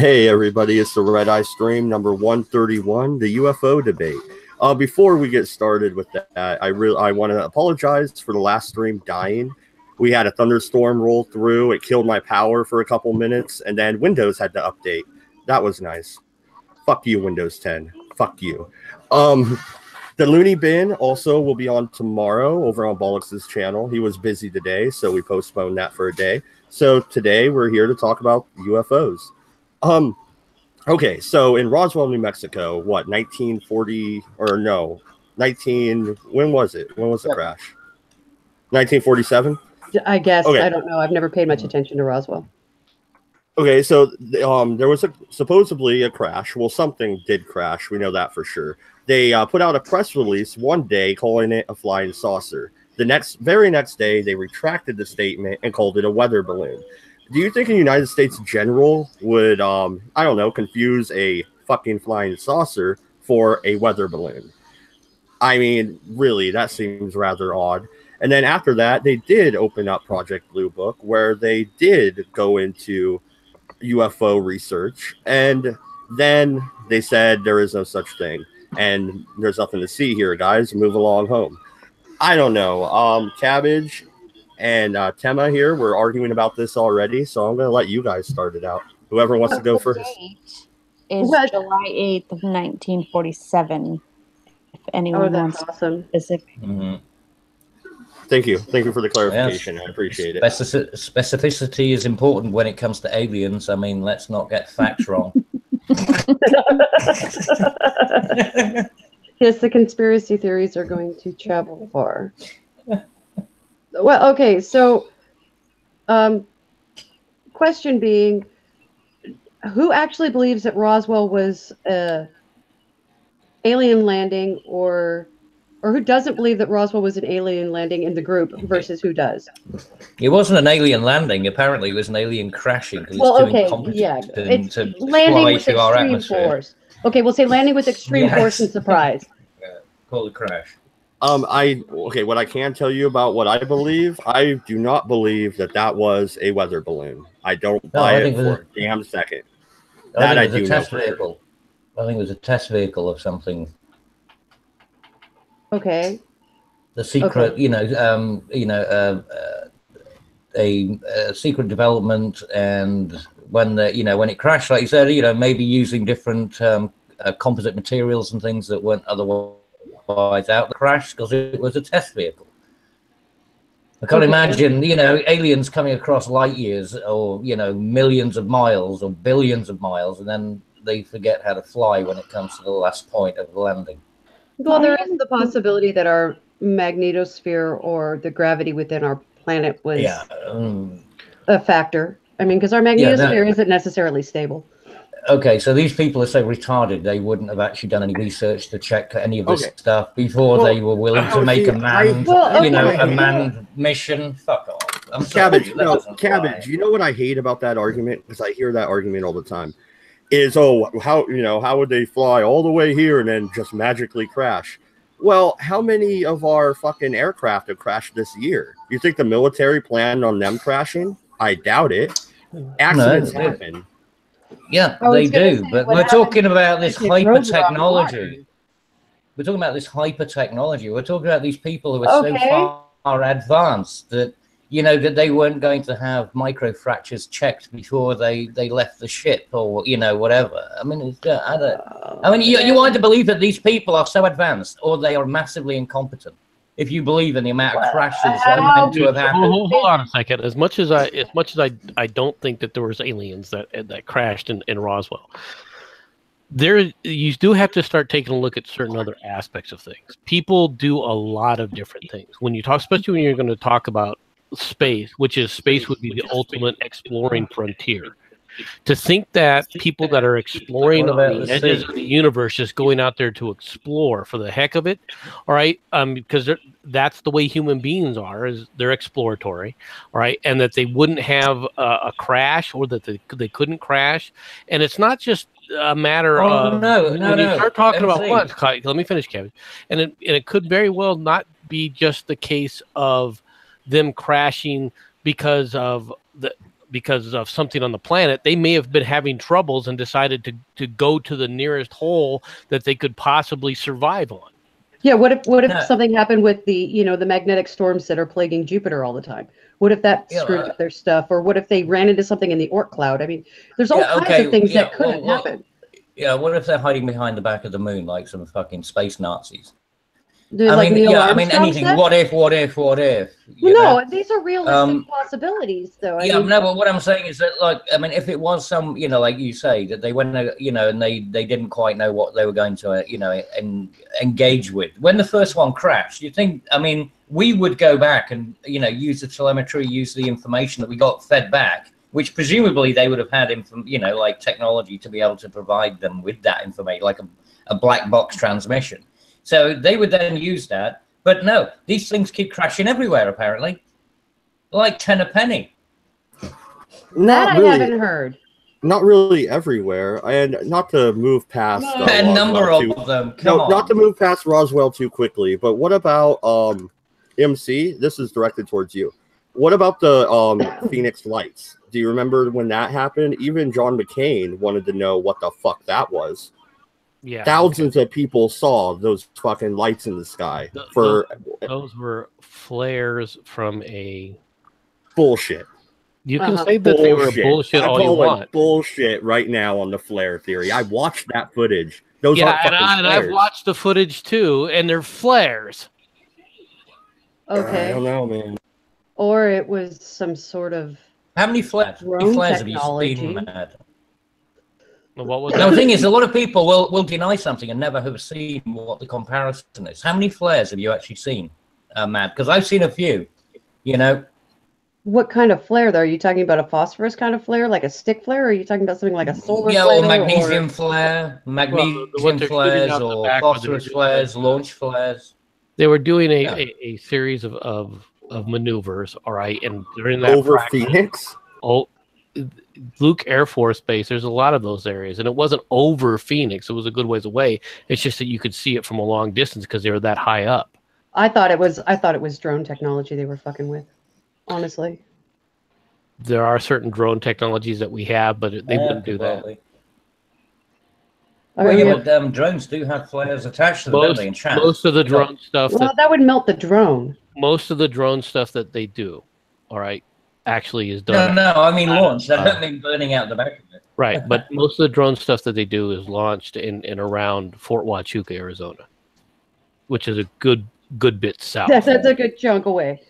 Hey everybody, it's the Redeye Stream number 131, the UFO debate. Before we get started with that, I want to apologize for the last stream dying. We had a thunderstorm roll through, it killed my power for a couple minutes, and then Windows had to update. That was nice. Fuck you, Windows 10. Fuck you. The Looney Bin also will be on tomorrow over on Bollocks' channel. He was busy today, so we postponed that for a day. So today we're here to talk about UFOs. Okay, so in Roswell, New Mexico, what, 1940, or no, when was it? When was the crash? 1947? I guess. Okay. I don't know. I've never paid much attention to Roswell. Okay, so there was supposedly a crash. Well, something did crash. We know that for sure. They put out a press release one day calling it a flying saucer. The very next day, they retracted the statement and called it a weather balloon. Do you think a United States general would, I don't know, confuse a fucking flying saucer for a weather balloon? I mean, really, that seems rather odd. And then after that, they did open up Project Blue Book, where they did go into UFO research. And then they said there is no such thing. And there's nothing to see here, guys. Move along home. I don't know. Cabbage and Tema here, we're arguing about this already, so I'm going to let you guys start it out. Whoever wants to go first. Is July 8th of 1947. If anyone wants awesome. specific. Mm-hmm. Thank you. Thank you for the clarification. Yes. I appreciate it. Specificity is important when it comes to aliens. I mean, let's not get facts wrong. Yes, the conspiracy theories are going to travel far. Well, okay, so question being, who actually believes that Roswell was a alien landing, or who doesn't believe that Roswell was an alien landing in the group versus who does? It wasn't an alien landing. Apparently, it was an alien crashing. Well, okay, yeah, it's landing with extreme force. Okay, we'll say landing with extreme force and surprise. Call it crash. Okay, what I can tell you about what I believe, I do not believe that was a weather balloon. I don't buy it for a damn second. That I do know. Vehicle. I think it was a test vehicle of something. Okay. The secret, a secret development, and when when it crashed, like you said, maybe using different composite materials and things that weren't otherwise out the crash, because it was a test vehicle. I can't imagine, aliens coming across light years or, millions of miles or billions of miles, and then they forget how to fly when it comes to the last point of landing. Well, there is the possibility that our magnetosphere or the gravity within our planet was a factor. I mean, because our magnetosphere isn't necessarily stable. Okay, so these people are so retarded they wouldn't have actually done any research to check any of this stuff before they were willing to make a manned, a manned mission. Fuck off. I'm sorry. Cabbage. You know what I hate about that argument? Because I hear that argument all the time. Is how would they fly all the way here and then just magically crash? Well, how many of our fucking aircraft have crashed this year? You think the military planned on them crashing? I doubt it. Accidents happen. Yeah, they do, but we're talking about this hyper technology. We're talking about this hyper technology. We're talking about these people who are so far advanced that that they weren't going to have micro fractures checked before they left the ship, or whatever. I mean, you want to believe that these people are so advanced, or they are massively incompetent. If you believe in the amount of crashes that are meant to have happened. Hold on a second. As much as I don't think that there was aliens that crashed in Roswell, you do have to start taking a look at certain other aspects of things. People do a lot of different things. When you talk, especially when you're going to talk about space, would be the ultimate exploring frontier. To think that people that are exploring on the edges of the universe, just going out there to explore for the heck of it, all right, because that's the way human beings are, is they're exploratory, all right, and that they wouldn't have a crash, or that they couldn't crash, and it's not just a matter of when you start talking about what. Let me finish, Kevin, and it could very well not be just the case of them crashing because of because of something on the planet, they may have been having troubles and decided to go to the nearest hole that they could possibly survive on. Yeah, what if something happened with the the magnetic storms that are plaguing Jupiter all the time? What if that screwed up their stuff, or what if they ran into something in the Oort cloud? I mean, there's all kinds of things that could have happened. Yeah, what if they're hiding behind the back of the moon like some fucking space Nazis? I mean, anything. What if? Well, no, these are realistic possibilities, though. But what I'm saying is that, like, I mean, if it was some, like you say, that they went, and they didn't quite know what they were going to, engage with. When the first one crashed, you think, I mean, we would go back and, use the telemetry, use the information that we got fed back, which presumably they would have had, like technology to be able to provide them with that information, like a black box transmission. So they would then use that. But no, these things keep crashing everywhere, apparently. Like 10 a penny. That I haven't heard. Not really everywhere. And not to move past... a number of them. Not to move past Roswell too quickly, but what about MC? This is directed towards you. What about the Phoenix Lights? Do you remember when that happened? Even John McCain wanted to know what the fuck that was. Yeah, thousands of people saw those fucking lights in the sky. Those were flares from a bullshit. You can say that they were bullshit all you want. Bullshit right now on the flare theory. I watched that footage. Those aren't fucking flares. I've watched the footage too, and they're flares. Okay. I don't know, man. Or it was some sort of how many flares have you seen, Matt? What was the thing is, a lot of people will deny something and never have seen what the comparison is. How many flares have you actually seen, Matt? Because I've seen a few, What kind of flare, though? Are you talking about a phosphorus kind of flare, like a stick flare, or are you talking about something like a solar flare? Yeah, or magnesium flare, flares, or phosphorus flares, launch flares. They were doing a series of maneuvers, all right? And during that over Phoenix? Luke Air Force Base, there's a lot of those areas, and it wasn't over Phoenix. It was a good ways away. It's just that you could see it from a long distance because they were that high up. I thought it was drone technology they were fucking with, honestly. There are certain drone technologies that we have, but they wouldn't do that. But drones do have flares attached to them, don't they? Most of the drone stuff. Well, that would melt the drone. Most of the drone stuff that they do, all right, actually is done. No, I mean launch. That doesn't mean burning out the back of it. Right, but most of the drone stuff that they do is launched in around Fort Huachuca, Arizona, which is a good bit south. That's a good chunk away.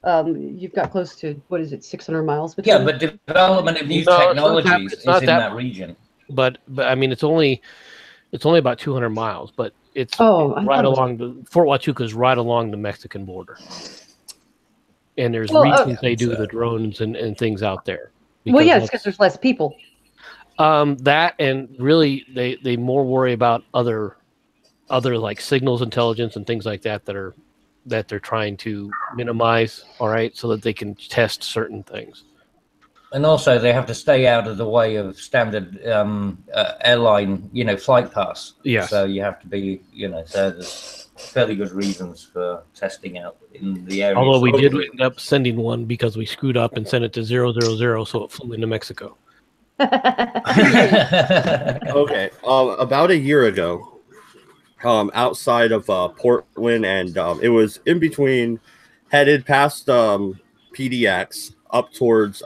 You've got close to, 600 miles between? Yeah, but development of new technologies is in that region. But I mean, it's only about 200 miles, but it's right along Fort Huachuca is right along the Mexican border. And there's reasons they do the drones and things out there. Well, yeah, it's because there's less people. That and really they more worry about other like signals intelligence and things like that that they're trying to minimize, all right, so that they can test certain things. And also they have to stay out of the way of standard airline, flight paths. Yeah. So you have to be, so there's fairly good reasons for testing out in the area. Although we did end up sending one because we screwed up and sent it to 000, so it flew into Mexico. Okay. About a year ago, outside of Portland, and it was in between, headed past PDX up towards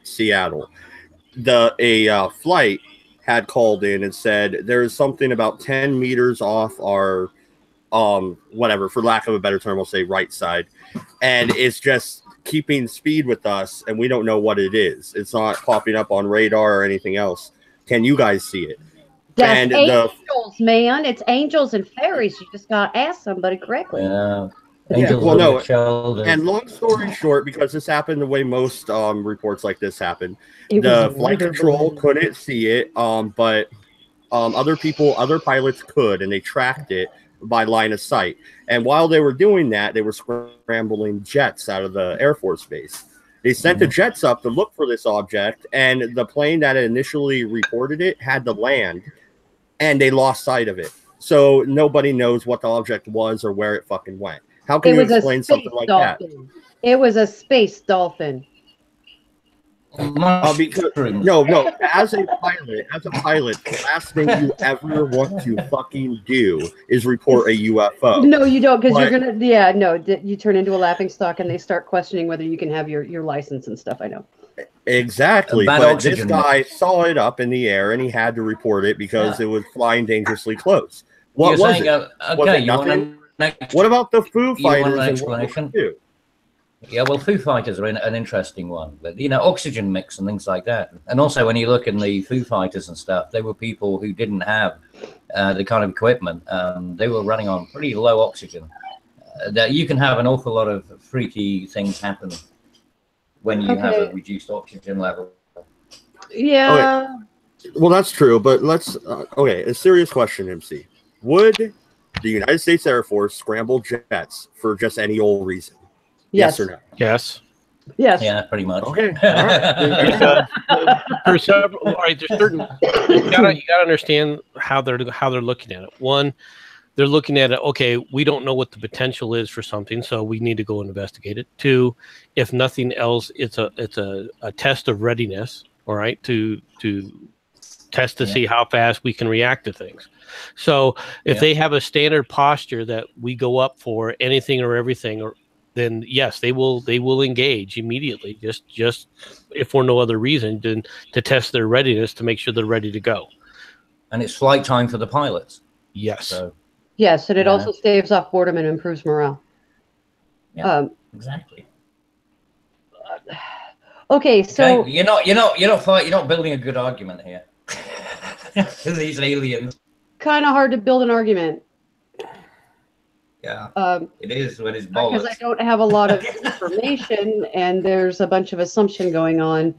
Seattle. A flight had called in and said there's something about 10 meters off our whatever, for lack of a better term, we'll say right side, and it's just keeping speed with us, and we don't know what it is. It's not popping up on radar or anything else. Can you guys see it? That's angels, man. It's angels and fairies. You just gotta ask somebody correctly. Yeah. And long story short, because this happened the way most reports like this happen, the flight control couldn't see it, but other pilots could, and they tracked it by line of sight. And while they were doing that, they were scrambling jets out of the Air Force Base. They sent the jets up to look for this object, and the plane that initially reported it had to land, and they lost sight of it. So nobody knows what the object was or where it fucking went. How can you explain something like that? It was a space dolphin. Because, no. As a pilot, the last thing you ever want to fucking do is report a UFO. No, you don't, because you're gonna. Yeah, no, you turn into a laughingstock, and they start questioning whether you can have your license and stuff. I know. Exactly, but this guy saw it up in the air, and he had to report it because it was flying dangerously close. What was it? Was it nothing? What about the Foo Fighters and World War II? Yeah, well, Foo Fighters are an interesting one, but oxygen mix and things like that. And also, when you look in the Foo Fighters and stuff, they were people who didn't have the kind of equipment. They were running on pretty low oxygen. That you can have an awful lot of freaky things happen when you have a reduced oxygen level. Yeah. Okay. Well, that's true, but let's. A serious question, MC. Would the United States Air Force scramble jets for just any old reason? Yes or no? Yes. Yes. Yeah, pretty much. Okay. All right. There's certain. You gotta understand how they're looking at it. One, they're looking at it. Okay, we don't know what the potential is for something, so we need to go investigate it. Two, if nothing else, it's a test of readiness. All right, to test to see how fast we can react to things. So if they have a standard posture that we go up for anything or everything, then yes, they will engage immediately. Just if for no other reason than to test their readiness to make sure they're ready to go. And it's flight time for the pilots. Yes. So, yes, and it also staves off boredom and improves morale. Yeah, exactly. Okay, so you're not building a good argument here. These aliens. Kind of hard to build an argument. Yeah, it is when it's bollocks. Because I don't have a lot of information, and there's a bunch of assumption going on.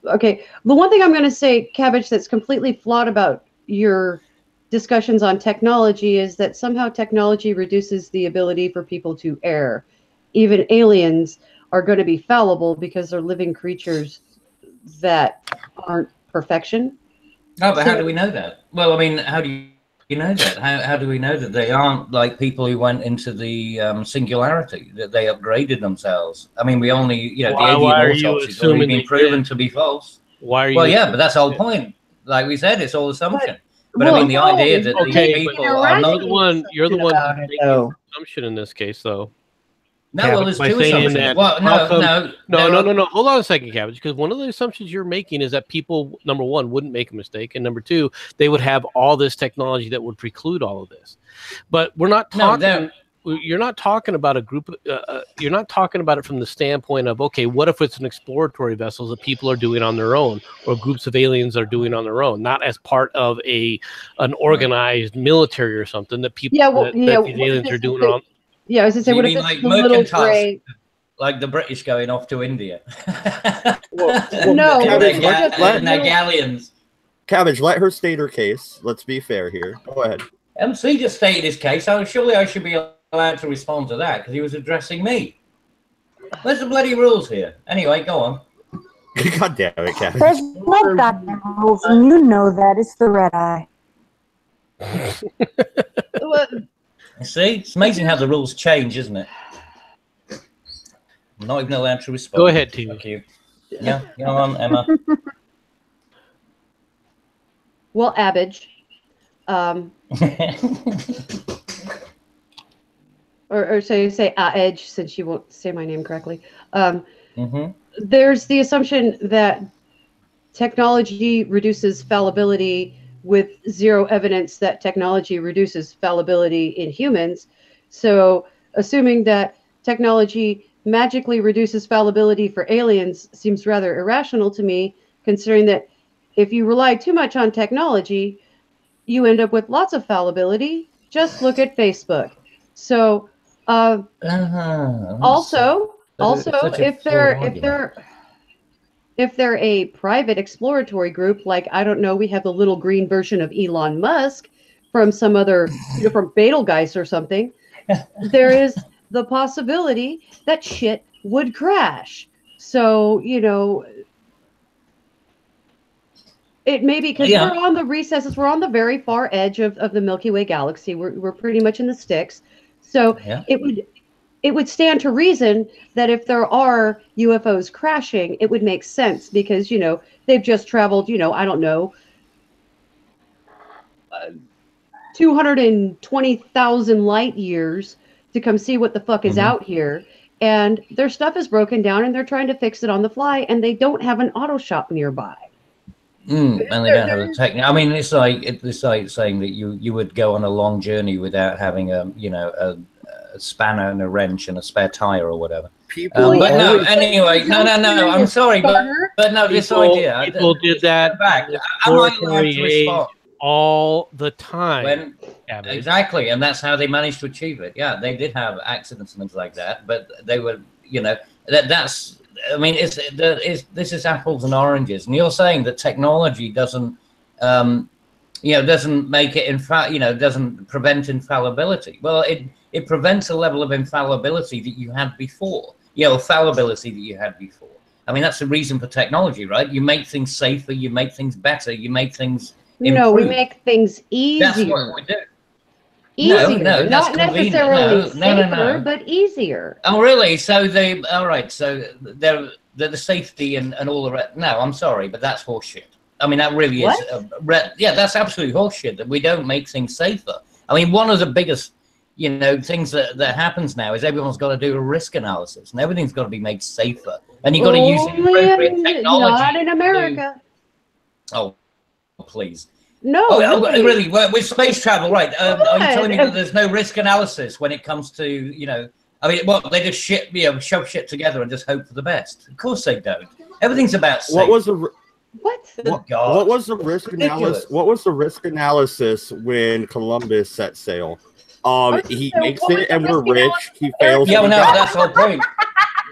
Okay, the one thing I'm going to say, Cabbage, that's completely flawed about your discussions on technology is that somehow technology reduces the ability for people to err. Even aliens are going to be fallible because they're living creatures that aren't perfection. No, but how do we know that? Well, I mean, how do you know that? How do we know that they aren't like people who went into the singularity, that they upgraded themselves? I mean, we only, the alien autopsies have already been proven to be false. Why are you? Well, yeah, but that's the whole point. Like we said, it's all assumption. But I mean, the idea that these people are not the one. You're the one making an assumption in this case, though. No, well, there's two assumptions. Well, no. Hold on a second, Cabbage, because one of the assumptions you're making is that people, number one, wouldn't make a mistake, and number two, they would have all this technology that would preclude all of this. But we're not talking. You're not talking about a group. You're not talking about it from the standpoint of, okay, what if it's an exploratory vessel that people are doing on their own, or groups of aliens are doing on their own, not as part of an organized military or something that people that these aliens are doing on. Yeah, I was going to say, what if it's a little gray? Like the British going off to India? No. They're galleons. Cabbage, let her state her case. Let's be fair here. Go ahead. MC just stated his case. So surely I should be allowed to respond to that because he was addressing me. Where's the bloody rules here? Anyway, go on. God damn it, Cabbage. There's no goddamn rules, and you know that. It's the Redeye. See, it's amazing how the rules change, isn't it? I'm not even allowed to respond. Go ahead, Tina. Thank you. Yeah, go on, Emma. Well, Abbage. Or so you say Edge, since you won't say my name correctly. There's the assumption that technology reduces fallibility with zero evidence that technology reduces fallibility in humans. So assuming that technology magically reduces fallibility for aliens seems rather irrational to me, considering that if you rely too much on technology, you end up with lots of fallibility. Just look at Facebook. So also if they're a private exploratory group, like, I don't know, we have the little green version of Elon Musk from some other, from Betelgeuse or something, there is the possibility that shit would crash. So, it may be because we're on the recesses, we're on the very far edge of the Milky Way galaxy. We're pretty much in the sticks. So it would stand to reason that if there are UFOs crashing, it would make sense because, you know, they've just traveled, you know, I don't know, 220,000 light years to come see what the fuck is out here. And their stuff is broken down and they're trying to fix it on the fly and they don't have an auto shop nearby. And they don't have a technique. I mean, it's like saying that you would go on a long journey without having a spanner and a wrench and a spare tire or whatever. People, but no, anyway, no. I'm sorry, but no, this idea. People did that back. Am I allowed to respond? All the time. Exactly, and that's how they managed to achieve it. Yeah, they did have accidents and things like that, but they were, you know, that's. I mean, this is apples and oranges, and you're saying that technology doesn't, doesn't make it doesn't prevent infallibility. Well, it prevents a level of infallibility that you had before. Fallibility that you had before. I mean, that's the reason for technology, right? You make things safer, you make things better, you make things improved. No, we make things easier. That's what we do. Easier, no, not necessarily safer, but easier. Oh, really? So all right. So the safety and all the rest. No, I'm sorry, but that's horseshit. I mean, that really is. That's absolutely horseshit. That we don't make things safer. I mean, one of the biggest, things that happens now is everyone's got to do a risk analysis, and everything's got to be made safer, and you've got to use appropriate technology. Not in America. Oh, please. No, really, with space travel, right? Are you telling me that there's no risk analysis when it comes to, I mean, they just shove shit together and just hope for the best? Of course they don't. Everything's about safety. What was the risk analysis? What was the risk analysis when Columbus set sail? He makes it, and we're rich. He fails. Yeah, that's the whole point.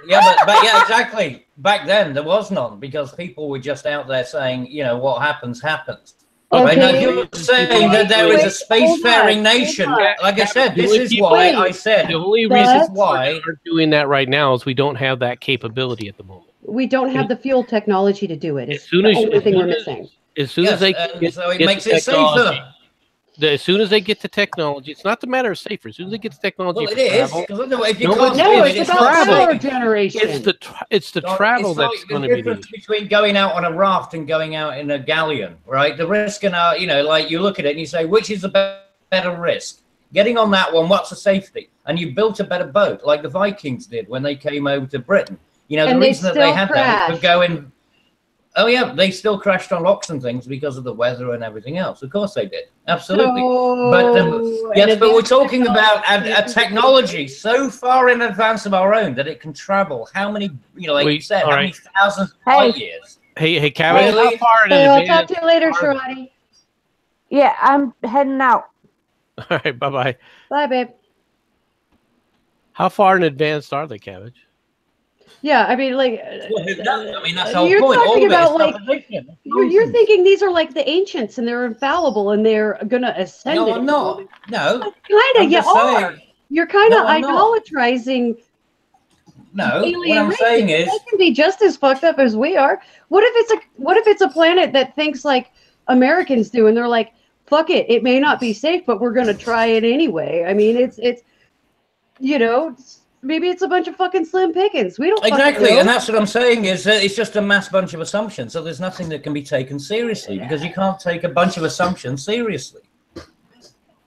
Yeah, but yeah, exactly. Back then there was none because people were just out there saying, what happens happens. Okay. Now you're saying that there is a spacefaring nation. Like I said, this is why I said the only reason why we're doing that right now is we don't have that capability at the moment. We don't have the fuel technology to do it. It's the only thing we're missing. As soon as they get, so it makes it safer. As soon as they get the technology, it's not the matter of safer. As soon as they get the technology, well, it is. It's about power generation. It's the travel that's going to be the difference between going out on a raft and going out in a galleon, right? The risk, and like you look at it and you say, which is the better risk? Getting on that one, what's the safety? And you built a better boat, like the Vikings did when they came over to Britain. The reason that they had that was to go in. Oh yeah, they still crashed on rocks and things because of the weather and everything else. Of course they did, absolutely. But but we're talking about a technology so far in advance of our own that it can travel. How many, like you said, how many thousands of light years? Hey, Kevin, really? how far in advance? I'll talk to you later, Sharani. Yeah, I'm heading out. All right, bye. Bye, babe. How far in advance are they, Cabbage? Yeah, I mean, like, that's the whole you're point. talking about like you're thinking these are like the ancients and they're infallible and they're gonna ascend. No, I'm not. No, kind of. You are. You're kind of idolatrizing. No, what I'm saying is they can be just as fucked up as we are. What if it's a planet that thinks like Americans do and they're like, fuck it, it may not be safe, but we're gonna try it anyway. I mean, it's maybe it's a bunch of fucking slim pickings. We don't exactly, and that's what I'm saying is it's just a mass bunch of assumptions. So there's nothing that can be taken seriously because you can't take a bunch of assumptions seriously.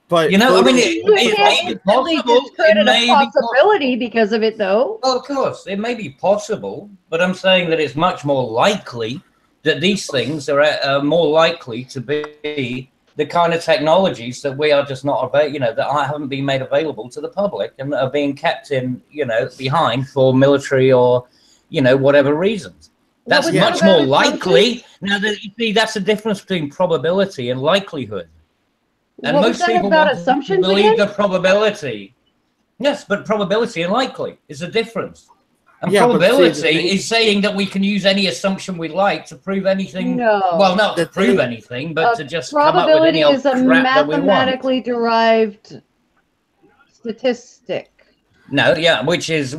But I mean, it may be possible. It may be a possibility because of it, though. Well, of course, it may be possible, but I'm saying that it's much more likely that these things are more likely to be the kind of technologies that we are just not that haven't been made available to the public and that are being kept in, behind for military or, whatever reasons. That's much more likely. Now, you see, that's the difference between probability and likelihood. And most people want to believe the probability. Yes, but probability and likely is a difference. And probability is saying that we can use any assumption we like to prove anything. No. Well, not to prove anything, but to just come up with any old crap that we want. Probability is a mathematically derived statistic. No, yeah, which is,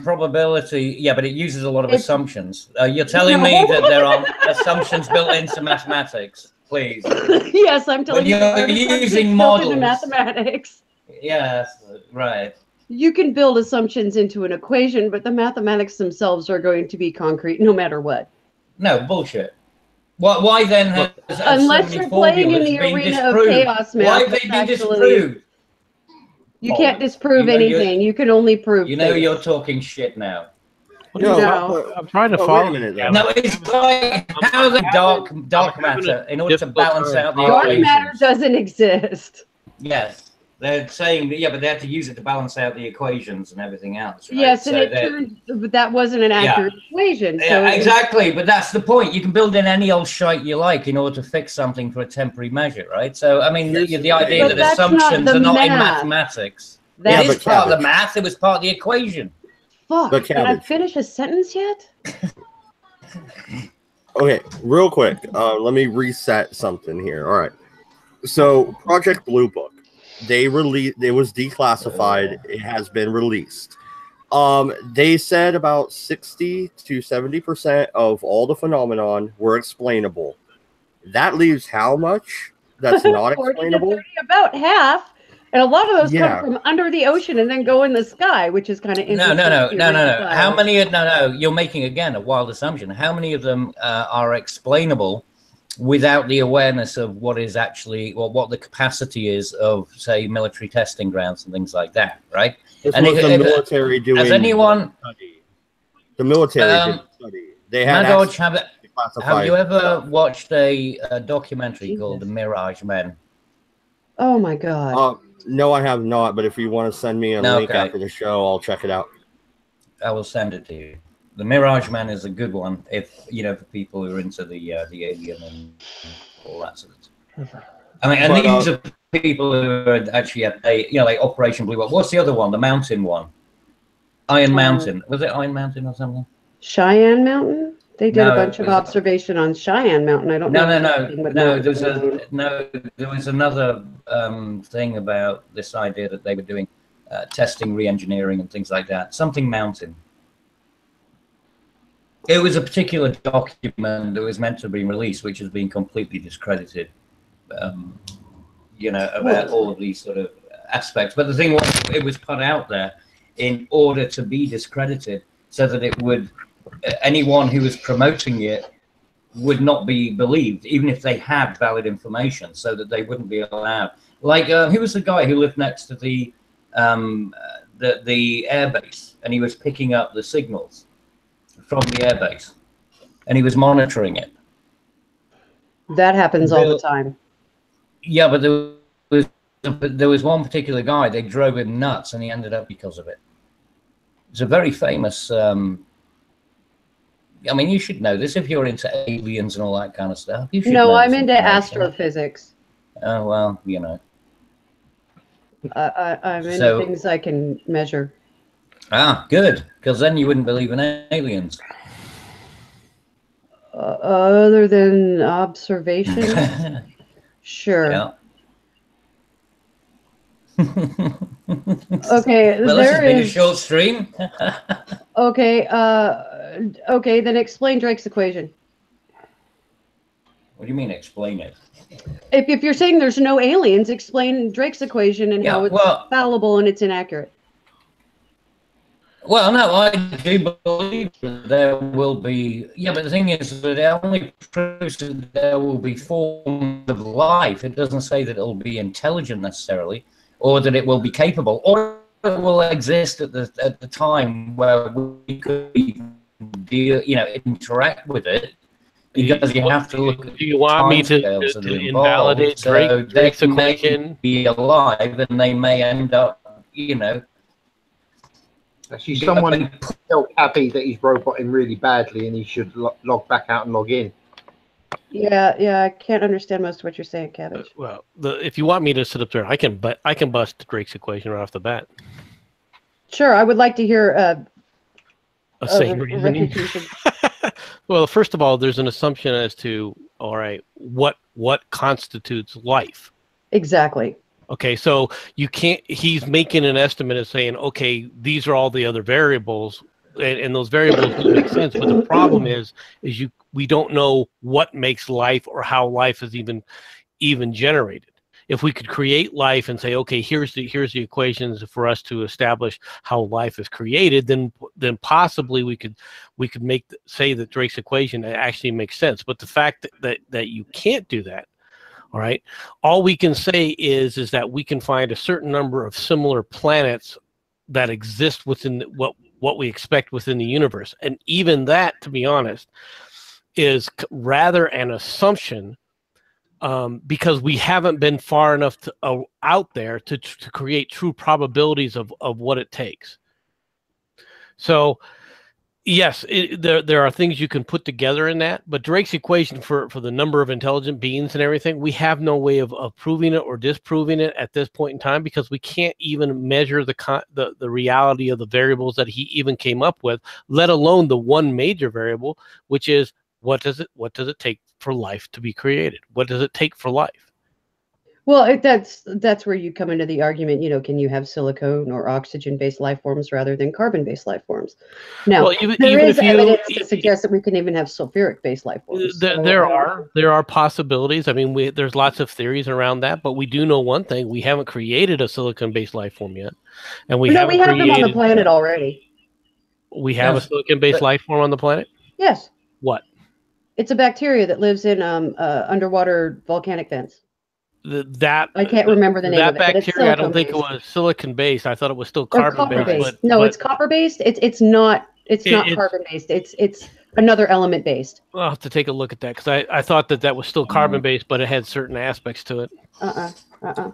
probability, yeah, but it uses a lot of assumptions. You're telling me that there are assumptions built into mathematics, please. Yes, I'm telling you. You're using models. Mathematics. Yes, right. You can build assumptions into an equation, but the mathematics themselves are going to be concrete no matter what. No, bullshit. Why then has unless you're playing in the arena of chaos math, why have they been disproved? You can't disprove anything. You can only prove. You know, things. you're talking shit now. No, I'm trying to follow. Wait a minute, No, it's like how the dark matter in order to balance out the dark equations. matter doesn't exist. Yes. They're saying that, yeah, but they had to use it to balance out the equations and everything else, right? Yes, and it turned, but that wasn't an accurate equation. So yeah, exactly, but that's the point. You can build in any old shite you like in order to fix something for a temporary measure, right? So, I mean, the idea that assumptions are not in mathematics. It is part of the math. It was part of the equation. Fuck, can I finish a sentence yet? Okay, real quick. Let me reset something here. All right. So, Project Blue Book. They released. It was declassified. It has been released. They said about 60 to 70% of all the phenomenon were explainable. That leaves how much that's not 40 explainable? to 30, about half. And a lot of those come from under the ocean and then go in the sky, which is kind of interesting. No. How many? No. You're making again a wild assumption. How many of them are explainable without the awareness of what is actually, or what the capacity is of, say, military testing grounds and things like that, right? This was the military doing. Has anyone? Study. The military did study. They had. Have you ever watched a documentary called The Mirage Men? Oh my God. No, I have not. But if you want to send me a link after the show, I'll check it out. I will send it to you. The Mirage Man is a good one, if you know, for people who are into the alien and all that sort of stuff. I mean, and these are people who are actually at like Operation Blue Book. What's the other one? The mountain one, Iron Mountain. Was it Iron Mountain or something? Cheyenne Mountain. They did a bunch of observation on Cheyenne Mountain. I don't know. No. There was another thing about this idea that they were doing testing, re-engineering, and things like that. Something Mountain. It was a particular document that was meant to be released, which has been completely discredited. You know, about all of these sort of aspects. But the thing was, it was put out there in order to be discredited, so that it would. Anyone who was promoting it would not be believed, even if they had valid information, so that they wouldn't be allowed. Like, who was the guy who lived next to the airbase, and he was picking up the signals from the airbase, and he was monitoring it. That happens all the time. Yeah, but there was one particular guy. They drove him nuts, and he ended up because of it. It's a very famous. I mean, you should know this if you're into aliens and all that kind of stuff. You should know I'm into astrophysics. Oh, well, you know. I'm into things I can measure. Ah, good, because then you wouldn't believe in aliens. Other than observation? Sure. Yeah. Okay, well, this has been a short stream. Okay, okay, then explain Drake's equation. What do you mean, explain it? If you're saying there's no aliens, explain Drake's equation and how it's fallible and it's inaccurate. Well, no, I do believe that there will be. Yeah, but the thing is that it only proves that there will be forms of life. It doesn't say that it will be intelligent necessarily, or that it will be capable, or it will exist at the time where we could interact with it. Because you have to look at. Do you want me to invalidate Drake's equation? Be alive, and they may end up, Actually, someone tell Cabby that he's roboting really badly, and he should log back out and log in. Yeah, I can't understand most of what you're saying, Cabbage. Well, if you want me to sit up there, I can bust Drake's equation right off the bat. Sure, I would like to hear a same reasoning. Well, first of all, there's an assumption as to, all right, what constitutes life. Exactly. Okay, so you can't. He's making an estimate of saying, okay, these are all the other variables, and those variables don't make sense. But the problem is we don't know what makes life or how life is even generated. if we could create life and say, okay, here's the equations for us to establish how life is created, then possibly we could say that Drake's equation actually makes sense. But the fact that you can't do that, all right, all we can say is that we can find a certain number of similar planets that exist within what we expect within the universe, and even that, to be honest, is rather an assumption, because we haven't been far enough out there to create true probabilities of what it takes. So yes, there are things you can put together in that, but Drake's equation for the number of intelligent beings and everything, we have no way of proving it or disproving it at this point in time, because we can't even measure the reality of the variables that he even came up with, let alone the one major variable, which is what does it take for life to be created? What does it take for life? Well, that's where you come into the argument, can you have silicone or oxygen-based life forms rather than carbon-based life forms? Now, well, there is evidence to suggest that we can even have sulfuric-based life forms. There are possibilities. I mean, there's lots of theories around that, but we do know one thing: we haven't created a silicon-based life form yet, and we have them on the planet already. We have a silicon-based life form on the planet. Yes. What? It's a bacteria that lives in underwater volcanic vents. I can't remember the name of it. That bacteria, I don't think it was silicon-based. I thought it was still carbon-based. No, it's copper-based. It's not carbon-based. It's another element-based. I'll have to take a look at that, because I thought that was still carbon-based, but it had certain aspects to it.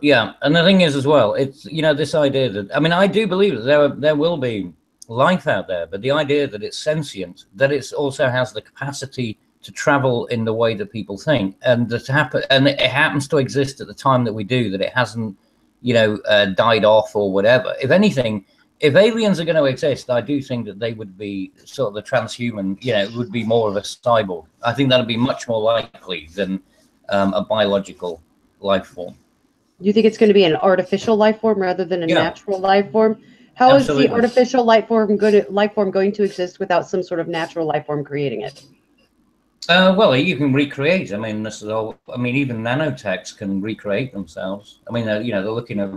Yeah, and the thing is as well, it's this idea that, I mean, I do believe that there will be life out there, but the idea that it's sentient, that it also has the capacity to travel in the way that people think, and it happens to exist at the time that we do, that it hasn't, died off or whatever. If anything, if aliens are going to exist, I do think that they would be sort of the transhuman, it would be more of a cyborg. I think that would be much more likely than a biological life form. You think it's going to be an artificial life form rather than a natural life form? How Absolutely. Is the artificial life form going to exist without some sort of natural life form creating it? Well, you can recreate. I mean, this is all. I mean, even nanotechs can recreate themselves. I mean, they're looking at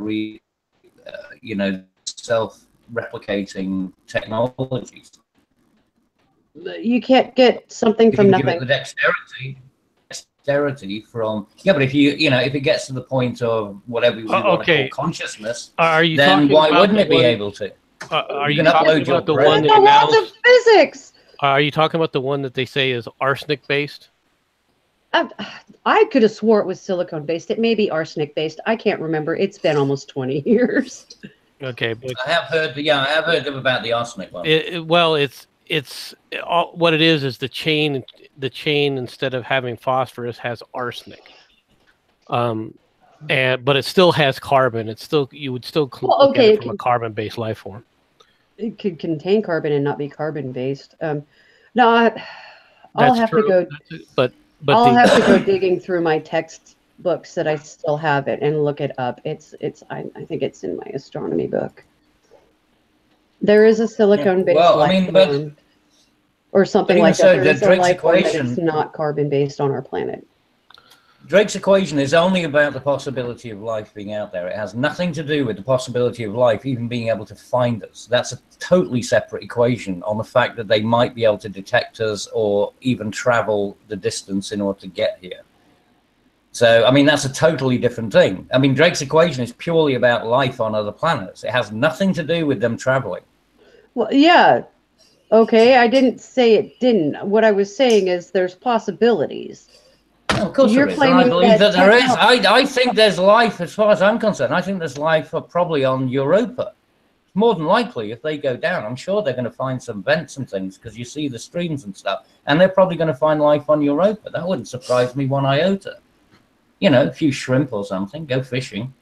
self-replicating technologies. You can't get something from nothing. Give it the dexterity from but if if it gets to the point of whatever we want to call consciousness, then why wouldn't it be able to? Are you talking about the one that announced physics? Are you talking about the one that they say is arsenic-based? I could have swore it was silicone-based. It may be arsenic-based. I can't remember. It's been almost 20 years. Okay, but I have heard about the arsenic one. It's what it is the chain. The chain, instead of having phosphorus, has arsenic. But it still has carbon. You would still look at it from a carbon-based life form. It could contain carbon and not be carbon-based. No, I'll have to go. But I'll have to go digging through my textbooks that I still have it and look it up. I think it's in my astronomy book. There is a silicone-based life form, or something like that. There is a life form that is not carbon-based on our planet. Drake's equation is only about the possibility of life being out there. It has nothing to do with the possibility of life even being able to find us. That's a totally separate equation on the fact that they might be able to detect us or even travel the distance in order to get here. So, I mean, that's a totally different thing. I mean, Drake's equation is purely about life on other planets. It has nothing to do with them traveling. Well, yeah. Okay, I didn't say it didn't. What I was saying is there's possibilities. Of course there is. I believe that there is. I think there's life, as far as I'm concerned. I think there's life probably on Europa. More than likely, if they go down, I'm sure they're going to find some vents and things, because you see the streams and stuff. And they're probably going to find life on Europa. That wouldn't surprise me one iota. A few shrimp or something. Go fishing.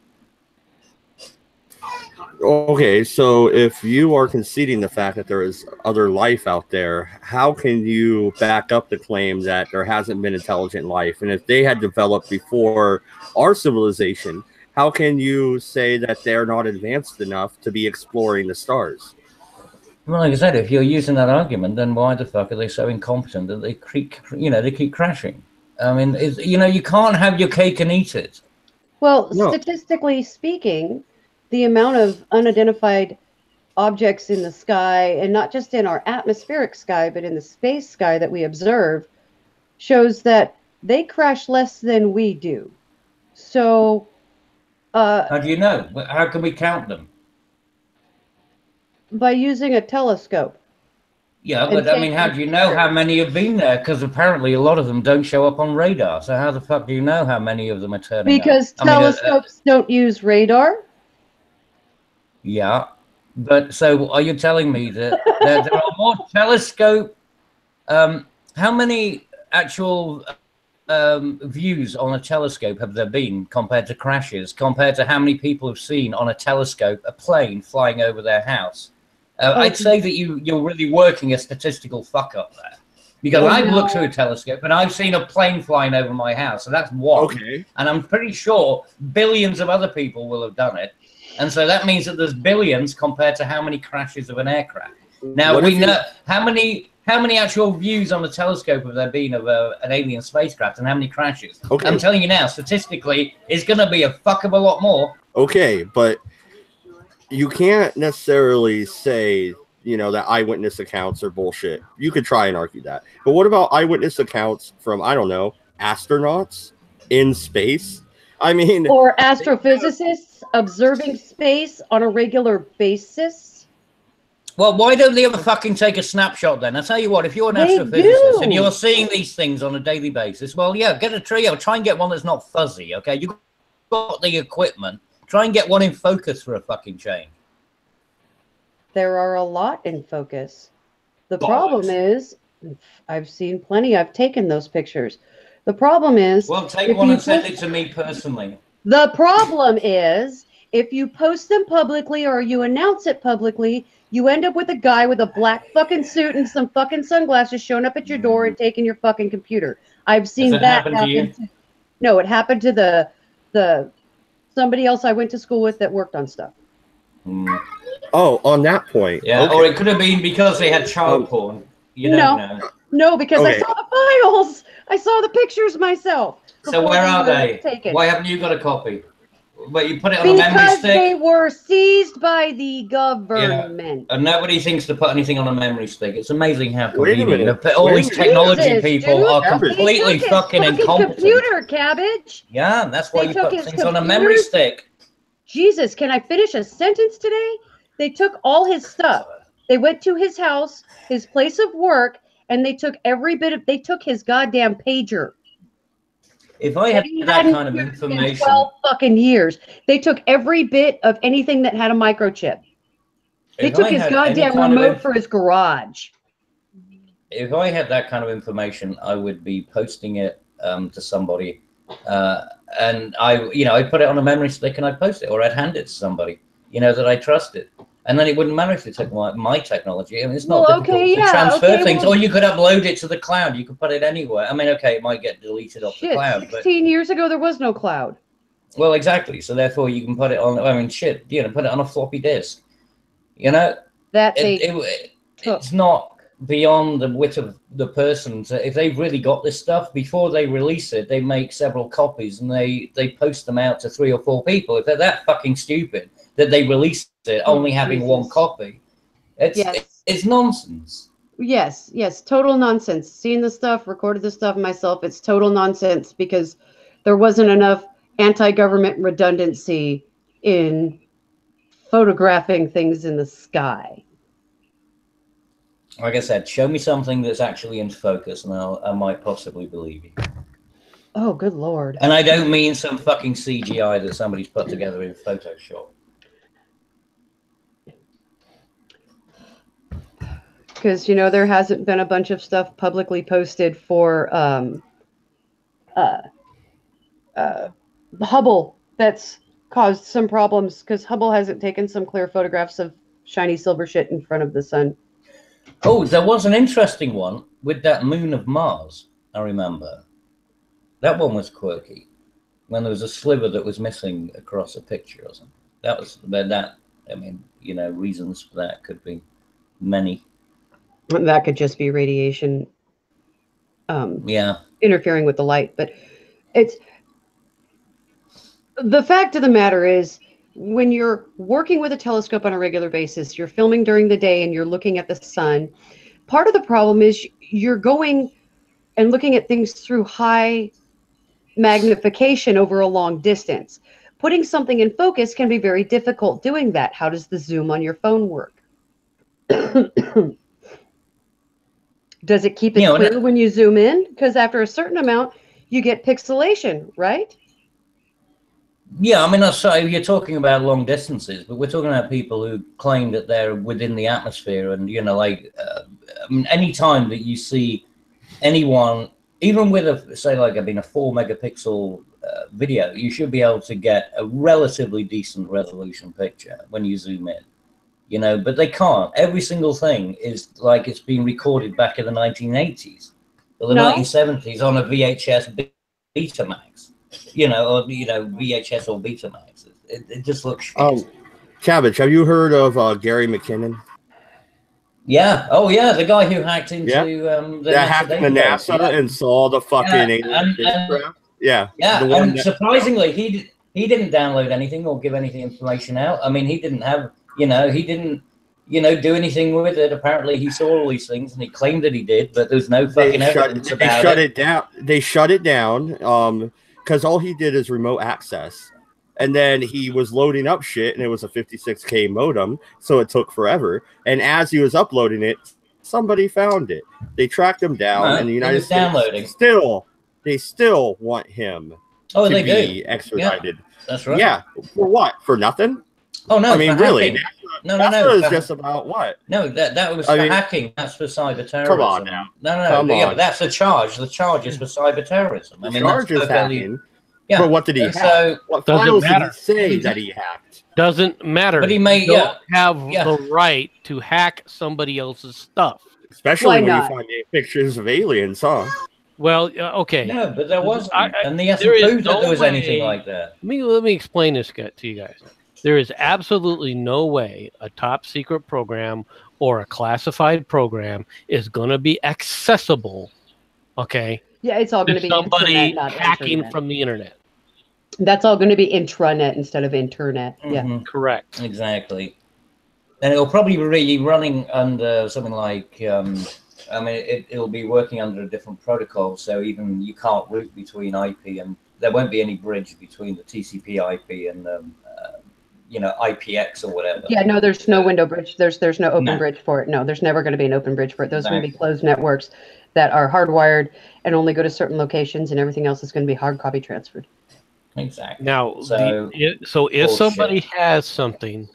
Okay, so if you are conceding the fact that there is other life out there, how can you back up the claim that there hasn't been intelligent life? And if they had developed before our civilization, how can you say that they're not advanced enough to be exploring the stars? Well, like I said, if you're using that argument, then why the fuck are they so incompetent that they keep crashing? I mean, you can't have your cake and eat it. Well, No. statistically speaking, the amount of unidentified objects in the sky, and not just in our atmospheric sky, but in the space sky that we observe, shows that they crash less than we do. So, How do you know? How can we count them? by using a telescope. Yeah, And but I mean, how do you know how many have been there? Because apparently a lot of them don't show up on radar. So how the fuck do you know how many of them are turning Because up? I mean, telescopes don't use radar. yeah, but so are you telling me that there are more telescope? How many actual views on a telescope have there been compared to crashes? Compared to how many people have seen on a telescope a plane flying over their house? I'd say that you're really working a statistical fuck up there, because I've looked through a telescope and I've seen a plane flying over my house, so that's one. Okay. And I'm pretty sure billions of other people will have done it, and so that means that there's billions compared to how many crashes of an aircraft. Now we know how many actual views on the telescope have there been of an alien spacecraft, and how many crashes. Okay. I'm telling you now, statistically, it's going to be a fuck of a lot more. Okay, but you can't necessarily say, you know, that eyewitness accounts are bullshit. You could try and argue that. But what about eyewitness accounts from, I don't know, astronauts in space? I mean... Or astrophysicists observing space on a regular basis? Well, why don't they ever fucking take a snapshot then? I'll tell you what, if you're an astrophysicist and you're seeing these things on a daily basis, well, yeah, get a trio. Try and get one that's not fuzzy, okay? You've got the equipment. Try and get one in focus for a fucking change. There are a lot in focus. The problem is, I've seen plenty. I've taken those pictures. The problem is... Well, take one and send it to me personally. The problem is, if you post them publicly or you announce it publicly, you end up with a guy with a black fucking suit and some fucking sunglasses showing up at your door and taking your fucking computer. I've seen that happen to you. No, it happened to the somebody else I went to school with that worked on stuff. Oh, on that point. Yeah, okay. Or it could have been because they had child porn. You don't know. No, because I saw the files. I saw the pictures myself. So where are they? Why haven't you got a copy? But you put it on a memory stick? Because they were seized by the government. Yeah. And nobody thinks to put anything on a memory stick. It's amazing how convenient. All these technology people are completely fucking incompetent. Computer cabbage. Yeah, that's why you put things on a memory stick. Jesus, can I finish a sentence today? They took all his stuff. They went to his house, his place of work, and they took every bit of. They took his goddamn pager. If I had that kind of information, 12 fucking years, they took every bit of anything that had a microchip. They took his goddamn remote for his garage. If I had that kind of information, I would be posting it to somebody, and I'd put it on a memory stick and I'd post it, or I'd hand it to somebody, that I trusted. And then it wouldn't matter if they took my technology. I mean, it's not difficult to transfer things. Or you could upload it to the cloud. You could put it anywhere. I mean, okay, it might get deleted off the cloud. 16 years ago, there was no cloud. Well, exactly. So therefore, you can put it on. I mean, shit. Put it on a floppy disk. It's not beyond the wit of the person. So if they've really got this stuff, before they release it, they make several copies and they post them out to 3 or 4 people. If they're that fucking stupid that they release it only having one copy, it's nonsense. Yes, total nonsense. Seeing the stuff, recorded the stuff myself, it's total nonsense because there wasn't enough anti-government redundancy in photographing things in the sky. Like I said, show me something that's actually in focus and I might possibly believe you. Oh, good Lord. And I don't mean some fucking CGI that somebody's put together in Photoshop. Because, there hasn't been a bunch of stuff publicly posted for Hubble that's caused some problems because Hubble hasn't taken some clear photographs of shiny silver shit in front of the sun. Oh, there was an interesting one with that moon of Mars, I remember. That one was quirky. When there was a sliver that was missing across a picture or something. That was that. I mean, reasons for that could be many. That could just be radiation interfering with the light. But The fact of the matter is, when you're working with a telescope on a regular basis, you're filming during the day and you're looking at the sun. Part of the problem is you're going and looking at things through high magnification over a long distance. Putting something in focus can be very difficult doing that. How does the zoom on your phone work? Does it keep it clear when you zoom in? Because after a certain amount, you get pixelation, right? Yeah, I mean, so you're talking about long distances, but we're talking about people who claim that they're within the atmosphere, and like, I mean, any time that you see anyone, even with a say like a 4 megapixel video, you should be able to get a relatively decent resolution picture when you zoom in, but they can't. Every single thing is like it's been recorded back in the 1980s or the 1970s on a VHS Betamax. Or VHS or Betamax. It just looks shit. Cabbage, have you heard of Gary McKinnon? Yeah. Oh, yeah. The guy who hacked into hacked the NASA and saw the fucking spacecraft. Yeah. And surprisingly, he didn't download anything or give any information out. I mean, he didn't have, he didn't, do anything with it. Apparently, he saw all these things and he claimed that he did, but there's no fucking evidence about it. They shut it down. They shut it down. Because all he did is remote access. And then he was loading up shit, and it was a 56K modem, so it took forever. And as he was uploading it, somebody found it. They tracked him down, and the United States they still want him to be extradited. Yeah, that's right. Yeah, for what? For nothing? Oh no! I mean, really? No. It's just about what? No, that was for hacking. That's for cyber terrorism. Come on now. No. But that's the charge. The charge is for cyber terrorism. I mean, charge is hacking. Yeah. But what did he hack? So what files did he say that he hacked? Doesn't matter. But he may have the right to hack somebody else's stuff. Especially when you find pictures of aliens, huh? Well, okay. No, but there wasn't. And the hasn't proved that there was anything like that. Let me explain this to you guys. There is absolutely no way a top secret program or a classified program is going to be accessible, okay? Yeah, it's all going to be somebody hacking from the internet. That's all going to be intranet instead of internet. Mm-hmm. Yeah, correct. Exactly. And it'll probably be running under something like, it'll be working under a different protocol. So even you can't route between IP, and there won't be any bridge between the TCP IP and IPX or whatever. Yeah, no, there's no window bridge. There's no open bridge for it. No, there's never going to be an open bridge for it. Those are going to be closed networks that are hardwired and only go to certain locations, and everything else is going to be hard copy transferred. Exactly. Now, so if somebody has something,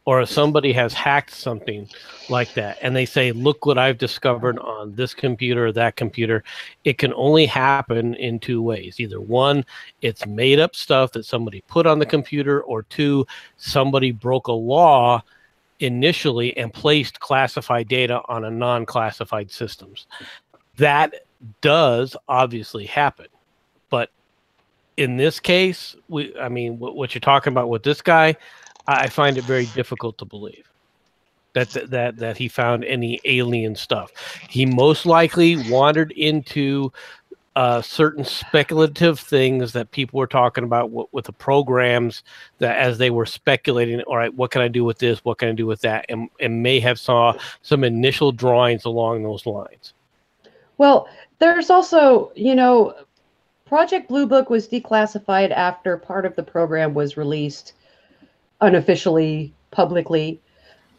or if somebody has hacked something like that, and they say, look what I've discovered on this computer or that computer, it can only happen in two ways. Either one, it's made up stuff that somebody put on the computer, or two, somebody broke a law initially and placed classified data on a non-classified systems. That does obviously happen. But in this case, what you're talking about with this guy, I find it very difficult to believe that he found any alien stuff. He most likely wandered into certain speculative things that people were talking about with the programs, that as they were speculating, all right, what can I do with this? What can I do with that? And may have saw some initial drawings along those lines. Well, there's also, Project Blue Book was declassified after part of the program was released unofficially, publicly,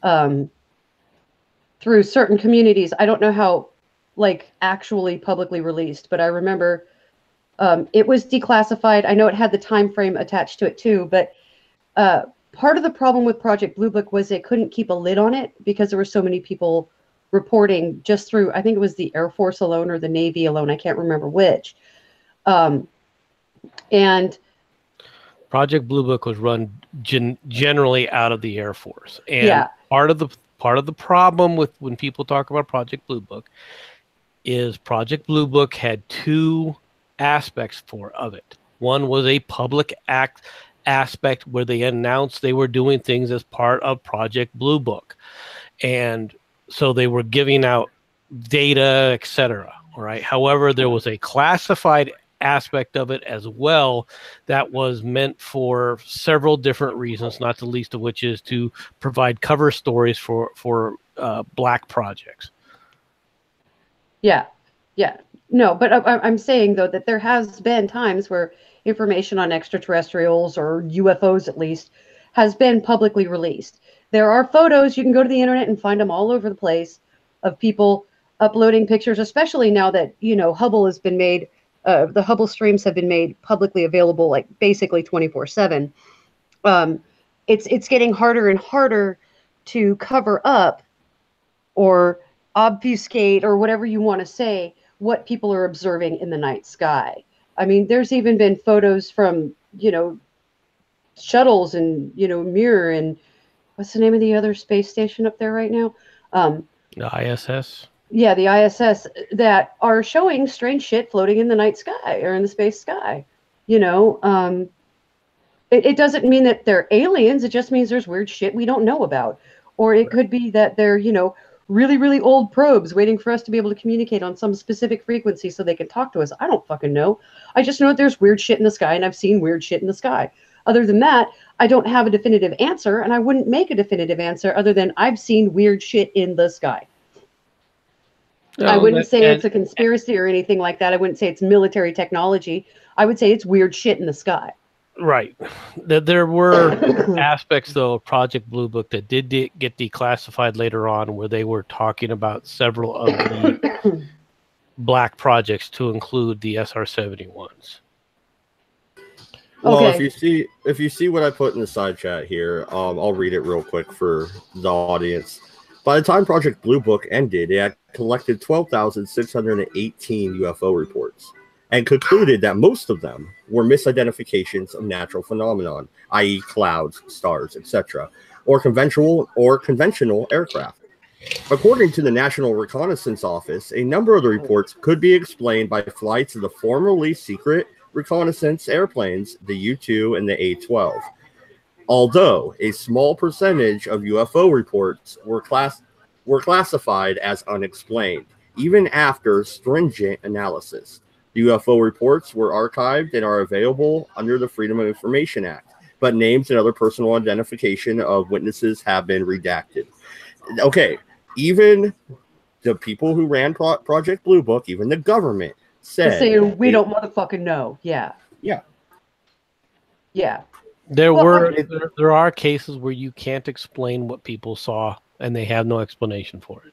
through certain communities. I don't know how, actually publicly released, but I remember it was declassified. I know it had the time frame attached to it too, but part of the problem with Project Blue Book was it couldn't keep a lid on it because there were so many people reporting just through, I think it was the Air Force alone or the Navy alone. I can't remember which. And Project Blue Book was run generally out of the Air Force, and part of the problem with when people talk about Project Blue Book is Project Blue Book had two aspects of it. One was a public aspect where they announced they were doing things as part of Project Blue Book, and so they were giving out data, etc. All right. However, there was a classified aspect of it as well that was meant for several different reasons, not the least of which is to provide cover stories for black projects. Yeah, yeah. No, but I'm saying, though, that there has been times where information on extraterrestrials, or UFOs at least, has been publicly released. There are photos, you can go to the internet and find them all over the place, of people uploading pictures, especially now that, you know, Hubble has been made, the Hubble streams have been made publicly available, like basically 24/7. It's getting harder and harder to cover up or obfuscate, or whatever you want to say, what people are observing in the night sky. I mean, there's even been photos from, you know, shuttles and, you know, Mir, and what's the name of the other space station up there right now? The ISS. Yeah, the ISS, that are showing strange shit floating in the night sky or in the space sky. You know, it doesn't mean that they're aliens. It just means there's weird shit we don't know about. Or it could be that they're, you know, really, really old probes waiting for us to be able to communicate on some specific frequency so they can talk to us. I don't fucking know. I just know that there's weird shit in the sky, and I've seen weird shit in the sky. Other than that, I don't have a definitive answer, and I wouldn't make a definitive answer other than I've seen weird shit in the sky. I wouldn't say it's a conspiracy or anything like that. I wouldn't say it's military technology. I would say it's weird shit in the sky. Right. There were aspects, though, of Project Blue Book that did get declassified later on, where they were talking about several of the black projects, to include the SR-71s. Well, Okay. if you see what I put in the side chat here, I'll read it real quick for the audience. By the time Project Blue Book ended, it had collected 12,618 UFO reports, and concluded that most of them were misidentifications of natural phenomenon, i.e. clouds, stars, etc., or conventional aircraft. According to the National Reconnaissance Office, a number of the reports could be explained by flights of the formerly secret reconnaissance airplanes, the U-2 and the A-12. Although a small percentage of UFO reports were classified as unexplained, even after stringent analysis. The UFO reports were archived and are available under the Freedom of Information Act, but names and other personal identification of witnesses have been redacted. Okay, even the people who ran Project Blue Book, even the government, said... Say, we don't motherfucking know. Yeah. Yeah. Yeah. There are cases where you can't explain what people saw, and they have no explanation for it.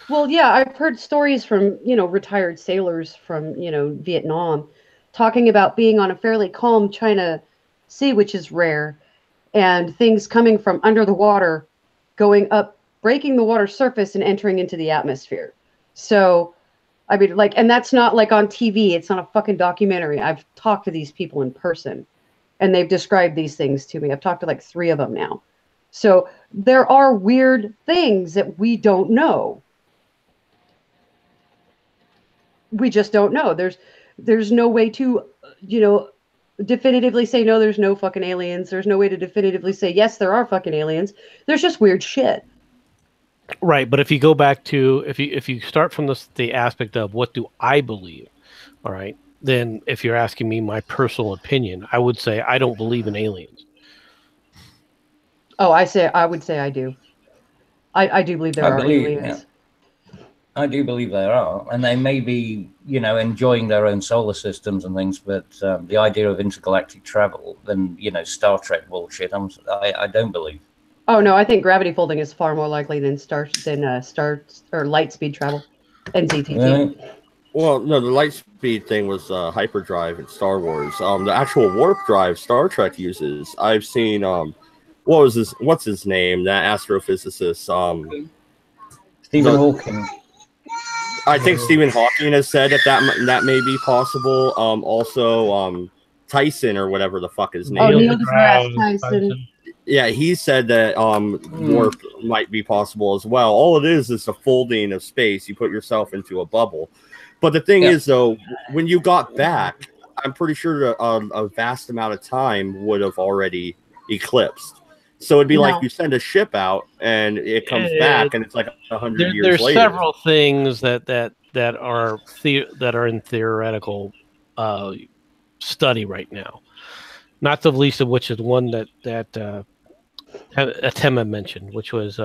Well, yeah, I've heard stories from, you know, retired sailors from, you know, Vietnam, talking about being on a fairly calm China Sea, which is rare, and things coming from under the water, going up, breaking the water surface and entering into the atmosphere. So, I mean, like, and that's not like on TV. It's not a fucking documentary. I've talked to these people in person, and they've described these things to me. I've talked to like 3 of them now. So there are weird things that we don't know. We just don't know. There's no way to, you know, definitively say, no, there's no fucking aliens. There's no way to definitively say, yes, there are fucking aliens. There's just weird shit. Right, but if you go back to, if you start from the aspect of what do I believe, all right, then if you're asking me my personal opinion, I would say I don't believe in aliens. Oh, I would say I do. I do believe there are aliens. Yeah. I do believe there are, and they may be, you know, enjoying their own solar systems and things, but the idea of intergalactic travel, then, you know, Star Trek bullshit, I don't believe. Oh no, I think gravity folding is far more likely than star or light speed travel, NZTT. Really? Well, no, the light speed thing was hyperdrive in Star Wars. The actual warp drive Star Trek uses, I've seen. What's his name? That astrophysicist. Stephen Hawking. I think Stephen Hawking has said that may be possible. Also, Tyson or whatever the fuck his name. Oh, Neil deGrasse Tyson. Yeah, he said that warp might be possible as well. All it is a folding of space. You put yourself into a bubble. But the thing is, though, when you got back, I'm pretty sure a vast amount of time would have already eclipsed. So it'd be like you send a ship out and it comes back, and it's like 100 years later. There's several things that are in theoretical study right now. Not the least of which is one that Atema mentioned, which was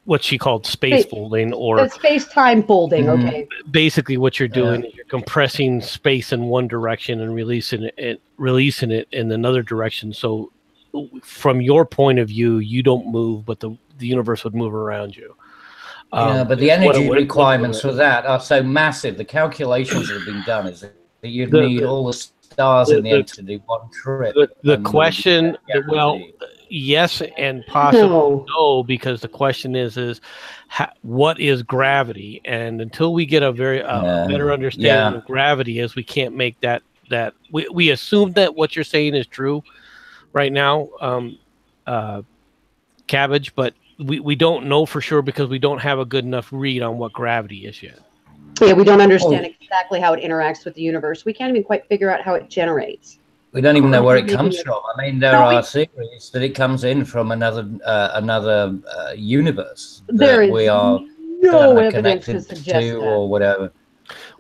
what she called space folding, or space-time folding. Okay. Basically, what you're doing is you're compressing space in one direction and releasing it in another direction. So, from your point of view, you don't move, but the universe would move around you. But the energy requirements for that are so massive. The calculations that have been done is that you'd need all the stars in the end to do one trip. The question, well, yes and possibly no, because the question is what is gravity? And until we get a very better understanding of gravity, we can't make that we assume that what you're saying is true right now, Cabbage, but we don't know for sure because we don't have a good enough read on what gravity is yet. Yeah, we don't understand exactly how it interacts with the universe. We can't even quite figure out how it generates. We don't even know where it comes from. I mean, there are theories that it comes in from another universe that we are connected to, or whatever.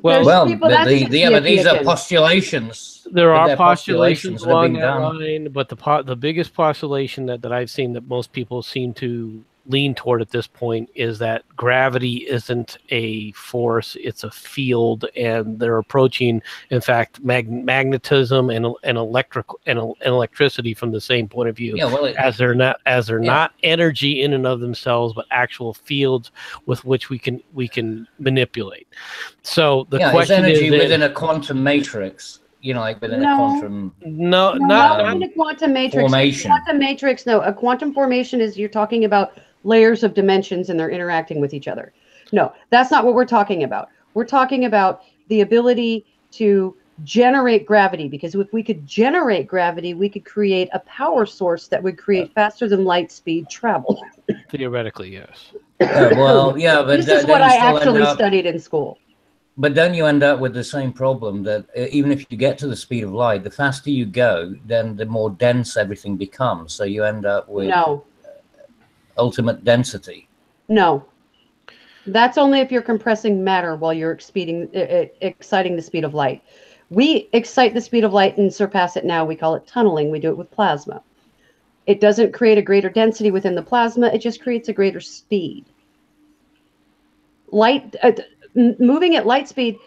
Well, these are postulations. There are postulations along that line, but the biggest postulation that I've seen that most people seem to lean toward at this point is that gravity isn't a force, it's a field, and they're approaching, in fact, magnetism and electricity from the same point of view. As they're not energy in and of themselves, but actual fields with which we can manipulate. So the question is energy within a quantum matrix. Like within a quantum. Not in a quantum matrix. Formation. Quantum matrix. No, a quantum formation is you're talking about layers of dimensions and they're interacting with each other. No, that's not what we're talking about. We're talking about the ability to generate gravity, because if we could generate gravity, we could create a power source that would create faster than light speed travel. Theoretically, yes. But this is what I actually studied in school. But then you end up with the same problem that even if you get to the speed of light, the faster you go, then the more dense everything becomes. So you end up with ultimate density. No. That's only if you're compressing matter while you're exciting the speed of light. We excite the speed of light and surpass it now. We call it tunneling. We do it with plasma. It doesn't create a greater density within the plasma. It just creates a greater speed. Moving at light speed,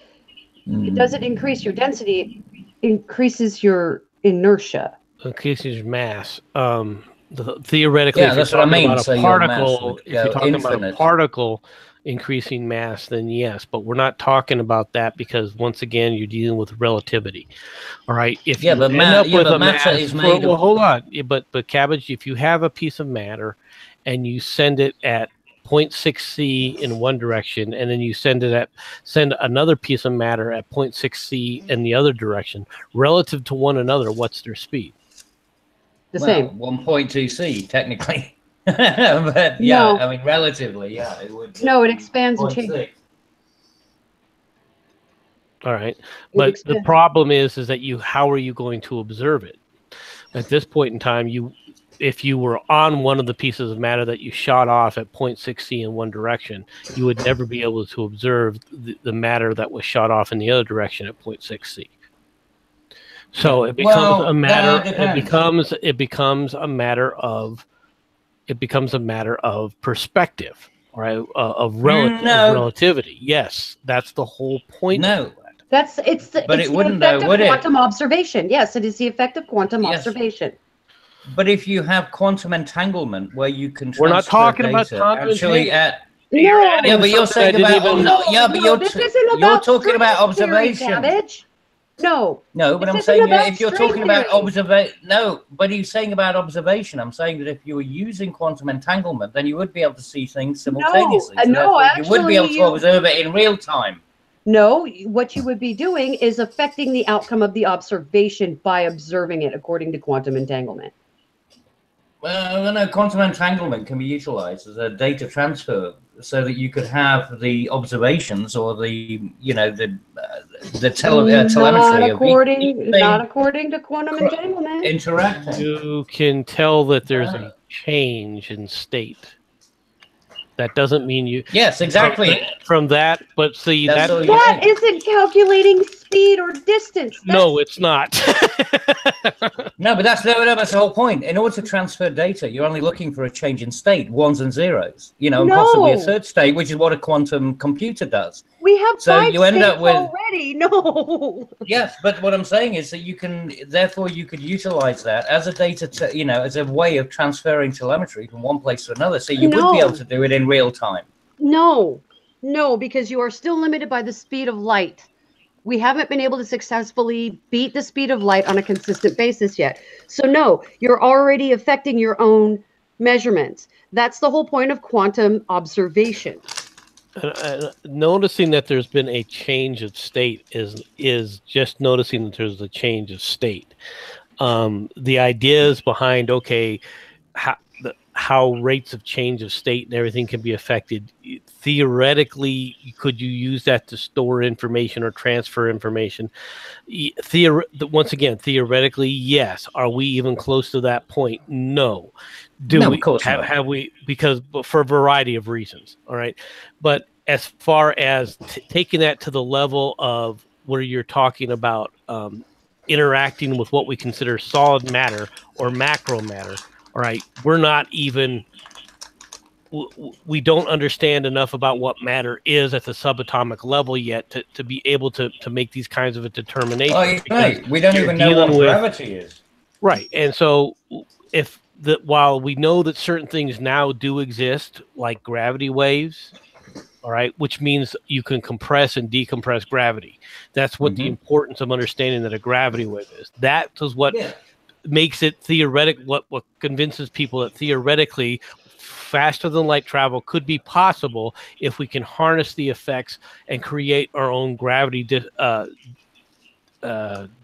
it doesn't increase your density, it increases your inertia. Increases your mass. Theoretically, if you're talking about a particle, if you're talking about a particle increasing mass, then yes, but we're not talking about that because once again, you're dealing with relativity. All right. If you end up with a matter is made. Well, hold on. But Cabbage, if you have a piece of matter and you send it at 0.6 C in one direction, and then you send another piece of matter at 0.6 C in the other direction, relative to one another, what's their speed? The same. 1.2 C technically. But yeah, I mean relatively, it would. No, it expands and changes. All right, but the problem is that how are you going to observe it? At this point in time, if you were on one of the pieces of matter that you shot off at 0.6 C in one direction, you would never be able to observe the matter that was shot off in the other direction at 0.6 C. So it becomes a matter. It becomes a matter of perspective, right? Of relativity. Yes, that's the whole point. No. It's the effect of quantum observation. Yes, it is the effect of quantum observation. But if you have quantum entanglement, where you can we're not talking about actually at but you're saying you're talking about observation. No, but I'm saying if you're talking about observation, but he's saying about observation. I'm saying that if you were using quantum entanglement, then you would be able to see things simultaneously. Actually, you would be able to observe it in real time. No, what you would be doing is affecting the outcome of the observation by observing it according to quantum entanglement. Well, no, quantum entanglement can be utilized as a data transfer so that you could have the observations or the telemetry. Not according to quantum entanglement. Interacting. You can tell that there's a change in state. That doesn't mean you. Yes, exactly. From that, but see that isn't calculating speed. speed or distance. No, it's not. No, but that's the whole point. In order to transfer data, you're only looking for a change in state, ones and zeros, you know, and possibly a third state, which is what a quantum computer does. We have so five you end up with already. No. Yes, but what I'm saying is that you can, therefore, you could utilize that as a data, you know, as a way of transferring telemetry from one place to another. So you would be able to do it in real time. No, because you are still limited by the speed of light. We haven't been able to successfully beat the speed of light on a consistent basis yet. So no, you're already affecting your own measurements. That's the whole point of quantum observation. Noticing that there's been a change of state is just noticing that there's a change of state. The ideas behind, okay, how rates of change of state and everything can be affected. Theoretically, could you use that to store information or transfer information? Once again, theoretically, yes. Are we even close to that point? No. Of course not. Have we? Because for a variety of reasons. All right. But as far as taking that to the level of where you're talking about interacting with what we consider solid matter or macro matter, all right, we're not even, we don't understand enough about what matter is at the subatomic level yet to be able to make these kinds of a determination. Oh, right. We don't even know what gravity is. Right. And so while we know that certain things now do exist, like gravity waves, all right, which means you can compress and decompress gravity. That's what the importance of understanding that a gravity wave is. That is what makes it theoretic, what convinces people that theoretically faster than light travel could be possible if we can harness the effects and create our own gravity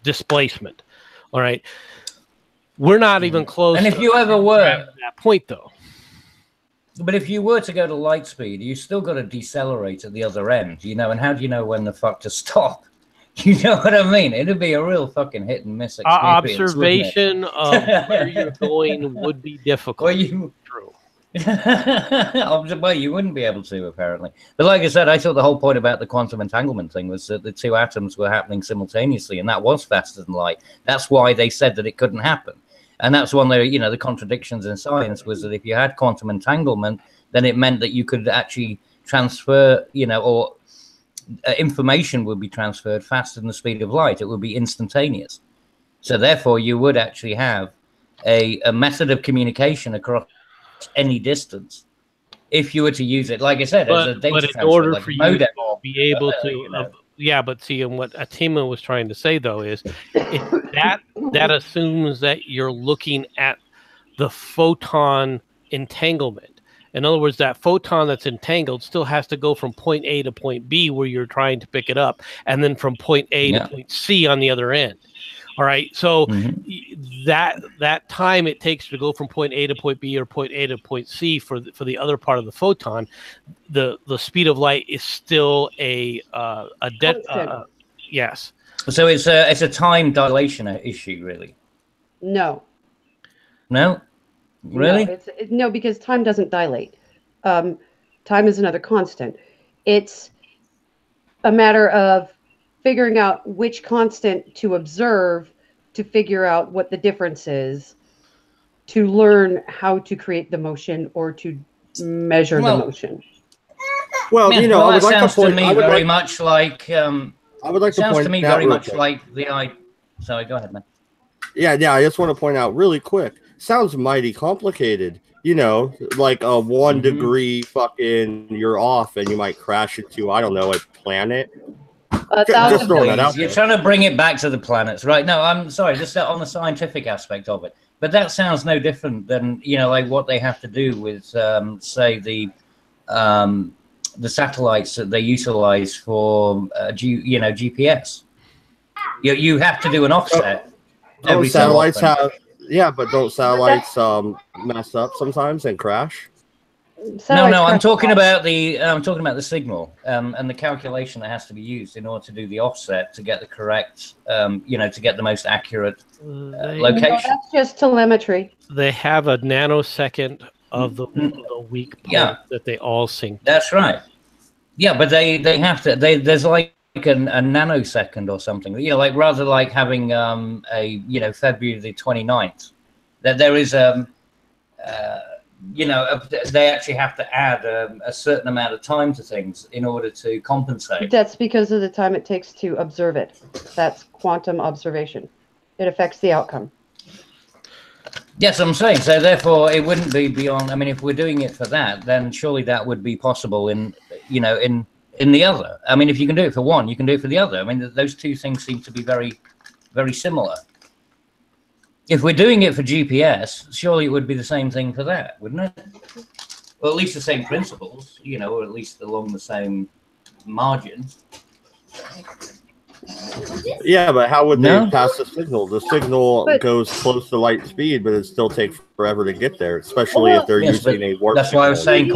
displacement. All right. We're not even close. And if you ever were at that point, though. But if you were to go to light speed, you still got to decelerate at the other end, you know, and how do you know when the fuck to stop? You know what I mean? It'd be a real fucking hit and miss experience. Observation of where you're going would be difficult. Well, true. Well, you wouldn't be able to, apparently. But like I said, I thought the whole point about the quantum entanglement thing was that the two atoms were happening simultaneously, and that was faster than light. That's why they said that it couldn't happen. And that's one of the, you know, the contradictions in science was that if you had quantum entanglement, then it meant that you could actually transfer, you know, or information would be transferred faster than the speed of light. It would be instantaneous. So therefore, you would actually have a method of communication across any distance if you were to use it, like I said, as a data transfer. But in order for you to be able to, yeah, but see, and what Atima was trying to say, though, is that assumes that you're looking at the photon entanglement. In other words, that photon that's entangled still has to go from point A to point B where you're trying to pick it up, and then from point A to point C on the other end. All right, so that time it takes to go from point A to point B or point A to point C for the other part of the photon, the speed of light is still yes. So it's a time dilation issue, really. No. No. Really? No, because time doesn't dilate. Time is another constant. It's a matter of figuring out which constant to observe to figure out what the difference is, to learn how to create the motion or to measure the motion. Well, you know, I would like to point. I would very much like. I would like to point. Sounds to me very much like the. Sorry, go ahead, man. Yeah. I just want to point out really quick. Sounds mighty complicated. You know, like a 1 degree fucking you're off and you might crash into, I don't know, a planet. Just throwing that out there. You're trying to bring it back to the planets, right? No, I'm sorry, just on the scientific aspect of it. But that sounds no different than, you know, like what they have to do with, say, the satellites that they utilize for, GPS. You have to do an offset. Every satellites have. Yeah, but don't satellites mess up sometimes and crash? No, I'm talking about the signal and the calculation that has to be used in order to do the offset to get the correct, to get the most accurate location. No, that's just telemetry. They have a nanosecond of the weak point that they all sync. That's right. Yeah, but they have to. There's like a nanosecond or something. You know, like rather like having a February the 29th, that there is they actually have to add a certain amount of time to things in order to compensate. That's because of the time it takes to observe it. That's quantum observation. It affects the outcome. Yes, I'm saying. So therefore, it wouldn't be beyond. I mean, if we're doing it for that, then surely that would be possible in the other. I mean, if you can do it for one, you can do it for the other. I mean, those two things seem to be very, very similar. If we're doing it for GPS, surely it would be the same thing for that, wouldn't it? Or at least the same principles, or at least along the same margin. Yeah, but how would they pass the signal? The signal goes close to light speed, but it still takes forever to get there, especially if they're using a warp. That's why I was saying.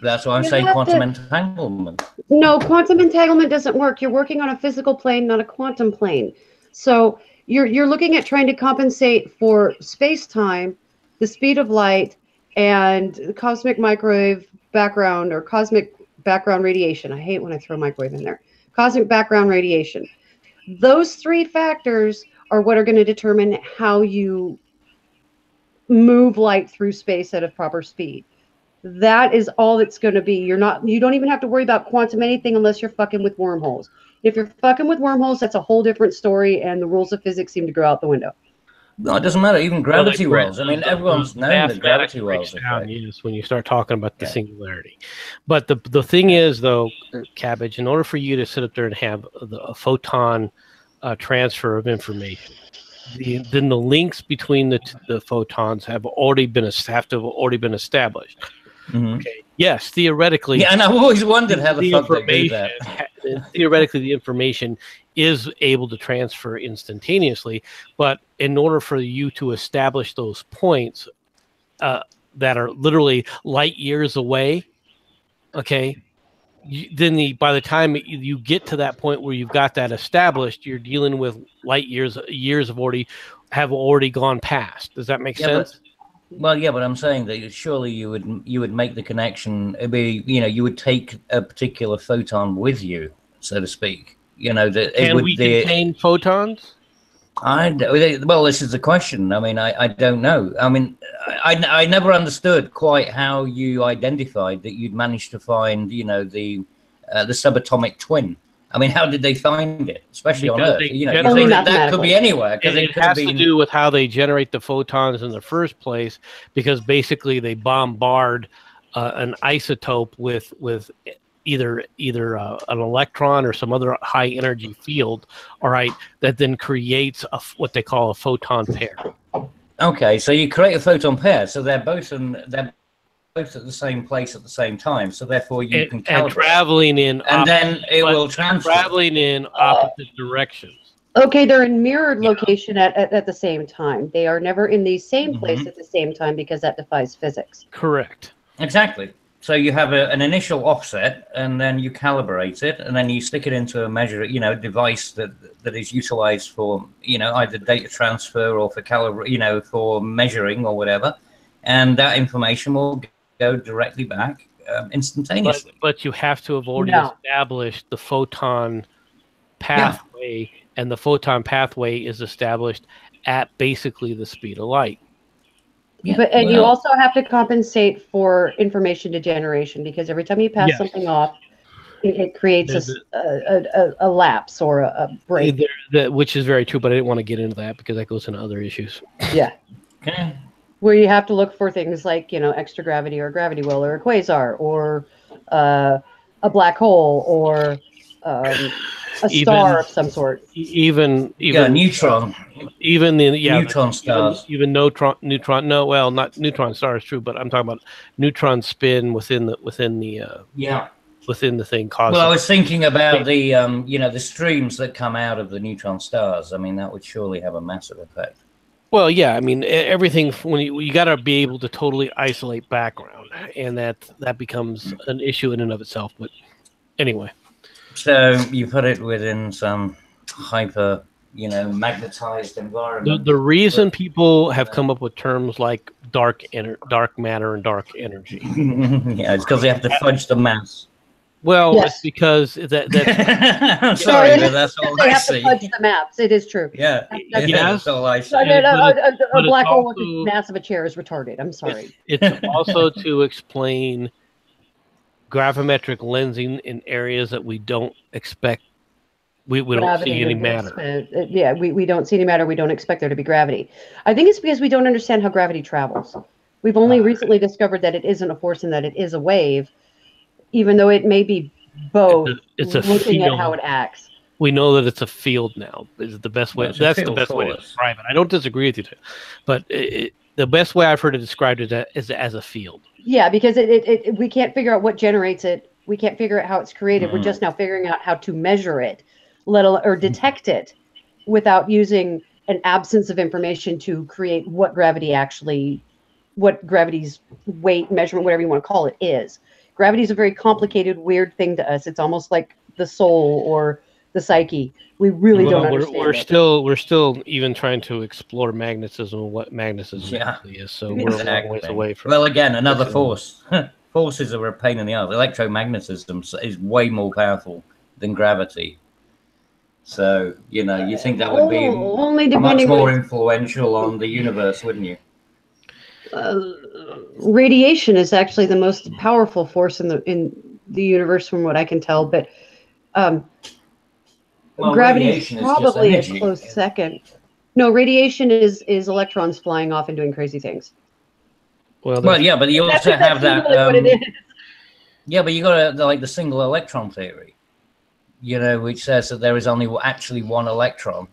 That's why I'm saying quantum entanglement. No, quantum entanglement doesn't work. You're working on a physical plane, not a quantum plane. So you're looking at trying to compensate for space-time, the speed of light, and cosmic microwave background or cosmic background radiation. I hate when I throw microwave in there. Cosmic background radiation. Those three factors are what are going to determine how you move light through space at a proper speed. That is all it's going to be. You don't even have to worry about quantum anything unless you're fucking with wormholes. If you're fucking with wormholes, that's a whole different story, and the rules of physics seem to go out the window. No, it doesn't matter. Even gravity wells. I mean, everyone's known that gravity wells. Yes, when you start talking about the singularity. But the thing is, though, Cabbage, in order for you to sit up there and have a photon transfer of information, then the links between the photons have already been established. Mm-hmm. Okay. Yes, theoretically. Yeah, and I've always wondered how the fuck they do that. Theoretically, the information is able to transfer instantaneously, but in order for you to establish those points that are literally light years away, okay, by the time you get to that point where you've got that established, you're dealing with light years have already gone past. Does that make sense? But I'm saying that surely you would make the connection. It'd be, you would take a particular photon with you, so to speak. Can we contain photons? Well, this is the question. I mean, I don't know. I mean, I never understood quite how you identified that you'd managed to find, the subatomic twin. I mean, how did they find it, especially on Earth? That could be anywhere. Because it has to do with how they generate the photons in the first place, because basically they bombard an isotope with either an electron or some other high energy field, all right, that then creates what they call a photon pair. Okay, so you create a photon pair, so they're both at the same place at the same time, so therefore you can calibrate. And traveling in, and then it will transfer. Traveling in opposite directions. Okay, they're in mirrored location at the same time. They are never in the same place at the same time, because that defies physics. Correct. Exactly. So you have an initial offset, and then you calibrate it, and then you stick it into a device that is utilized for, either data transfer or for for measuring or whatever, and that information will go directly back instantaneously. But you have to have already established the photon pathway, and the photon pathway is established at basically the speed of light. Yeah, you also have to compensate for information degeneration, because every time you pass something off, it creates a lapse or a break. Which is very true, but I didn't want to get into that because that goes into other issues. Yeah. Okay. Where you have to look for things like, extra gravity or a gravity well or a quasar or a black hole or a star of some sort. Even neutron. Even the neutron stars. Even neutron. No, well, not neutron star is true, but I'm talking about neutron spin within the thing. Well, I was thinking about the streams that come out of the neutron stars. I mean, that would surely have a massive effect. Well, yeah, I mean, everything, when you got to be able to totally isolate background, and that becomes an issue in and of itself. But anyway. So you put it within some hyper, magnetized environment. The reason people have come up with terms like dark matter and dark energy. Yeah, it's because they have to fudge the mass. Well, Yes. it's because that's I'm sorry, but that's all They I have to see. fudge the maps. It is true. Yeah, That's- Yes. that's all I So, see. a but black it's hole with also- as massive a chair is retarded. I'm sorry. it's also to explain gravimetric lensing in areas that we don't expect. We don't Gravity see any would matter. yeah, we don't see any matter. We don't expect there to be gravity. I think it's because we don't understand how gravity travels. We've only recently discovered that it isn't a force and that it is a wave, even though it may be both. It's a looking at field. how it acts. We know that it's a field now. Is the best way. Well, it's a That's the field best way to force. describe it. I don't disagree with you, but the best way I've heard it described is as a field. Yeah, because we can't figure out what generates it. We can't figure out how it's created. We're just now figuring out how to measure it, or detect it, without using an absence of information to create what gravity's weight measurement, whatever you want to call it, is. Gravity is a very complicated, weird thing to us. It's almost like the soul or the psyche. We really don't understand We're still even trying to explore magnetism and what magnetism actually is. So we're a long ways away from. Well, again, another force. Forces are a pain in the ass. Electromagnetism is way more powerful than gravity. So you think that would be only much depending more on influential on the universe, wouldn't you? radiation is actually the most powerful force in the universe, from what I can tell. But gravity is probably a close second. No, radiation is electrons flying off and doing crazy things. Well, yeah, but you also have that. Really what it is. Yeah, but you got the single electron theory, which says that there is only actually one electron,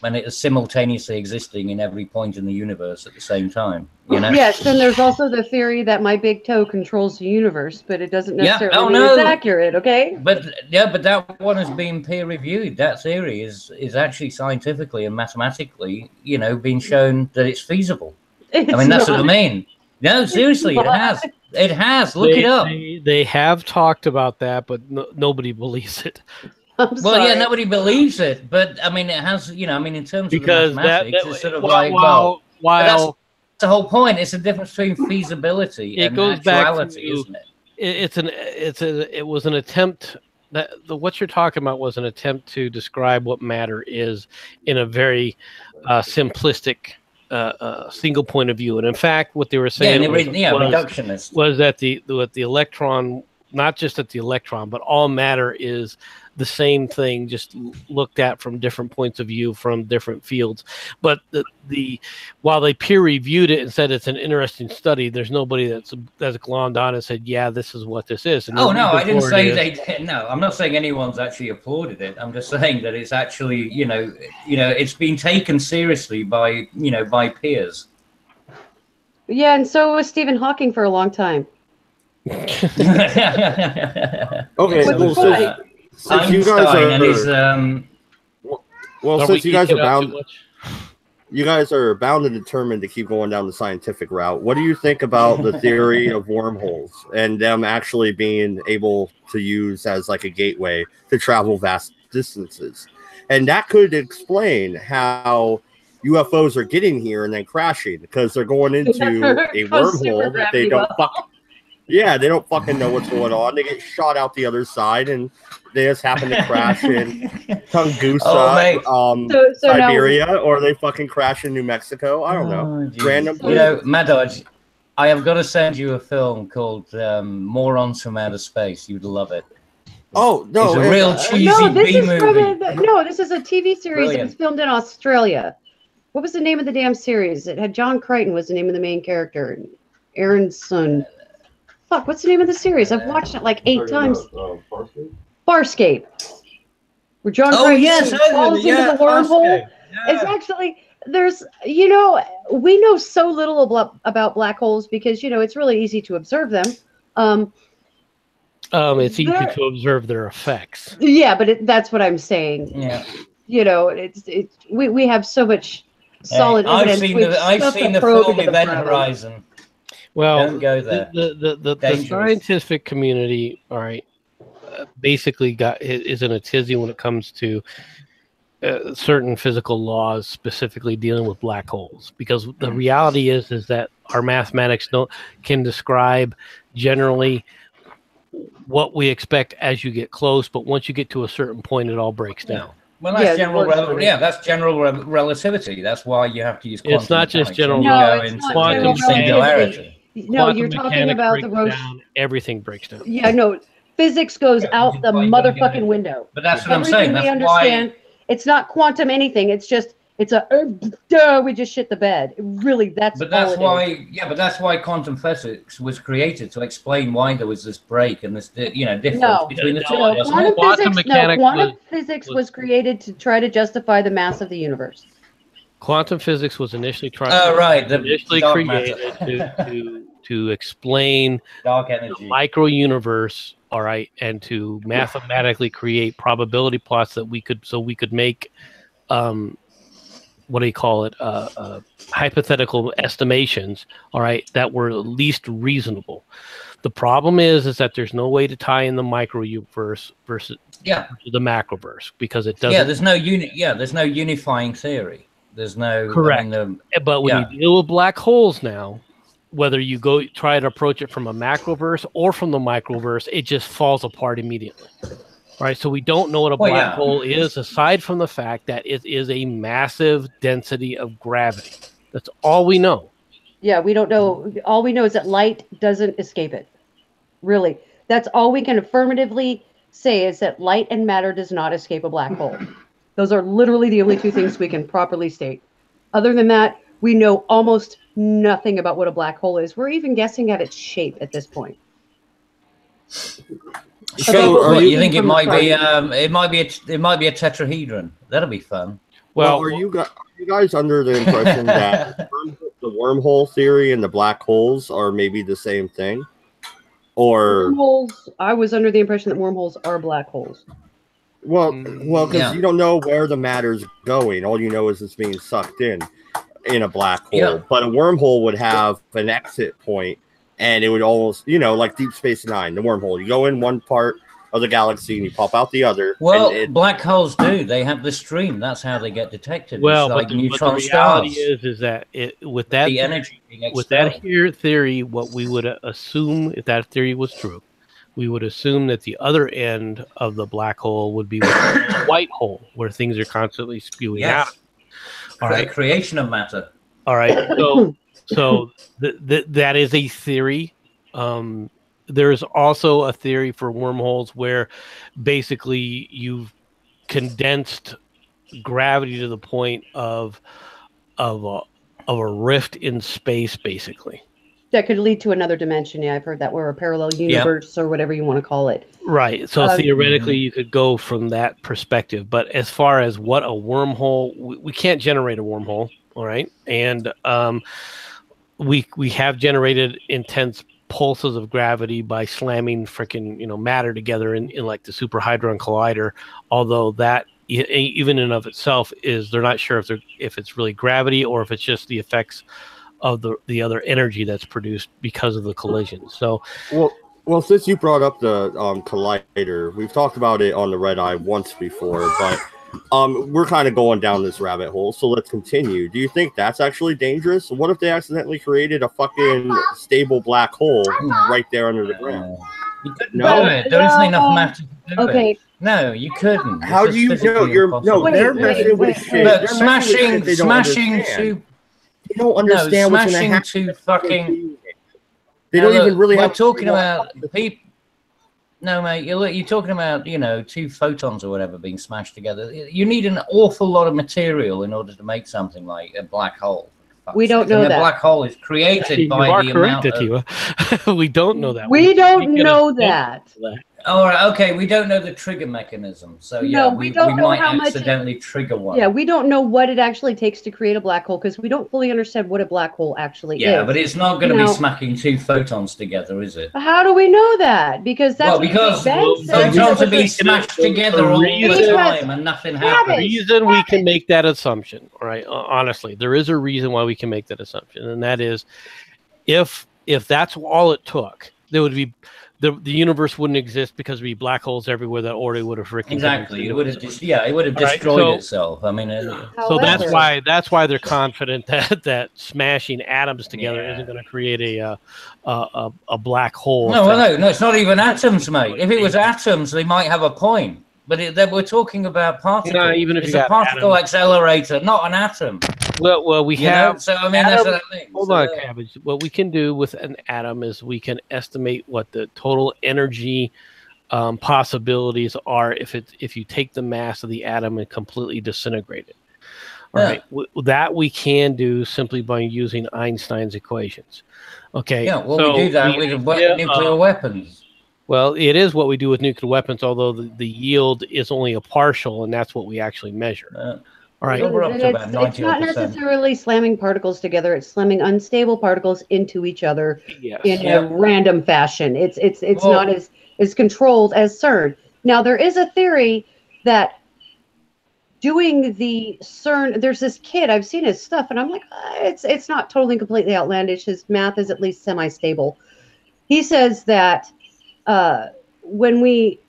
and it is simultaneously existing in every point in the universe at the same time. Yes, and there's also the theory that my big toe controls the universe, but it doesn't necessarily mean it's accurate. Okay. But that one has been peer reviewed. That theory is actually scientifically and mathematically, been shown that it's feasible. That's what I mean. No, seriously, it has. It has. Look it up. They have talked about that, but nobody believes it. Well, yeah, nobody believes it, but I mean, it has. In terms of the mathematics, it's sort of while that's the whole point. It's a difference between feasibility and actuality, isn't it? It was an attempt. What you're talking about was an attempt to describe what matter is in a very simplistic. Single point of view, and in fact, what they were saying reductionist was that the electron, not just that the electron, but all matter is the same thing, just looked at from different points of view from different fields. But while they peer reviewed it and said it's an interesting study, there's nobody that's glommed on and said, yeah, this is what this is. And I didn't say they did. No, I'm not saying anyone's actually applauded it. I'm just saying that it's actually, it's been taken seriously by peers. Yeah, and so was Stephen Hawking for a long time. Okay, since you guys are bound and determined to keep going down the scientific route, what do you think about the theory of wormholes and them actually being able to use as like a gateway to travel vast distances? And that could explain how UFOs are getting here and then crashing, because they're going into a wormhole that they don't they don't fucking know what's going on. They get shot out the other side, and they just happen to crash in Tunguska, Siberia, or they fucking crash in New Mexico. I don't know. Random. Mad Dodge, I have got to send you a film called Morons from Outer Space. You'd love it. Oh no! It's a real cheesy B movie. This is a TV series that was filmed in Australia. What was the name of the damn series? It had John Crichton was the name of the main character. Aronson. Fuck, what's the name of the series? I've watched it like 8 times. Farscape. Where John Crichton falls into the wormhole. Yeah. It's actually, we know so little about black holes because, it's really easy to observe them. It's easy to observe their effects. Yeah, but that's what I'm saying. Yeah. We have so much solid evidence. I've seen the film Event Horizon. Well, don't go there. The scientific community, all right, basically is in a tizzy when it comes to certain physical laws, specifically dealing with black holes, because the reality is that our mathematics can describe generally what we expect as you get close, but once you get to a certain point, it all breaks down. Well, that's that's general relativity. That's why you have to use quantum It's not just mechanics. general quantum singularity. No, you're talking about the down, everything breaks down. Yeah, no, physics goes out the motherfucking window. But that's what I'm saying. That's we understand. It's not quantum anything. It's just duh, we just shit the bed. Really, that's. But that's why, but that's why quantum physics was created, to explain why there was this break and this, difference between the two. Quantum physics was created to try to justify the mass of the universe. Quantum physics was initially created to explain dark energy, the micro universe. All right, and to mathematically create probability plots that we could make. What do you call it? Hypothetical estimations, all right, that were at least reasonable. The problem is that there's no way to tie in the micro universe versus the macroverse, because it doesn't. Yeah, there's no unifying theory. There's no correct. But when you deal with black holes now, whether you try to approach it from a macroverse or from the microverse, it just falls apart immediately. Right, so we don't know what a black hole is, aside from the fact that it is a massive density of gravity. That's all we know. Yeah, we don't know. All we know is that light doesn't escape it. Really, that's all we can affirmatively say, is that light and matter does not escape a black hole. Those are literally the only two things we can properly state. Other than that, we know almost nothing about what a black hole is. We're even guessing at its shape at this point. So, you think it might be? It might be a tetrahedron. That'll be fun. Well, are you guys under the impression that the wormhole theory and the black holes are maybe the same thing? Or wormholes? I was under the impression that wormholes are black holes. Well, because you don't know where the matter's going. All you know is it's being sucked in a black hole. Yeah. But a wormhole would have an exit point. And it would almost, like Deep Space Nine, the wormhole. You go in one part of the galaxy and you pop out the other. Well, black holes do. They have the stream. That's how they get detected. Well, it's like neutron the reality is that with that the energy with that here theory, what we would assume, if that theory was true, we would assume that the other end of the black hole would be a white hole, where things are constantly spewing out. All right, creation of matter. All right, so that is a theory. There's also a theory for wormholes where basically you've condensed gravity to the point of a rift in space, basically. That could lead to another dimension. Yeah, I've heard that, where a parallel universe or whatever you want to call it. Right. So theoretically, you could go from that perspective. But as far as what a wormhole, we can't generate a wormhole. All right, and we have generated intense pulses of gravity by slamming freaking matter together in like the Super Hadron Collider. Although that even in of itself they're not sure if it's really gravity or if it's just the effects of the other energy that's produced because of the collision. So well, since you brought up the collider, we've talked about it on the Redeye once before, but we're kind of going down this rabbit hole, so let's continue. Do you think that's actually dangerous? What if they accidentally created a fucking stable black hole right there under the ground? You couldn't do it. There isn't enough matter to do it. No, you couldn't. How do you know? They're messing with shit. Look, smashing two. They don't understand what's going to happen. Two fucking. They don't even really have. We're talking about people. No, mate, you're talking about, two photons or whatever being smashed together. You need an awful lot of material in order to make something like a black hole. We don't know that. A black hole is created by the amount of... We don't know that. We don't know that. All right, okay, we don't know the trigger mechanism. So, we might accidentally trigger one. Yeah, we don't know what it actually takes to create a black hole, because we don't fully understand what a black hole actually is. Yeah, but it's not going to be smacking two photons together, is it? How do we know that? Because that's because photons are being smashed together all the time and nothing happens. The reason we can make that assumption, right? Honestly, there is a reason why we can make that assumption, and that is if that's all it took, there would be the universe wouldn't exist because there'd be black holes everywhere that already would have freaking exactly. It would have just it would have destroyed itself. I mean, so that's why they're confident that smashing atoms together isn't going to create a black hole. No, it's not even atoms, mate. If it was atoms, they might have a point. But we're talking about particles. No, even if it's you a particle accelerator, not an atom. Well, we have. So I mean, that's what I mean. Hold on, Cabbage. What we can do with an atom is we can estimate what the total energy possibilities are if you take the mass of the atom and completely disintegrate it. All right, that we can do simply by using Einstein's equations. Okay. Yeah. Well, we do that with nuclear weapons. Well, it is what we do with nuclear weapons, although the yield is only a partial, and that's what we actually measure. All right. It's not necessarily slamming particles together. It's slamming unstable particles into each other in a random fashion. It's not as controlled as CERN. Now, there is a theory that doing the CERN, there's this kid, I've seen his stuff, and I'm like, it's not totally completely outlandish. His math is at least semi-stable. He says that when we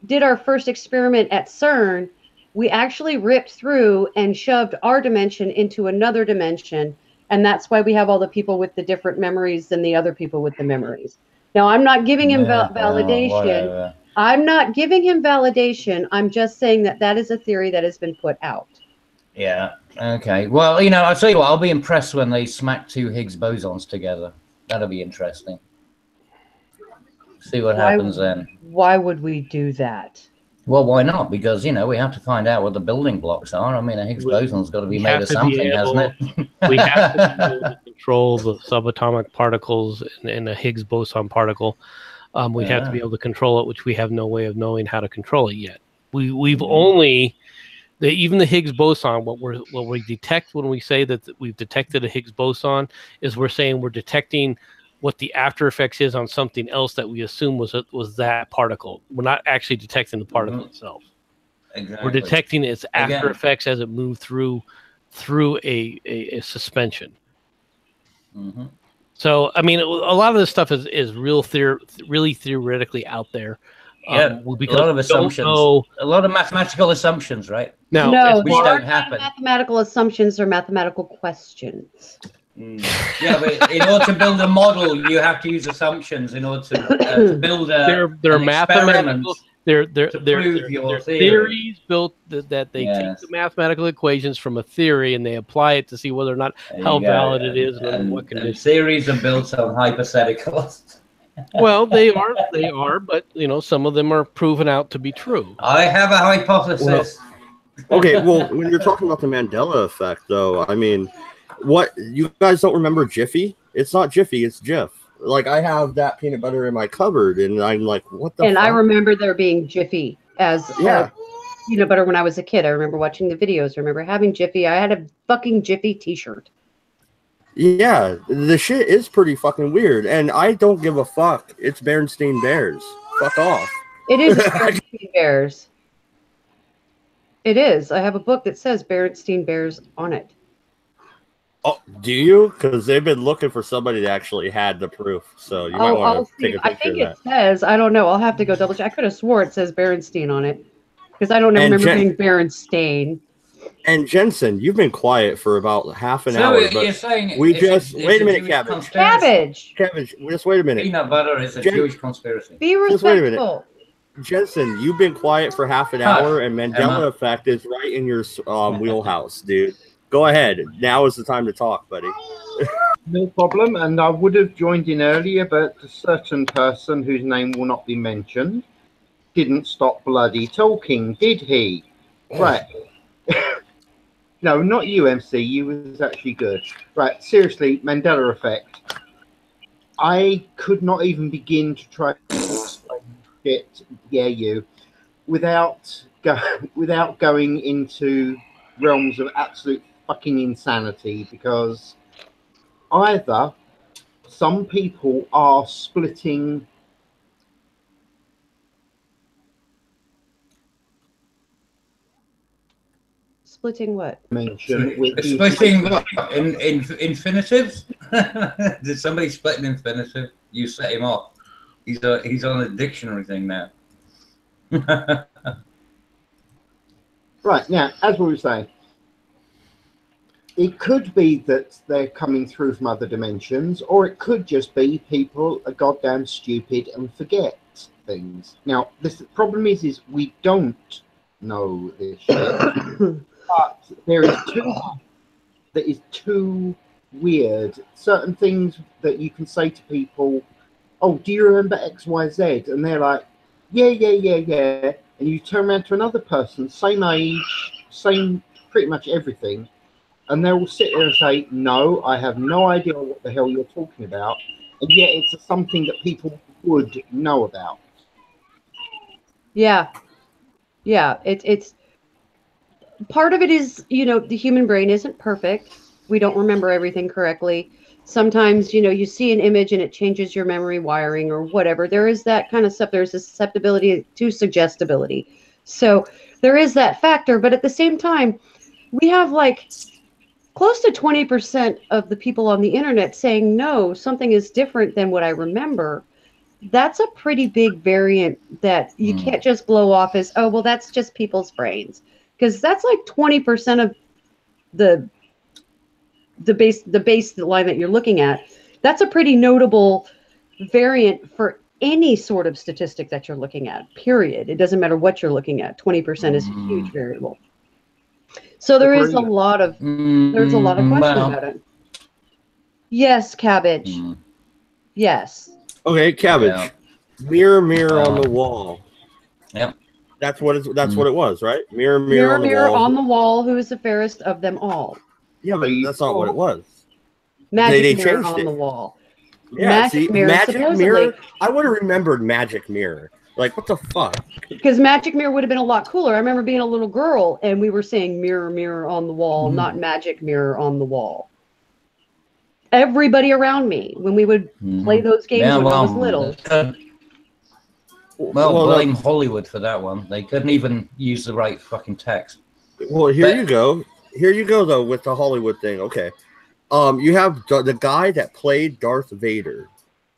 did our first experiment at CERN, we actually ripped through and shoved our dimension into another dimension, and that's why we have all the people with the different memories than the other people with the memories. Now, I'm not giving him validation. I'm not giving him validation. I'm just saying that is a theory that has been put out. Yeah. Okay. Well, I'll tell you what. I'll be impressed when they smack two Higgs bosons together. That'll be interesting. See what happens then. Why would we do that? Well, why not? Because, we have to find out what the building blocks are. I mean, a Higgs boson's got to be made of something, hasn't it? We have to be able to control the subatomic particles in a Higgs boson particle. We have to be able to control it, which we have no way of knowing how to control it yet. We've only... even the Higgs boson, what we detect when we say that we've detected a Higgs boson is we're saying we're detecting what the after effects is on something else that we assume was that particle. We're not actually detecting the particle itself. Exactly. We're detecting its after effects as it moved through a suspension. Mm-hmm. So, I mean, a lot of this stuff is really theoretically out there. Because a lot of assumptions, a lot of mathematical assumptions, right? No, which don't happen. Mathematical assumptions are mathematical questions. Yeah, but in order to build a model, you have to use assumptions in order to build they're mathematical. They're theories built that they take the mathematical equations from a theory and they apply it to see whether or not how valid it is and what conditions. Theories are built on hypotheticals. Well, they are, but some of them are proven out to be true. I have a hypothesis. Well, when you're talking about the Mandela effect, though, I mean, what you guys don't remember Jiffy? It's not Jiffy, it's Jif. Like, I have that peanut butter in my cupboard, and I'm like, what the? And fuck? I remember there being Jiffy as peanut butter when I was a kid. I remember watching the videos. I remember having Jiffy. I had a fucking Jiffy T-shirt. Yeah, the shit is pretty fucking weird, and I don't give a fuck. It's Berenstain Bears. Fuck off. It is Berenstain Bears. It is. I have a book that says Berenstain Bears on it. Oh, do you? Because they've been looking for somebody that actually had the proof. So you might want to take a picture of that. I think it says, I don't know. I'll have to go double check. I could have swore it says Berenstain on it. Because I don't remember being Berenstain. And Jensen, you've been quiet for about half an hour. So you're saying wait a minute, Cabbage. Cabbage, just wait a minute. Peanut butter is a Jewish conspiracy. Be respectful. Just wait a minute. Jensen, you've been quiet for half an hour, and Mandela effect is right in your wheelhouse, dude. Go ahead. Now is the time to talk, buddy. No problem. And I would have joined in earlier, but a certain person whose name will not be mentioned didn't stop bloody talking, did he? Right. No, not you, MC. You was actually good. Right. Seriously, Mandela effect. I could not even begin to try to explain it. Yeah, you. Without going into realms of absolute fucking insanity, because either some people are splitting what? Mention with splitting in infinitives? Did somebody split an infinitive? You set him off. He's on a dictionary thing now. Right, now, as we were saying, it could be that they're coming through from other dimensions, or it could just be people are goddamn stupid and forget things. Now, the problem is we don't know this shit, but there is too weird. Certain things that you can say to people, oh, do you remember X, Y, Z? And they're like, yeah. And you turn around to another person, same age, same pretty much everything, and they will sit there and say, no, I have no idea what the hell you're talking about. And yet it's something that people would know about. Yeah. It's part of it is, the human brain isn't perfect. We don't remember everything correctly. Sometimes, you see an image and it changes your memory wiring or whatever. There is that kind of stuff. There's a susceptibility to suggestibility. So there is that factor. But at the same time, we have like close to 20% of the people on the internet saying, no, something is different than what I remember. That's a pretty big variant that you can't just blow off as, oh, well, that's just people's brains. Because that's like 20% of the line that you're looking at. That's a pretty notable variant for any sort of statistic that you're looking at, period. It doesn't matter what you're looking at. 20% is a huge variable. So there is a lot of question about it. Yes, Cabbage. Yes. Okay, Cabbage. Yeah. Mirror on the wall. Yep. That's what it was, right? Mirror on the wall. Who is the fairest of them all? Yeah, but that's not what it was. Magic mirror on the wall. Yeah, magic mirror. I would have remembered magic mirror. Like, what the fuck? Because magic mirror would have been a lot cooler. I remember being a little girl and we were saying mirror on the wall, not magic mirror on the wall. Everybody around me when we would play those games when I was little. Well, blame Hollywood for that one. They couldn't even use the right fucking text. Well, here you go. Here you go, though, with the Hollywood thing. Okay. You have the guy that played Darth Vader,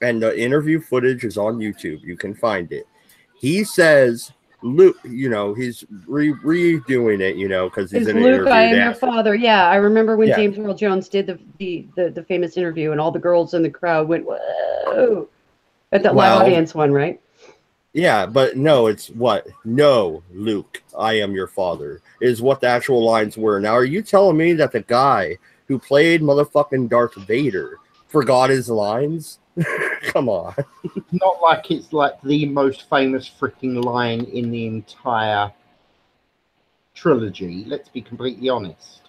and the interview footage is on YouTube. You can find it. He says, Luke, he's redoing it, because he's in an Luke, interview. I am your father. Yeah, I remember when James Earl Jones did the famous interview, and all the girls in the crowd went, whoa, at that live audience one, right? Yeah, but no, it's what? No, Luke, I am your father, is what the actual lines were. Now, are you telling me that the guy who played motherfucking Darth Vader forgot his lines? Come on. Not like it's like the most famous freaking line in the entire trilogy. Let's be completely honest.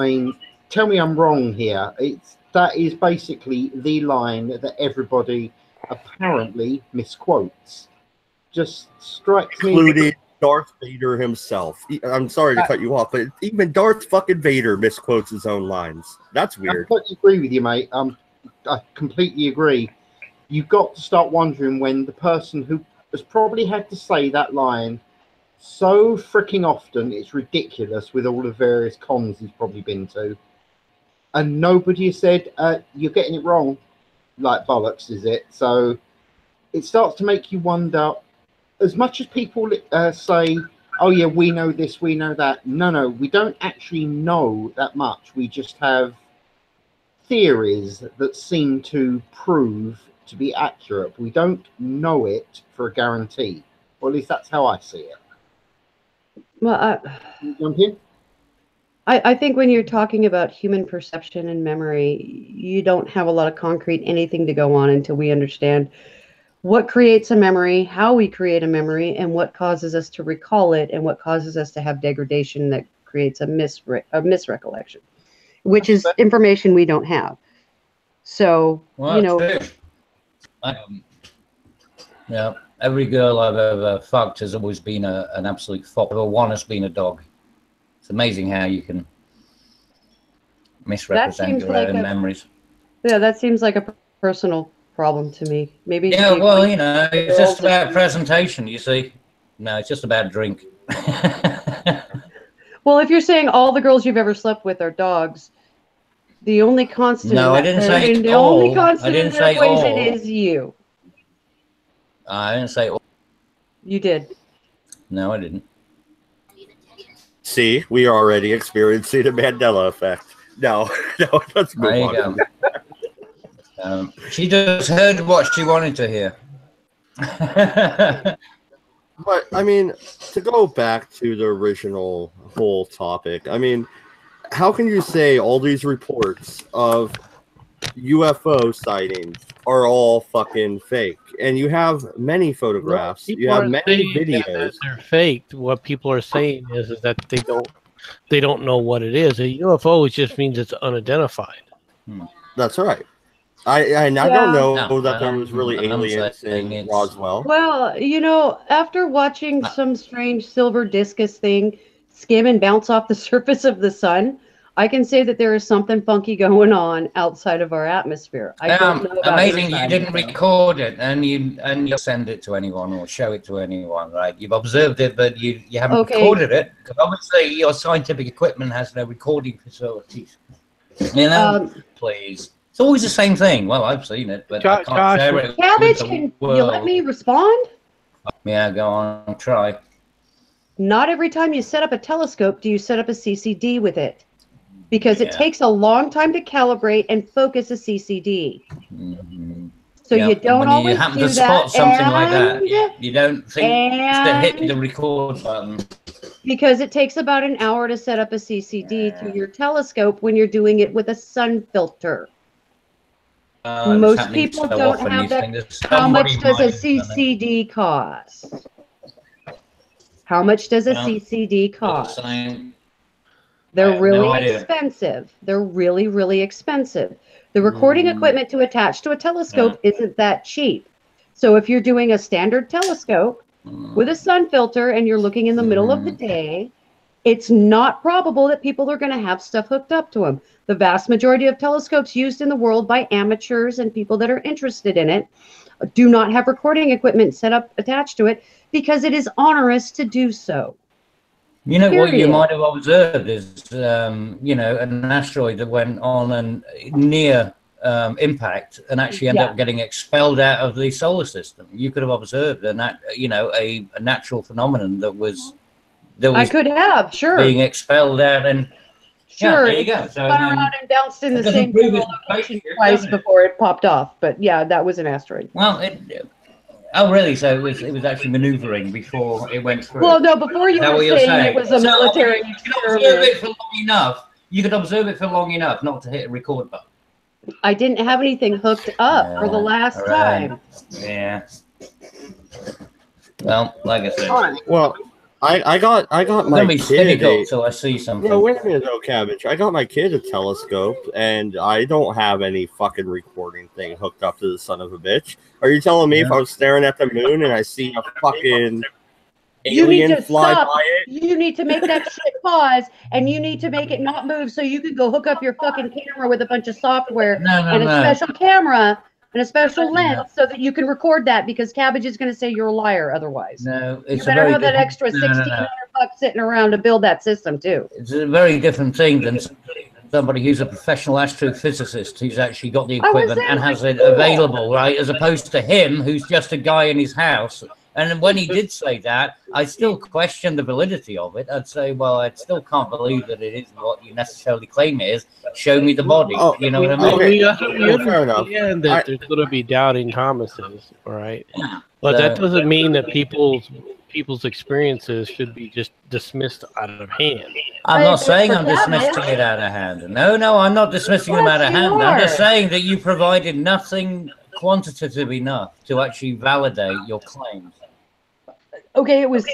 I mean, tell me I'm wrong here. That is basically the line that everybody apparently misquotes. Just strikes me. Including Darth Vader himself. I'm sorry to cut you off, but even Darth fucking Vader misquotes his own lines. That's weird. I completely agree with you, mate. I completely agree. You've got to start wondering when the person who has probably had to say that line so freaking often, it's ridiculous with all the various cons he's probably been to, and nobody has said, you're getting it wrong. Like bollocks, is it? So it starts to make you wonder, as much as people say, oh yeah, we know this, we know that. No, we don't actually know that much. We just have theories that seem to prove to be accurate. We don't know it for a guarantee. Or at least that's how I see it. Well, jump in? I think when you're talking about human perception and memory, you don't have a lot of concrete anything to go on until we understand what creates a memory, how we create a memory, and what causes us to recall it, and what causes us to have degradation that creates a misrecollection, which is information we don't have. So, yeah, every girl I've ever fucked has always been an absolute fuck. One has been a dog. It's amazing how you can misrepresent your own memories. Yeah, that seems like a personal problem to me. Maybe. Yeah, well, it's just about presentation, you see. No, it's just about drink. Well, if you're saying all the girls you've ever slept with are dogs, the only constant. No, I didn't say all. The only constant in that equation is you. I didn't say all. You did. No, I didn't. See, we are already experiencing the Mandela effect. No, let's move on. She just heard what she wanted to hear. But, I mean, to go back to the original whole topic, I mean, how can you say all these reports of UFO sightings are all fucking fake? And you have many photographs, you have many videos. They're fake. What people are saying is that they don't know what it is. A UFO just means it's unidentified. That's right. I don't know that there was really aliens in Roswell. Well, you know, after watching some strange silver discus thing skim and bounce off the surface of the sun, I can say that there is something funky going on outside of our atmosphere. I don't know about amazing you didn't record it and you send it to anyone or show it to anyone, right? You've observed it, but you haven't recorded it, because obviously your scientific equipment has no recording facilities. You know, please. It's always the same thing. Well, I've seen it, but I can't share it. Cabbage, can you let me respond? Yeah, go on, try. Not every time you set up a telescope do you set up a CCD with it, because it takes a long time to calibrate and focus a CCD. So you don't always happen do to spot that, something like that. You don't think to hit the record button. Because it takes about an hour to set up a CCD to your telescope when you're doing it with a sun filter. Most people don't have that. How much does a CCD cost? How much does a CCD cost? They're really expensive. They're really, really expensive. The recording equipment to attach to a telescope isn't that cheap. So if you're doing a standard telescope with a sun filter and you're looking in the middle of the day, it's not probable that people are going to have stuff hooked up to them. The vast majority of telescopes used in the world by amateurs and people that are interested in it do not have recording equipment set up attached to it because it is onerous to do so. You know, what you might have observed is, you know, an asteroid that went on a near impact and actually ended up getting expelled out of the solar system. You could have observed a natural phenomenon that was I could have, being expelled out, and there you go. So spun around and bounced in the same location twice before it popped off. But yeah, that was an asteroid. Well, oh really? So it was actually maneuvering before it went through. Well, no, before you were saying it was a military experiment. You could observe it for long enough not to hit a record button. I didn't have anything hooked up for the last time. Yeah. Well, like I said. Well, I got my kid till I see something. No, wait a minute though, Cabbage. I got my kid a telescope, and I don't have any fucking recording thing hooked up to the son of a bitch. Are you telling me if I was staring at the moon and I see a fucking alien fly by it? You need to make that shit pause, and you need to make it not move so you can go hook up your fucking camera with a bunch of software and a special camera and a special lens so that you can record that, because Cabbage is going to say you're a liar otherwise. No, it's you better have that extra $1,600 sitting around to build that system too. It's a very different thing than somebody who's a professional astrophysicist who's actually got the equipment and has it available, right? As opposed to him, who's just a guy in his house. And when he did say that, I still question the validity of it. I'd say, well, I still can't believe that it is what you necessarily claim it is. Show me the body. You know what I mean? Fair enough. That there's going to be doubting Thomases, all right? But that doesn't mean that people's experiences should be just dismissed out of hand. I'm not saying I'm dismissing it out of hand. No, I'm not dismissing them out of hand. I'm just saying that you provided nothing quantitative enough to actually validate your claims. Okay, it was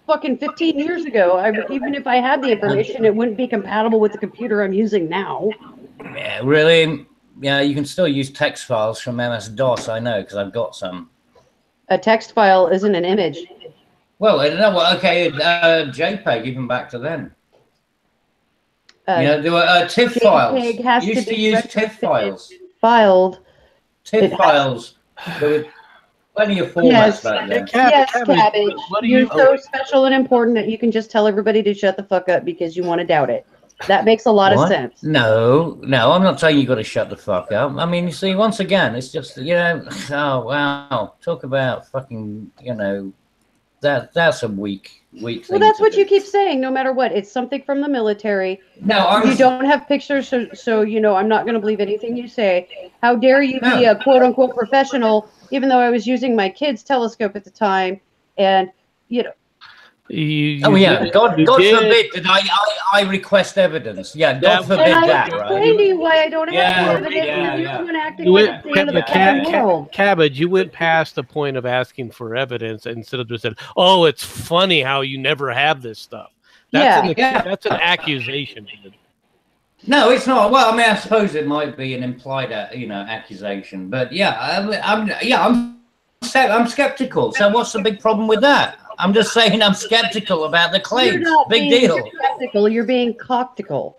fucking 15 years ago. Even if I had the information, it wouldn't be compatible with the computer I'm using now. Yeah, really? Yeah, you can still use text files from MS-DOS, I know, because I've got some. A text file isn't an image. Well, I don't know. Well, okay, JPEG, even back to then. There were TIFF files. You used to use TIFF files. Filed. TIFF files. There were plenty of formats back then. Yes, Cabbage. You're so special and important that you can just tell everybody to shut the fuck up because you want to doubt it. That makes a lot of What? sense. No, I'm not saying you got to shut the fuck up. I mean, you see, once again, it's just, you know, oh wow, talk about fucking, you know, that's a weak thing. Well, that's what do. you keep saying. No matter what, it's something from the military. No, you don't have pictures, so you know I'm not going to believe anything you say. How dare you be a quote unquote professional? Even though I was using my kid's telescope at the time, and you know. God forbid that I request evidence. Yeah, God forbid that, right? I explained to you why I don't have evidence, and you're the one acting like the end of the fucking world. Cabbage, you went past the point of asking for evidence instead of just saying, "Oh, it's funny how you never have this stuff." That's an accusation. No, it's not. Well, I mean, I suppose it might be an implied, accusation, but I'm skeptical. So what's the big problem with that? I'm just saying I'm skeptical about the claims. You're not big being deal. Skeptical. You're being coctical.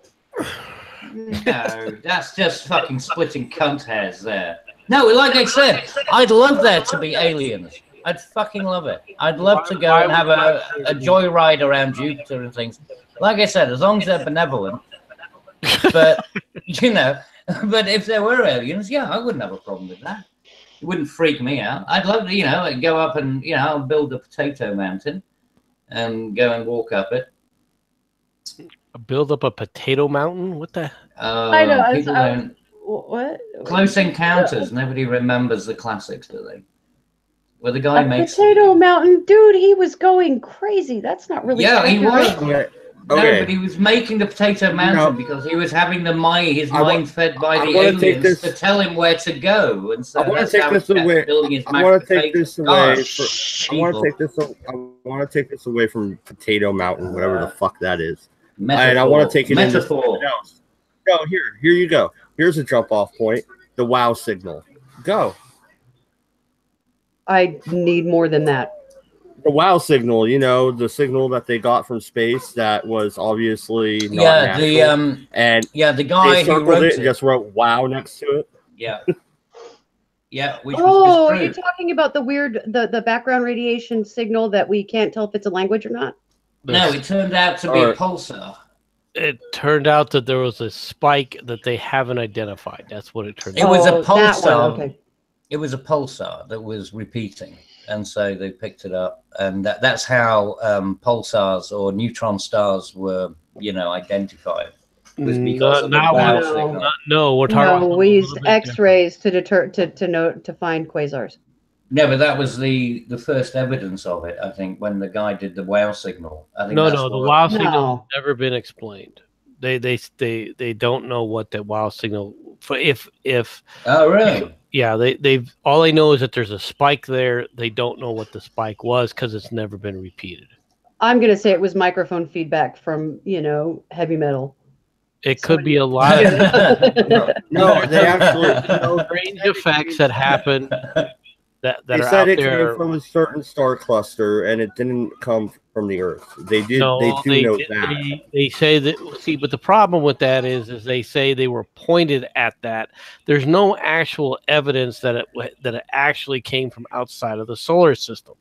No, that's just fucking splitting cunt hairs there. No, like I said, I'd love there to be aliens. I'd fucking love it. I'd love to go and have a joyride around Jupiter and things. Like I said, as long as they're benevolent. But, but if there were aliens, yeah, I wouldn't have a problem with that. It wouldn't freak me out. I'd love to, go up and, build a potato mountain and go and walk up it. Build up a potato mountain? What the? I know. What? Close Encounters. Nobody remembers the classics, do they? Where the guy makes potato mountain, dude. He was going crazy. That's not really. Yeah, he was. Okay. No, but he was making the potato mountain because he was having his mind fed by the aliens to tell him where to go, and so I want to take this away. I want to take this away. I want to take this away from Potato Mountain, whatever the fuck that is. Metaphor. And I want to take it into something else. No, here you go. Here's a jump off point. The wow signal. Go. I need more than that. The wow signal, the signal that they got from space that was obviously not natural. The guy who wrote it just wrote wow next to it. Yeah. Yeah. You're talking about the weird the background radiation signal that we can't tell if it's a language or not? No, it turned out to be a pulsar. It turned out that there was a spike that they haven't identified. That's what it turned out. It was a pulsar. Okay. It was a pulsar that was repeating. And so they picked it up, and that's how pulsars or neutron stars were, identified. Was because of the wow signal. No, we're talking. No, we used X-rays to find quasars. No, but that was the first evidence of it. I think when the guy did the wow signal. I think the wow signal has never been explained. They don't know what the wow signal for if. Oh really? Yeah, they've all they know is that there's a spike there. They don't know what the spike was because it's never been repeated. I'm gonna say it was microphone feedback from heavy metal. It could be a lot. No, they actually strange effects that happen. That they are said out it there. came from a certain star cluster, and it didn't come from the Earth. They did. No, they do know that. They say that. See, but the problem with that is they say they were pointed at that. There's no actual evidence that it actually came from outside of the solar system.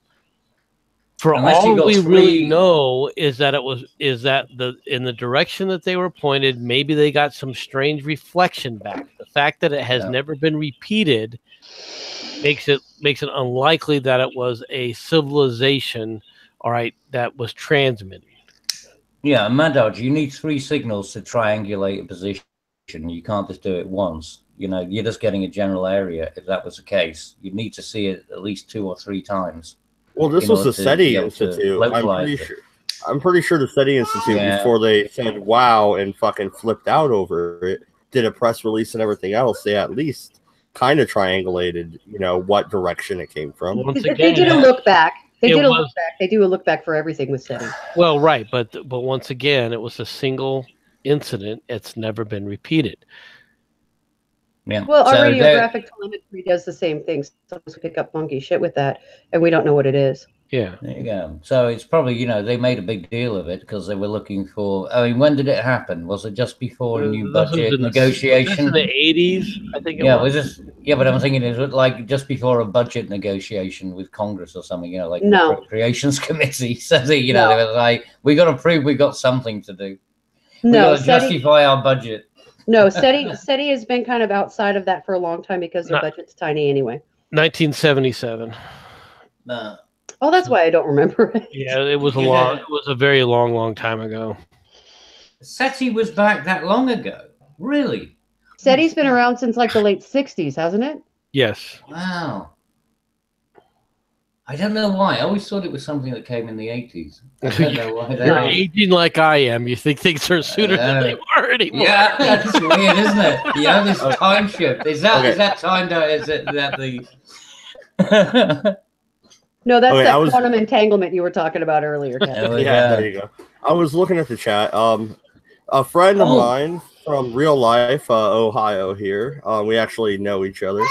For all we really know is that in the direction that they were pointed, maybe they got some strange reflection back. The fact that it has never been repeated makes it unlikely that it was a civilization, all right, that was transmitting. Yeah, Mad Dodge, you need 3 signals to triangulate a position. You can't just do it once. You're just getting a general area. If that was the case, you'd need to see it at least 2 or 3 times. Well, this was the SETI Institute. I'm pretty sure the SETI Institute, before they said wow and fucking flipped out over it, did a press release and everything else. They at least kind of triangulated, what direction it came from. They did a look back. They do a look back for everything with SETI. Well, right, but once again, it was a single incident. It's never been repeated. Yeah. Well, our radiographic telemetry does the same thing. Sometimes we pick up funky shit with that, and we don't know what it is. Yeah. There you go. So it's probably, they made a big deal of it because they were looking for. I mean, when did it happen? Was it just before a new budget negotiation? In the 80s, I think. But I'm thinking it was like just before a budget negotiation with Congress or something. Like the Appropriations Committee. So they were like, we got to prove we got something to do. No, gotta justify our budget. No, SETI has been kind of outside of that for a long time because their budget's tiny anyway. 1977. No. Oh, that's why I don't remember it. Yeah, it was a very long time ago. SETI was back that long ago. Really? SETI's been around since like the late 60s, hasn't it? Yes. Wow. I don't know why. I always thought it was something that came in the 80s. I don't know why. You're aging like I am. You think things are sooner than they were anymore. Yeah, that's weird, isn't it? Yeah, this time shift. Is that time? Is it that the? No, that's that quantum entanglement you were talking about earlier. There you go. I was looking at the chat. A friend of mine from real life, Ohio here. We actually know each other.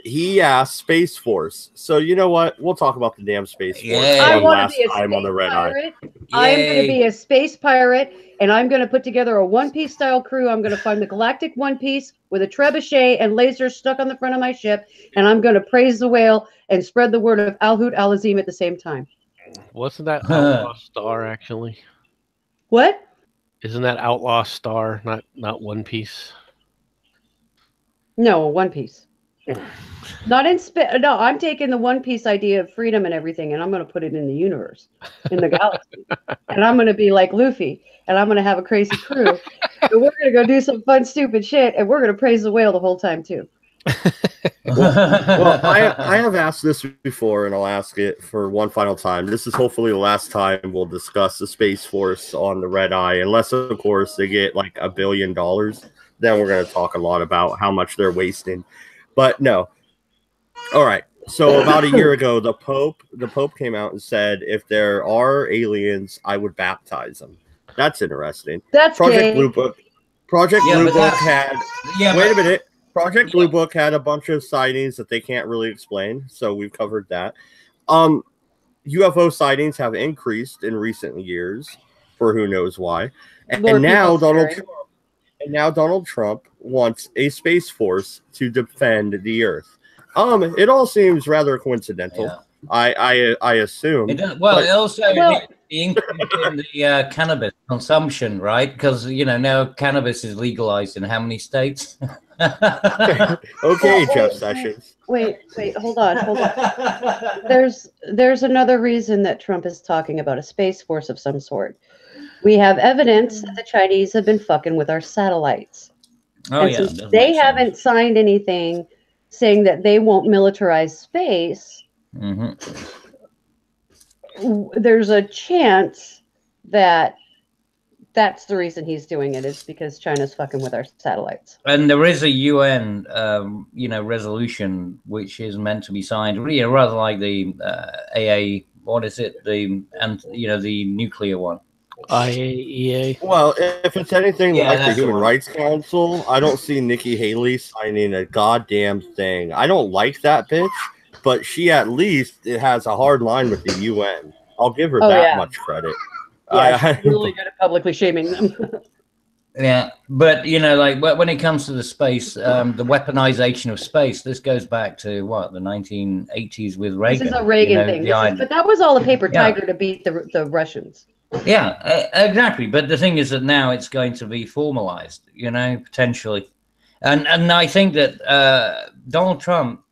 He asked Space Force. So you know what? We'll talk about the damn Space Force. I want to be a space pirate. I am going to be a space pirate, and I'm going to put together a One Piece style crew. I'm going to find the Galactic One Piece with a trebuchet and lasers stuck on the front of my ship, and I'm going to praise the whale and spread the word of Al-Hut Al-Azim at the same time. Wasn't that Outlaw Star actually? What? Isn't that Outlaw Star not One Piece? No, One Piece. Not in No, I'm taking the One Piece idea of freedom and everything, and I'm going to put it in the universe, in the galaxy, and I'm going to be like Luffy, and I'm going to have a crazy crew, and we're going to go do some fun, stupid shit, and we're going to praise the whale the whole time too. Well, I have asked this before, and I'll ask it for one final time. This is hopefully the last time we'll discuss the Space Force on the Redeye, unless, of course, they get like $1 billion. Then we're going to talk a lot about how much they're wasting. But no. All right. So about a year ago, the Pope came out and said, if there are aliens, I would baptize them. That's interesting. That's Project Blue Book. Project Blue Book had. Wait a minute. Project Blue Book had a bunch of sightings that they can't really explain, so we've covered that. UFO sightings have increased in recent years, for who knows why. And now Donald Trump wants a space force to defend the Earth. It all seems rather coincidental. Yeah. I assume. It also the increase in the cannabis consumption, right? Because now cannabis is legalized in how many states? Okay, Jeff Sessions. Wait, hold on. There's another reason that Trump is talking about a space force of some sort. We have evidence that the Chinese have been fucking with our satellites. Oh, and since they haven't signed anything saying that they won't militarize space, there's a chance that that's the reason he's doing it, is because China's fucking with our satellites. And there is a UN, resolution which is meant to be signed, really, rather like the AA. What is it? The nuclear one. IAEA. Well, if it's anything like the Human Rights Council, I don't see Nikki Haley signing a goddamn thing. I don't like that bitch, but she at least has a hard line with the UN. I'll give her that much credit. Yeah, she's really good at publicly shaming them. Yeah, but when it comes to the space, the weaponization of space, this goes back to the 1980s with Reagan. This is a Reagan thing, but that was all a paper tiger to beat the Russians. Yeah, exactly. But the thing is that now it's going to be formalized, potentially. And I think that Donald Trump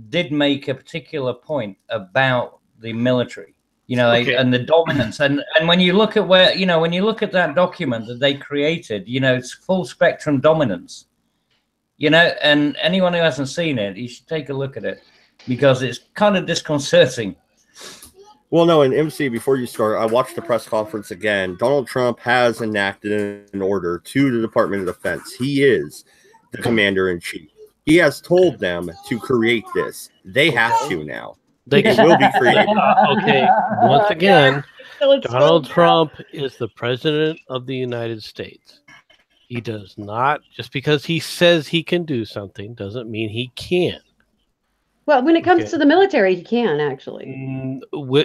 did make a particular point about the military, and the dominance. And when you look at when you look at that document that they created, it's full spectrum dominance, and anyone who hasn't seen it, you should take a look at it because it's kind of disconcerting. Well, no, and MC, before you start, I watched the press conference again. Donald Trump has enacted an order to the Department of Defense. He is the commander-in-chief. He has told them to create this. They have to now. They will be created. Okay, once again, Donald Trump is the president of the United States. He does not, just because he says he can do something, doesn't mean he can. Well, when it comes to the military, he can actually.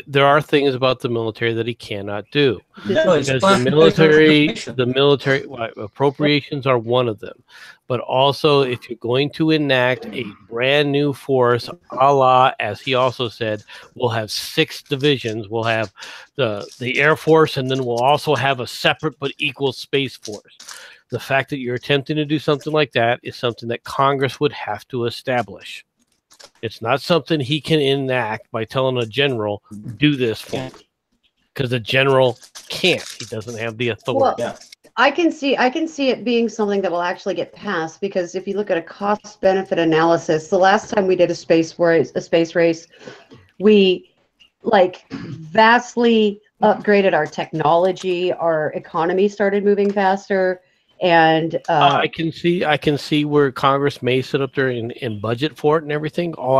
There are things about the military that he cannot do. No, Because the military appropriations are one of them. But also, if you're going to enact a brand new force, a la, as he also said, we'll have 6 divisions. We'll have the Air Force, and then we'll also have a separate but equal Space Force. The fact that you're attempting to do something like that is something that Congress would have to establish. It's not something he can enact by telling a general, do this for me. Because the general can't. He doesn't have the authority. Well, I can see it being something that will actually get passed, because if you look at a cost-benefit analysis, the last time we did a space race, we vastly upgraded our technology, our economy started moving faster. And I can see where Congress may sit up there and budget for it and everything. All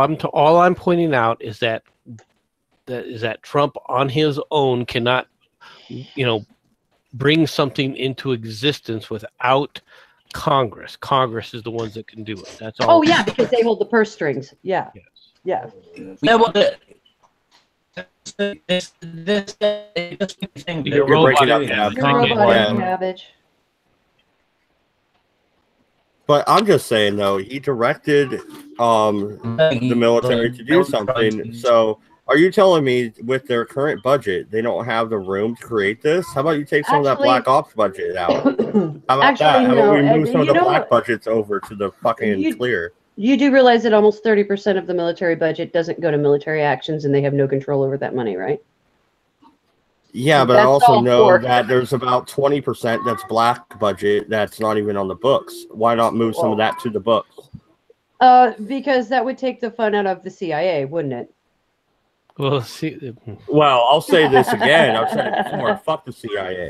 I'm pointing out is that Trump on his own cannot, bring something into existence without Congress. Congress is the ones that can do it. That's all. Oh yeah, because they hold the purse strings. Yeah. Yes. Yeah. You're breaking up, cabbage. But I'm just saying, though, he directed the military to do something. So are you telling me with their current budget, they don't have the room to create this? How about you take some of that Black Ops budget out? How about that? How about we move some of the black budgets over to the fucking clear? You do realize that almost 30% of the military budget doesn't go to military actions, and they have no control over that money, right? Yeah, but I also know that there's about 20% that's black budget that's not even on the books. Why not move some of that to the books? Because that would take the fun out of the CIA, wouldn't it? Well, see. Well, I'll say this again. I've said it before. Fuck the CIA.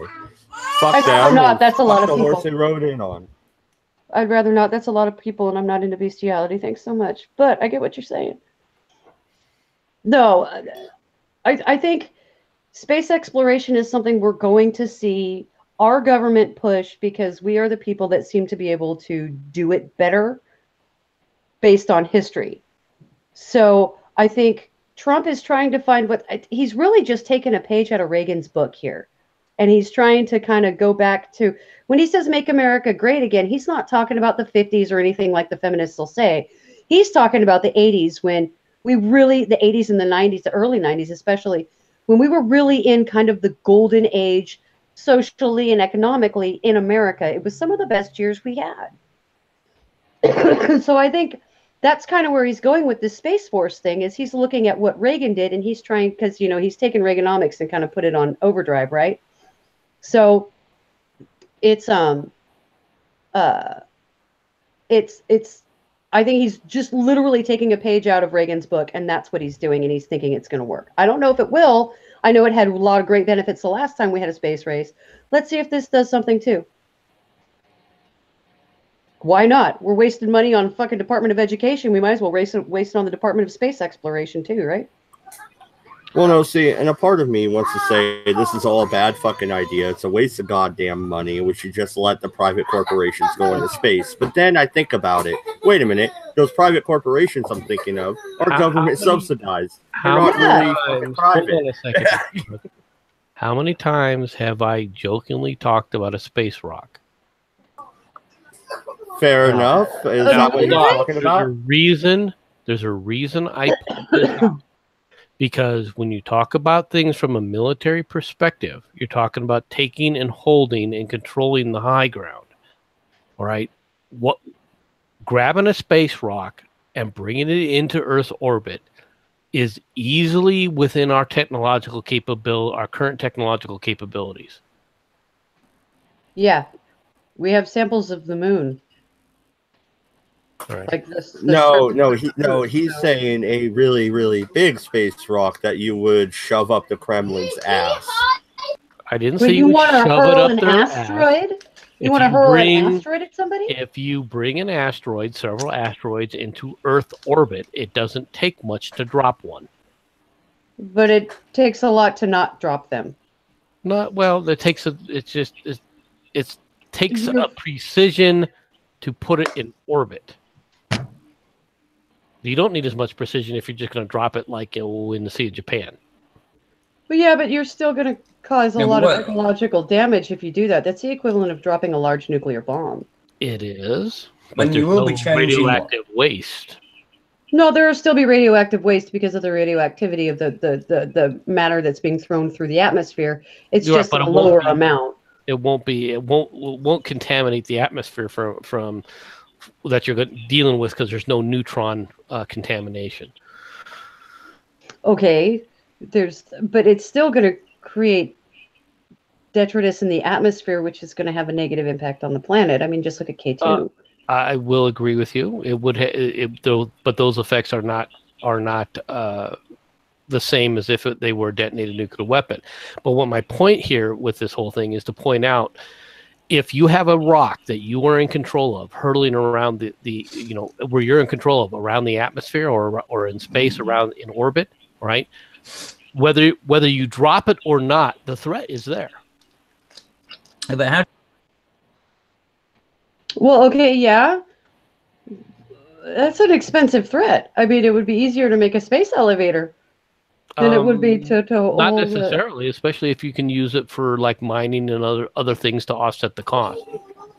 Fuck them. Not. That's a lot of people. Horse they rode in on. I'd rather not. That's a lot of people, and I'm not into bestiality. Thanks so much. But I get what you're saying. No, I think space exploration is something we're going to see our government push, because we are the people that seem to be able to do it better based on history. So I think Trump is trying to find he's really just taken a page out of Reagan's book here. And he's trying to kind of go back to, when he says make America great again, he's not talking about the 50s or anything like the feminists will say. He's talking about the 80s, when the 80s and the 90s, the early 90s especially, when we were really in kind of the golden age, socially and economically in America. It was some of the best years we had. So I think that's kind of where he's going with this Space Force thing, is he's looking at what Reagan did, and he's trying, because, he's taken Reaganomics and kind of put it on overdrive, right? So it's I think he's just literally taking a page out of Reagan's book, and that's what he's doing, and he's thinking it's going to work. I don't know if it will. I know it had a lot of great benefits the last time we had a space race. Let's see if this does something too. Why not? We're wasting money on fucking Department of Education. We might as well waste it on the Department of Space Exploration too, right? Well, no, see, and a part of me wants to say this is all a bad fucking idea. It's a waste of goddamn money. We should just let the private corporations go into space. But then I think about it. Wait a minute. Those private corporations I'm thinking of are government subsidized. They're not really fucking private. Hold on a second. How many times have I jokingly talked about a space rock? Fair enough. Is that what you're talking about? There's a reason I put this out. Because when you talk about things from a military perspective, you're talking about taking and holding and controlling the high ground. All right? Grabbing a space rock and bringing it into Earth's orbit is easily within our technological capability, our current technological capabilities. Yeah. We have samples of the moon. Right. Like this. He's saying a really, really big space rock that you would shove up the Kremlin's ass. I didn't say you would shove it up their asteroid? ass. You want to hurl an asteroid at somebody? If you bring an asteroid, several asteroids into Earth orbit, it doesn't take much to drop one. But it takes a lot to not drop them. It takes a precision to put it in orbit. You don't need as much precision if you're just going to drop it like in the Sea of Japan. But yeah, but you're still going to cause a lot of ecological damage if you do that. That's the equivalent of dropping a large nuclear bomb. It is. But you will be changing radioactive waste. No, there will still be radioactive waste because of the radioactivity of the matter that's being thrown through the atmosphere. It's just a lower amount. It won't contaminate the atmosphere from that you're dealing with because there's no neutron contamination. Okay, but it's still going to create detritus in the atmosphere, which is going to have a negative impact on the planet. I mean, just look at K2. I will agree with you. It would, but those effects are not the same as if they were a detonated nuclear weapon. But what my point here with this whole thing is to point out, if you have a rock that you are in control of hurtling around where you're in control of around the atmosphere or in space around in orbit, right? Whether you drop it or not, the threat is there. But how? Well, okay, yeah. That's an expensive threat. I mean, it would be easier to make a space elevator than it would be to not necessarily, especially if you can use it for like mining and other things to offset the cost.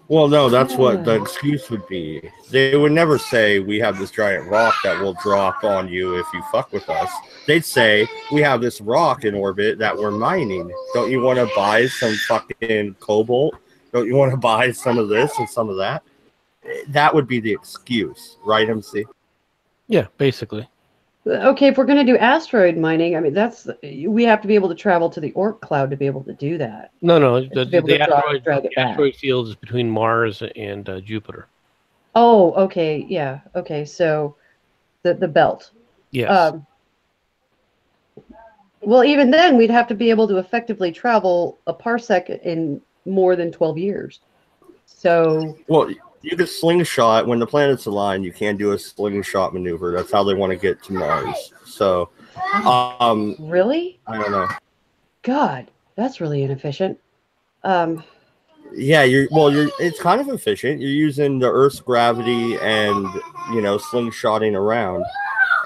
Well, no, that's what the excuse would be. They would never say we have this giant rock that will drop on you if you fuck with us. They'd say we have this rock in orbit that we're mining. Don't you want to buy some fucking cobalt? Don't you want to buy some of this and some of that? That would be the excuse, right, MC? Yeah, basically. Okay, if we're going to do asteroid mining, I mean, we have to be able to travel to the Oort cloud to be able to do that. No, the asteroid field is between Mars and Jupiter. Oh, okay, yeah, okay, so the belt. Yes. Well, even then, we'd have to be able to effectively travel a parsec in more than 12 years. So. Well, you can slingshot when the planets align. You can do a slingshot maneuver. That's how they want to get to Mars. So, really? I don't know. God, that's really inefficient. Yeah, it's kind of efficient. You're using the Earth's gravity and slingshotting around,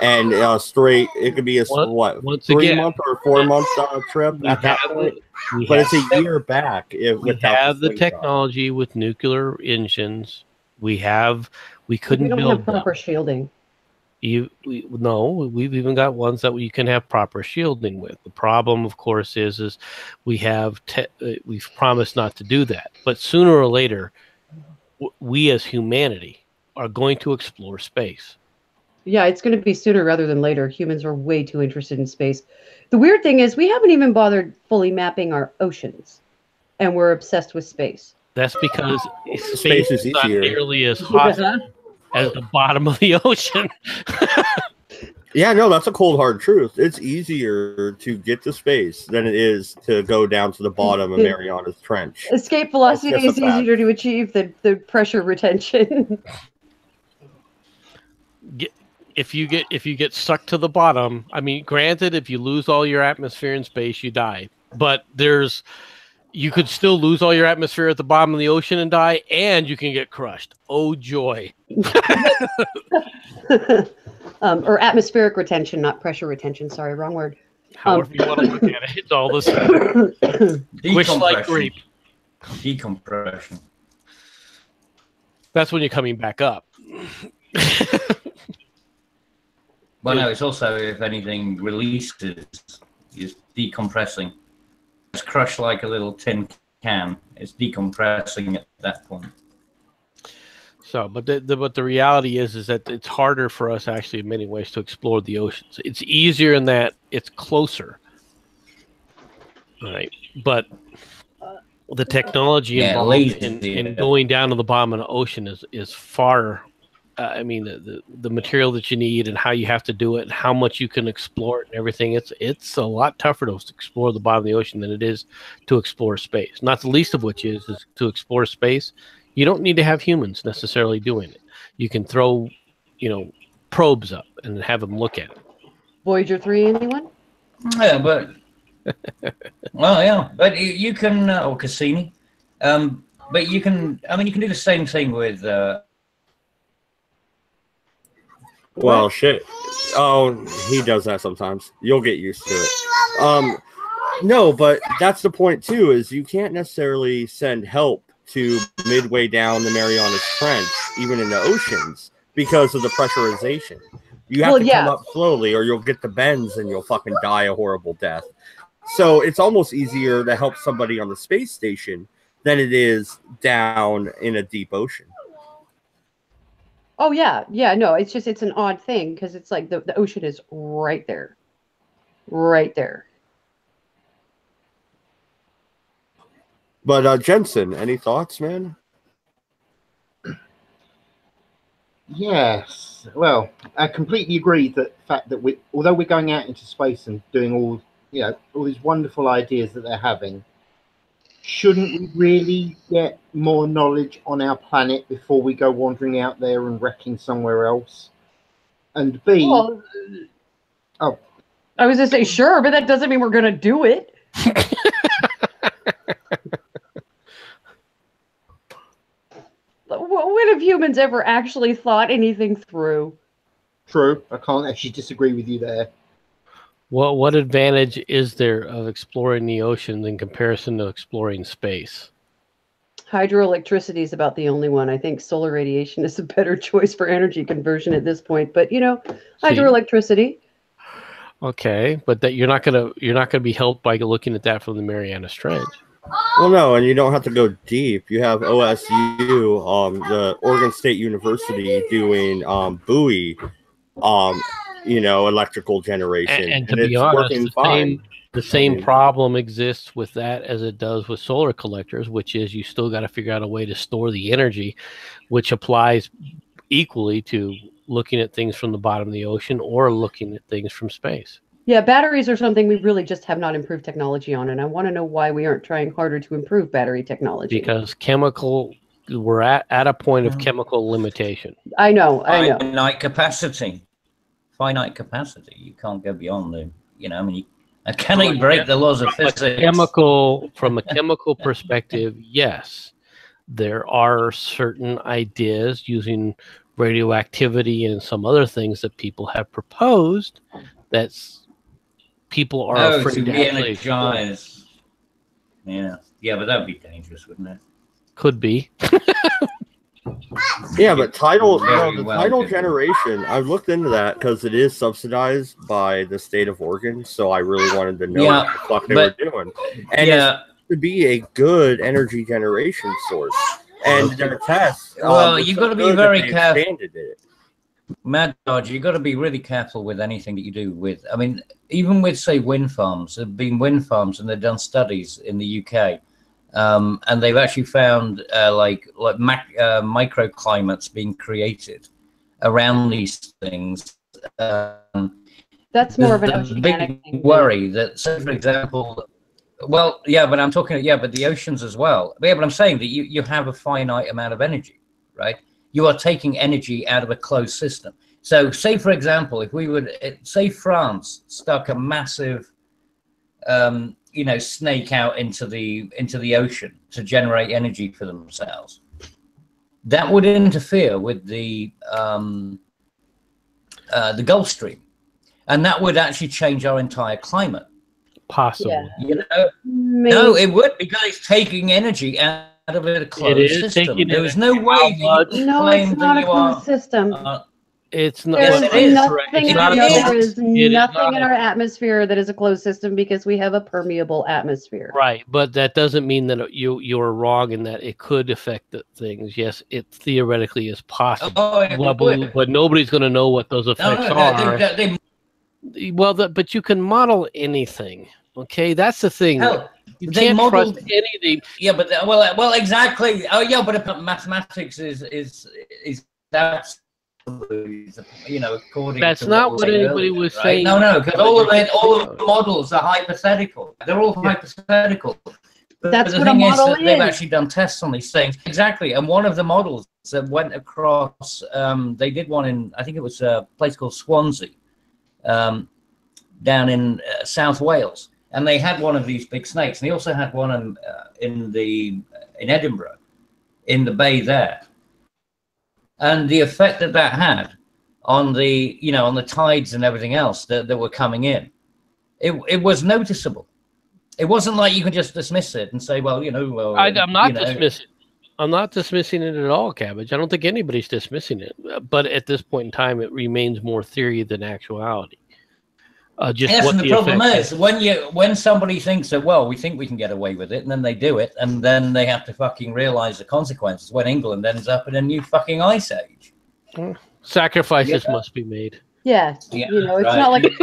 and straight. It could be a 3-month or 4-month trip at that point. But it's a year back. We have the technology with nuclear engines. We couldn't build have proper shielding. We've even got ones that you can have proper shielding with. The problem, of course, is we've promised not to do that. But sooner or later, we as humanity are going to explore space. Yeah, it's going to be sooner rather than later. Humans are way too interested in space. The weird thing is we haven't even bothered fully mapping our oceans, and we're obsessed with space. That's because space is not nearly as hot as the bottom of the ocean. Yeah, no, that's a cold, hard truth. It's easier to get to space than it is to go down to the bottom of Mariana's Trench. Escape velocity is easier to achieve than the pressure retention. If you get stuck to the bottom, I mean, granted, if you lose all your atmosphere in space, you die. But you could still lose all your atmosphere at the bottom of the ocean and die, and you can get crushed. Oh, joy. Or atmospheric retention, not pressure retention. Sorry, wrong word. However you want to look at it, it's all the same. Wish like grape. Decompression. That's when you're coming back up. Well, no, it's also, if anything releases, is decompressing. It's crushed like a little tin can. It's decompressing at that point. So, but the reality is that it's harder for us actually in many ways to explore the oceans. It's easier in that it's closer, right? But the technology involved in going down to the bottom of the ocean is far. I mean, the material that you need and how you have to do it and how much you can explore it and everything. It's a lot tougher to explore the bottom of the ocean than it is to explore space. Not the least of which is to explore space. You don't need to have humans necessarily doing it. You can throw, probes up and have them look at it. Voyager 3, anyone? Yeah, but but you can or Cassini, but you can. I mean, you can do the same thing with. Well, shit. Oh, he does that sometimes. You'll get used to it. No, but that's the point too. Is you can't necessarily send help to midway down the Marianas Trench, even in the oceans, because of the pressurization. You have to come up slowly, or you'll get the bends and you'll fucking die a horrible death. So it's almost easier to help somebody on the space station than it is down in a deep ocean. Oh yeah, no, it's an odd thing because it's like the ocean is right there. Right there. But Jensen, any thoughts, man? Yes. Well, I completely agree that the fact that although we're going out into space and doing all these wonderful ideas that they're having, shouldn't we really get more knowledge on our planet before we go wandering out there and wrecking somewhere else? And B, I was going to say sure, but that doesn't mean we're going to do it. When have humans ever actually thought anything through? True. I can't actually disagree with you there. Well, what advantage is there of exploring the ocean in comparison to exploring space? Hydroelectricity is about the only one. I think solar radiation is a better choice for energy conversion at this point. But hydroelectricity. Okay, but that you're not gonna be helped by looking at that from the Marianas Trench. Well, no, and you don't have to go deep. You have OSU, the Oregon State University, doing buoy, electrical generation, and to be honest, the same problem exists with that as it does with solar collectors, which is you still got to figure out a way to store the energy, which applies equally to looking at things from the bottom of the ocean or looking at things from space. Yeah, batteries are something we really just have not improved technology on, and I want to know why we aren't trying harder to improve battery technology. Because we're at a point of chemical limitation. I know. Finite capacity. You can't go beyond can you break the laws of physics? From a chemical perspective, yes. There are certain ideas using radioactivity and some other things that people have proposed that people are afraid to energize. Yeah, but that would be dangerous, wouldn't it? Could be. Yeah, but tidal generation, I've looked into that because it is subsidized by the state of Oregon, so I really wanted to know what the fuck they were doing. And it would be a good energy generation source. And their tests, you got to be very careful. Mad Dodge, you got to be really careful with anything that you do with. I mean, even with say wind farms, there've been wind farms, and they've done studies in the UK. And they've actually found microclimates being created around these things. That's more of an oceanic big worry that, say, for example, but I'm talking, but the oceans as well. Yeah, but I'm saying that you have a finite amount of energy, right? You are taking energy out of a closed system. So, say, for example, if we would say France stuck a massive snake out into the ocean to generate energy for themselves, that would interfere with the Gulf Stream, and that would actually change our entire climate. Possibly. Yeah. No, it would, because it's taking energy out of a closed system. There is no way that you claim that you are. System. It's not. There is nothing in our atmosphere that is a closed system because we have a permeable atmosphere. Right, but that doesn't mean that you're wrong in that it could affect the things. Yes, it theoretically is possible, but nobody's going to know what those effects are. But you can model anything. Okay, that's the thing. You can't trust anything. Yeah, but exactly. Oh, yeah, but mathematics is that. According that's not what anybody was saying. No, because all of the models are hypothetical. They're all hypothetical. That's what a model is. They've actually done tests on these things. Exactly. And one of the models that went across, they did one in, I think it was a place called Swansea, down in South Wales. And they had one of these big snakes. And they also had one in Edinburgh, in the bay there. And the effect that had on the, you know, on the tides and everything else that were coming in. It was noticeable. It wasn't like you could just dismiss it and say, well, you know, well, I'm not dismissing. I'm not dismissing it at all, Cabbage. I don't think anybody's dismissing it. But at this point in time, it remains more theory than actuality. Yes, and the problem is when somebody thinks that, well, we think we can get away with it, and then they do it, and then they have to fucking realize the consequences when England ends up in a new fucking ice age. Sacrifices must be made. Yes, you know, it's not like it's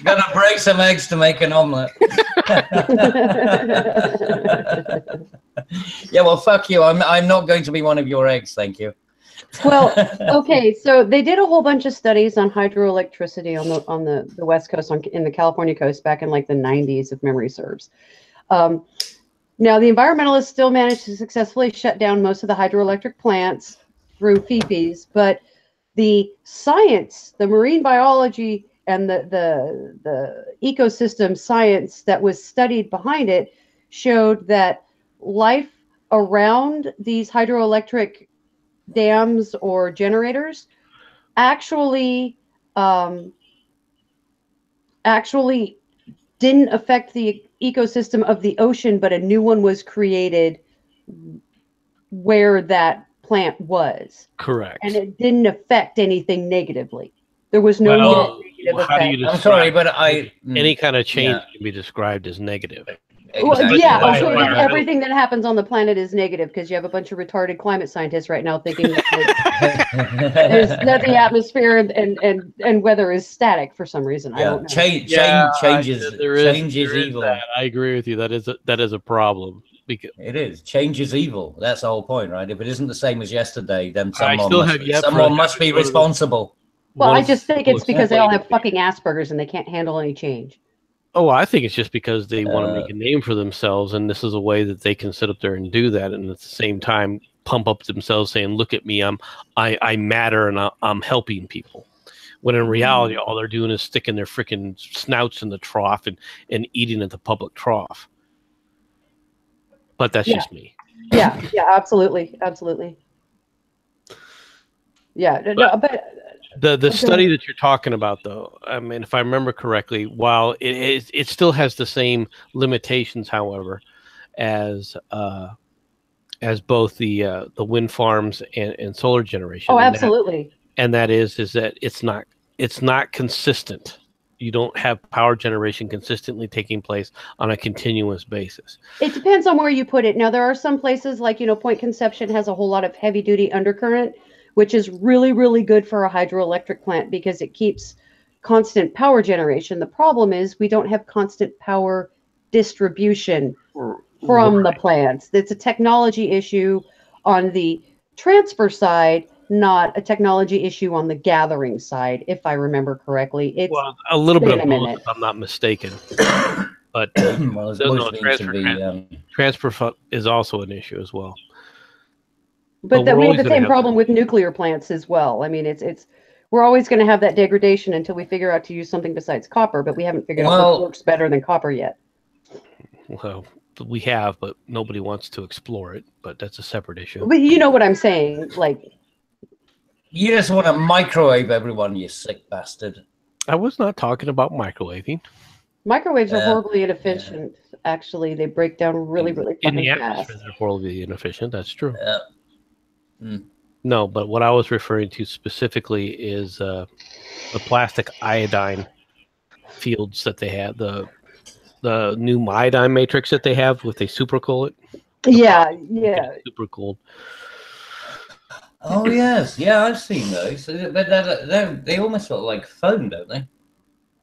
Gonna break some eggs to make an omelet. Yeah, well, fuck you. I'm not going to be one of your eggs, thank you. Well, okay, so they did a whole bunch of studies on hydroelectricity on the West Coast, in the California coast, back in like the 90s, if memory serves. Now, the environmentalists still managed to successfully shut down most of the hydroelectric plants through FIPIs, but the science, the marine biology, and the ecosystem science that was studied behind it showed that life around these hydroelectric dams or generators actually didn't affect the ecosystem of the ocean, but a new one was created where that plant was. Correct. And it didn't affect anything negatively. There was no negative effect. How do you I'm sorry, but any kind of change can be described as negative. Well, yeah, everything that happens on the planet is negative because you have a bunch of retarded climate scientists right now thinking that the atmosphere and weather is static for some reason. I don't know. Change is evil. I agree with you. That is a problem. Because it is. Change is evil. That's the whole point, right? If it isn't the same as yesterday, then someone must be responsible. Well, I just think it's because they all have fucking Asperger's and they can't handle any change. Oh, I think it's just because they want to make a name for themselves, and this is a way that they can sit up there and do that, and at the same time pump up themselves, saying, "Look at me, I matter, and I'm helping people." When in reality, all they're doing is sticking their freaking snouts in the trough and eating at the public trough. But that's just me. Yeah, absolutely. Yeah, but the study that you're talking about, though, I mean, if I remember correctly, while it still has the same limitations, however, as both the wind farms and solar generation. Oh, absolutely. And that is that it's not consistent. You don't have power generation consistently taking place on a continuous basis. It depends on where you put it. Now, there are some places like, Point Conception has a whole lot of heavy duty undercurrent, which is really, really good for a hydroelectric plant because it keeps constant power generation. The problem is we don't have constant power distribution from the plants. It's a technology issue on the transfer side, not a technology issue on the gathering side, if I remember correctly. It's a little bit of both, if I'm not mistaken. But transfer is also an issue as well. But we have the same problem with nuclear plants as well. I mean, we're always going to have that degradation until we figure out to use something besides copper, but we haven't figured out what works better than copper yet. Well, we have, but nobody wants to explore it, but that's a separate issue. But you know what I'm saying, like... You just want to microwave everyone, you sick bastard. I was not talking about microwaving. Microwaves are horribly inefficient, actually. They break down really, really fast. In the atmosphere, they're horribly inefficient, that's true. No, but what I was referring to specifically is the plastic iodine fields that they have, the new iodine matrix that they have with a supercool it. Yeah. Supercooled. Oh yes, yeah, I've seen those. They almost look like foam, don't they?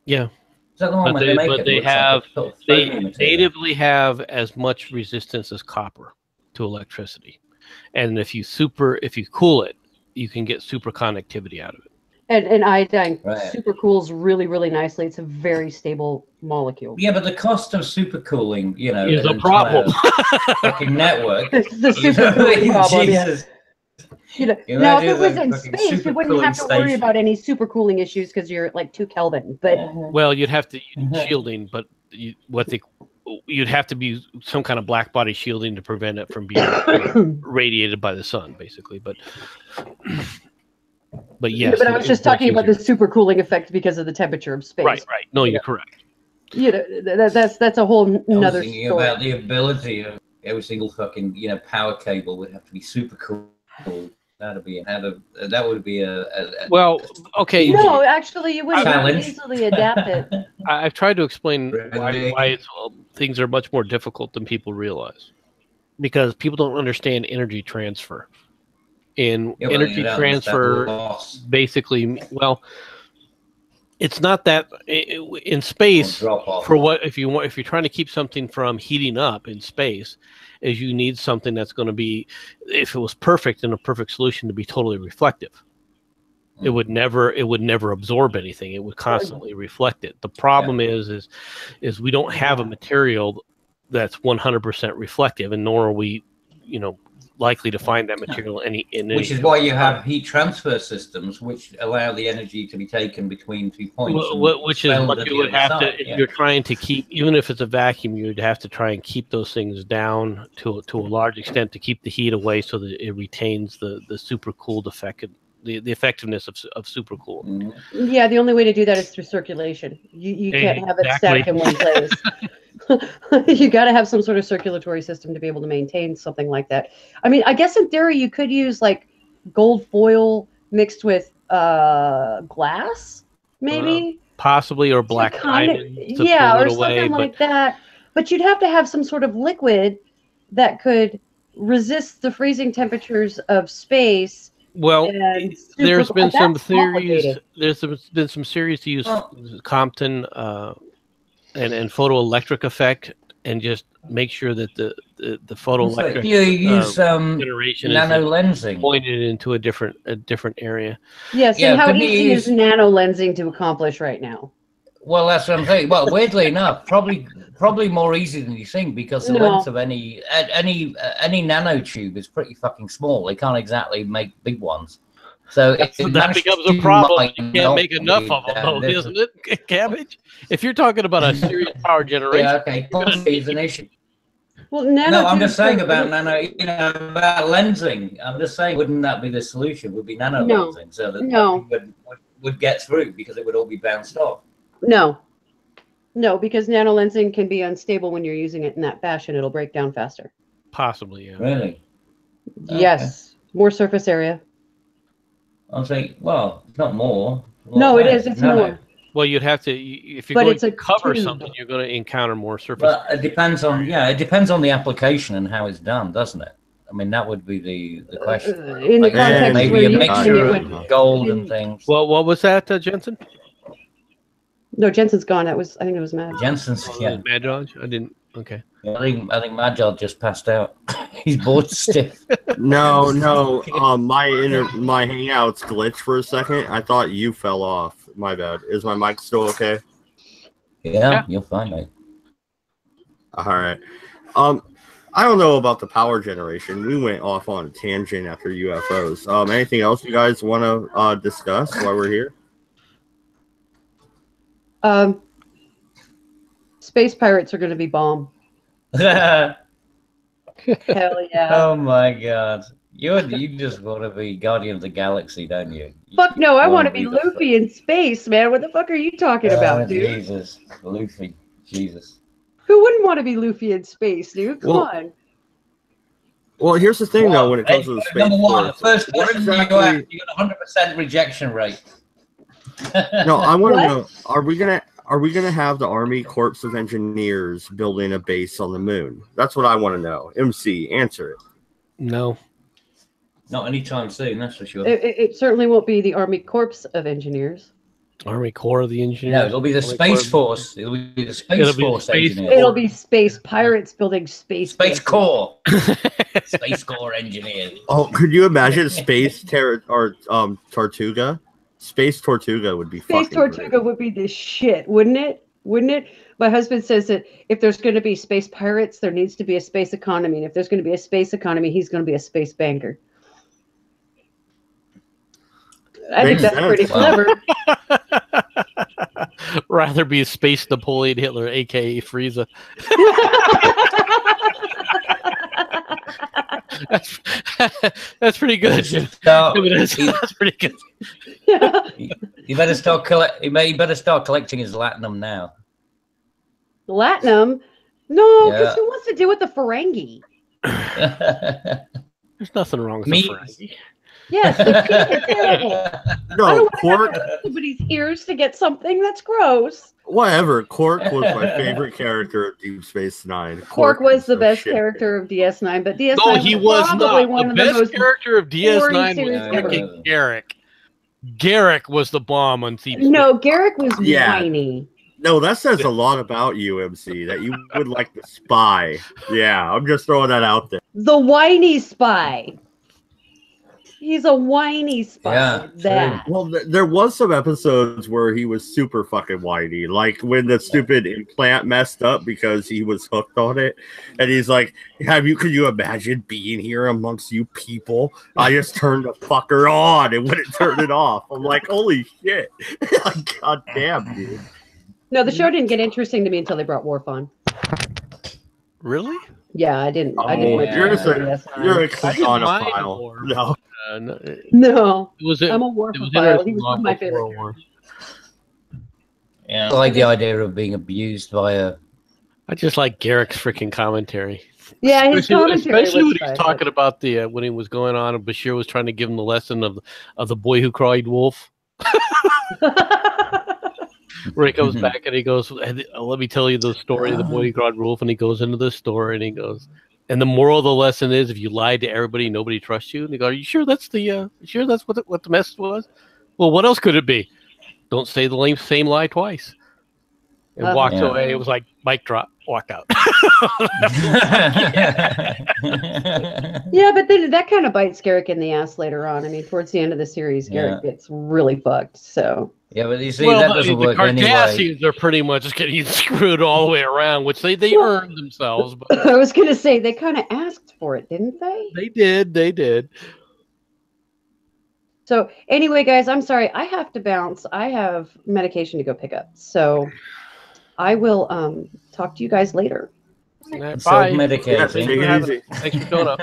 Yeah. Is that the one where they make it? They natively have as much resistance as copper to electricity, and if you cool it, you can get super conductivity out of it. And iodine super cools really, really nicely. It's a very stable molecule. Yeah, but the cost of supercooling, is a problem. Fucking network. The supercooling problem. Jesus. Now, if it was in space, you wouldn't have to worry about any supercooling issues because you're at like 2 Kelvin. But well, you'd have to shielding, but you'd have to be some kind of black body shielding to prevent it from being radiated by the sun, basically. But But yes. But I was just talking about the supercooling effect because of the temperature of space. Right. No, you're correct. That's a whole nother thinking story. about the ability of every single fucking power cable would have to be super cool. That would be a well, okay. No, actually, you wouldn't challenge. easily adapt it. I've tried to explain why things are much more difficult than people realize, because people don't understand energy transfer. And energy transfer basically, well, it's not that in space. For what if you're trying to keep something from heating up in space, is you need something that's going to be, if it was perfect in a perfect solution, to be totally reflective. It would never absorb anything. It would constantly reflect it. The problem is we don't have a material that's 100% reflective, and nor are we, likely to find that material which is why you have heat transfer systems which allow the energy to be taken between 2 points. Which is what you would have to, if you're trying to keep, even if it's a vacuum, you'd have to try and keep those things down to a large extent to keep the heat away so that it retains the supercooled effect, the effectiveness of supercool. Mm-hmm. Yeah, the only way to do that is through circulation. You can't have it static in one place. You got to have some sort of circulatory system to be able to maintain something like that. I mean, I guess in theory you could use like gold foil mixed with glass, maybe, possibly, or black diamond. Or something like that. But you'd have to have some sort of liquid that could resist the freezing temperatures of space. Well, there's been some theories. There's been some theories to use Compton and photoelectric effect, and just make sure that the photoelectric generation nano lensing pointed into a different area. Yes, and how easy is nano lensing to accomplish right now? Well, that's what I'm saying. Well, weirdly enough, probably more easy than you think, because the length of any nanotube is pretty fucking small. They can't exactly make big ones. So that becomes a problem. You can't make enough of them, though, isn't it, Cabbage? If you're talking about a serious power generation, is an issue. Well, I'm just saying about about lensing. I'm just saying, wouldn't that be the solution? Would be nano lensing, so that would get through, because it would all be bounced off. No, because nano lensing can be unstable when you're using it in that fashion. It'll break down faster. Possibly, yeah. Really? Yes, more surface area. I'm saying, well, not more. No, it is. It's more. Well, you'd have to, if you're going to cover something, you're going to encounter more surface. But it depends on the application and how it's done, doesn't it? I mean, that would be the question. In the context maybe a mixture of gold and things. Well, what was that, Jensen? No, Jensen's gone. I think it was Mad. Jensen's, Mad Dodge? I didn't. Okay. I think Mad Dodge just passed out. He's bored stiff. No. My Hangouts glitched for a second. I thought you fell off. My bad. Is my mic still okay? Yeah, you're fine, mate. All right. I don't know about the power generation. We went off on a tangent after UFOs. Anything else you guys want to discuss while we're here? Space pirates are going to be bomb. Hell yeah! Oh my god, you just want to be Guardian of the Galaxy, don't you? Fuck no, I want to be Luffy in space, man. What the fuck are you talking about, dude? Jesus, Luffy, Jesus. Who wouldn't want to be Luffy in space, dude? Come on. Well, here's the thing, though, when it comes to the space. Number one, first question you got 100% rejection rate. No, I want to know: Are we gonna have the Army Corps of Engineers building a base on the moon? That's what I want to know. MC, answer it. No. Not anytime soon, that's for sure. It certainly won't be the Army Corps of Engineers. Army Corps of the Engineers? No, it'll be the Space Force. It'll be the Space Force Engineers. It'll be space pirates building space Corps. Space Corps Engineers. Oh, could you imagine Space Tortuga? Space Tortuga would be Space Tortuga great. Would be the shit, wouldn't it? Wouldn't it? My husband says that if there's going to be space pirates, there needs to be a space economy. And if there's going to be a space economy, he's going to be a space banker. I think that's pretty clever. Rather be a space Napoleon Hitler, a.k.a. Frieza. That's pretty good. That's pretty good. You better start collecting his latinum now. Latinum? No, because who wants to deal with the Ferengi? There's nothing wrong with the Ferengi. Yes, they're terrible. No, Quark. Somebody's ears to get something that's gross. Whatever. Quark was my favorite character of Deep Space Nine. Quark was the best character of DS9, but DS9 was probably not. one The of the best most character of DS9 boring was fucking Garrick. Garrick was the bomb on Deep Space. No, Garrick was whiny. No, that says a lot about you, MC, that you would like the spy. Yeah, I'm just throwing that out there. The whiny spy. He's a whiny spy. Yeah, well, there was some episodes where he was super fucking whiny, like when the stupid implant messed up because he was hooked on it, and he's like, could you imagine being here amongst you people? I just turned the fucker on and wouldn't turn it off. I'm like, holy shit. God damn, dude. No, the show didn't get interesting to me until they brought Worf on. Really? Yeah, I didn't. You're a click-on-a-file. No. I'm a Worfophile. He was one of my favorite. Yeah, I like the idea of being abused by a. I just like Garrick's freaking commentary. Yeah, his commentary. Especially when he's talking about the when he was going on, and Bashir was trying to give him the lesson of the boy who cried wolf. Where he comes back and he goes, let me tell you the story of the boy who cried wolf, and he goes into the store and he goes, and the moral of the lesson is, if you lied to everybody, nobody trusts you. And they go, are you sure that's what the message was? Well, what else could it be? Don't say the same lie twice. And walks away. It was like mic drop, walked out. Yeah, but then that kind of bites Garrick in the ass later on. I mean, towards the end of the series, Garrick gets really fucked. So yeah, but you see, that doesn't work anyway. The Cardassians are pretty much getting screwed all the way around, which they earned themselves. But I was going to say, they kind of asked for it, didn't they? They did. So anyway, guys, I'm sorry. I have to bounce. I have medication to go pick up. So I will talk to you guys later. Bye. Self-medicating. Thanks for showing up.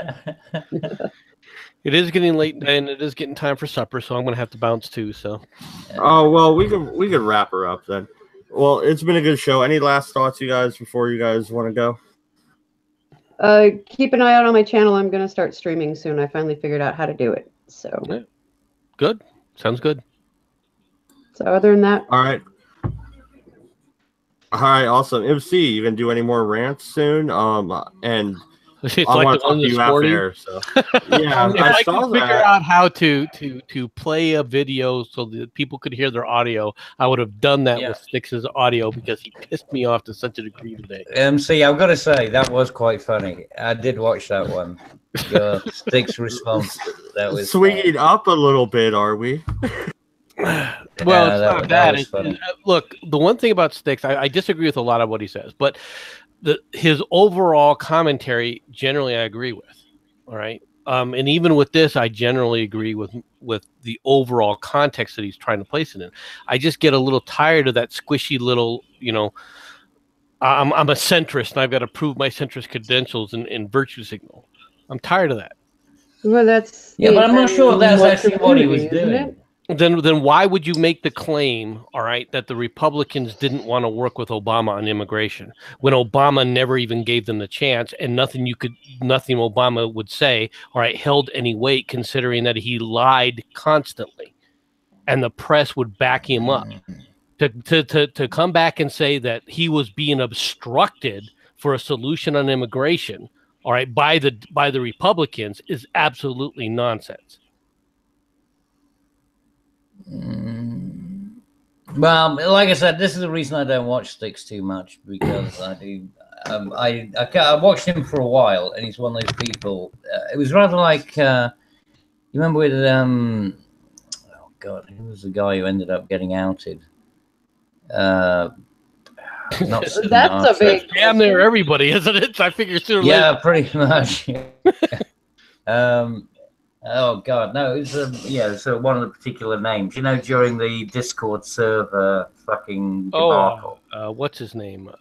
It is getting late, and it is getting time for supper, so I'm going to have to bounce too. So. Oh well, we could wrap her up then. Well, it's been a good show. Any last thoughts, you guys, before you guys want to go? Keep an eye out on my channel. I'm going to start streaming soon. I finally figured out how to do it. So. Yeah. Good. Sounds good. So other than that. All right. Awesome. MC, you can do any more rants soon? And it's I like want to talk to you out there. So yeah, if I could figure out how to play a video so that people could hear their audio, I would have done that with Styx's audio, because he pissed me off to such a degree today. MC, I've got to say that was quite funny. I did watch that one. Your Styx response. That was swinging up a little bit, are we? Well, it's not bad. Look, the one thing about Styx, I disagree with a lot of what he says, but his overall commentary, generally, I agree with. All right, and even with this, I generally agree with the overall context that he's trying to place it in. I just get a little tired of that squishy little, I'm a centrist, and I've got to prove my centrist credentials in virtue signal. I'm tired of that. Well, that's but I'm not sure that's actually what he was doing. Then why would you make the claim, all right, that the Republicans didn't want to work with Obama on immigration when Obama never even gave them the chance, and nothing Obama would say, all right, held any weight, considering that he lied constantly, and the press would back him up. To come back and say that he was being obstructed for a solution on immigration, all right, by the Republicans is absolutely nonsense. Well, like I said, this is the reason I don't watch Styx too much, because I do. I watched him for a while, and he's one of those people. It was rather like you remember with oh God, who was the guy who ended up getting outed? Not that's a big damn near everybody, isn't it? I figure sooner. Yeah, pretty much. Oh God, no! It was so one of the particular names, during the Discord server fucking debacle. What's his name?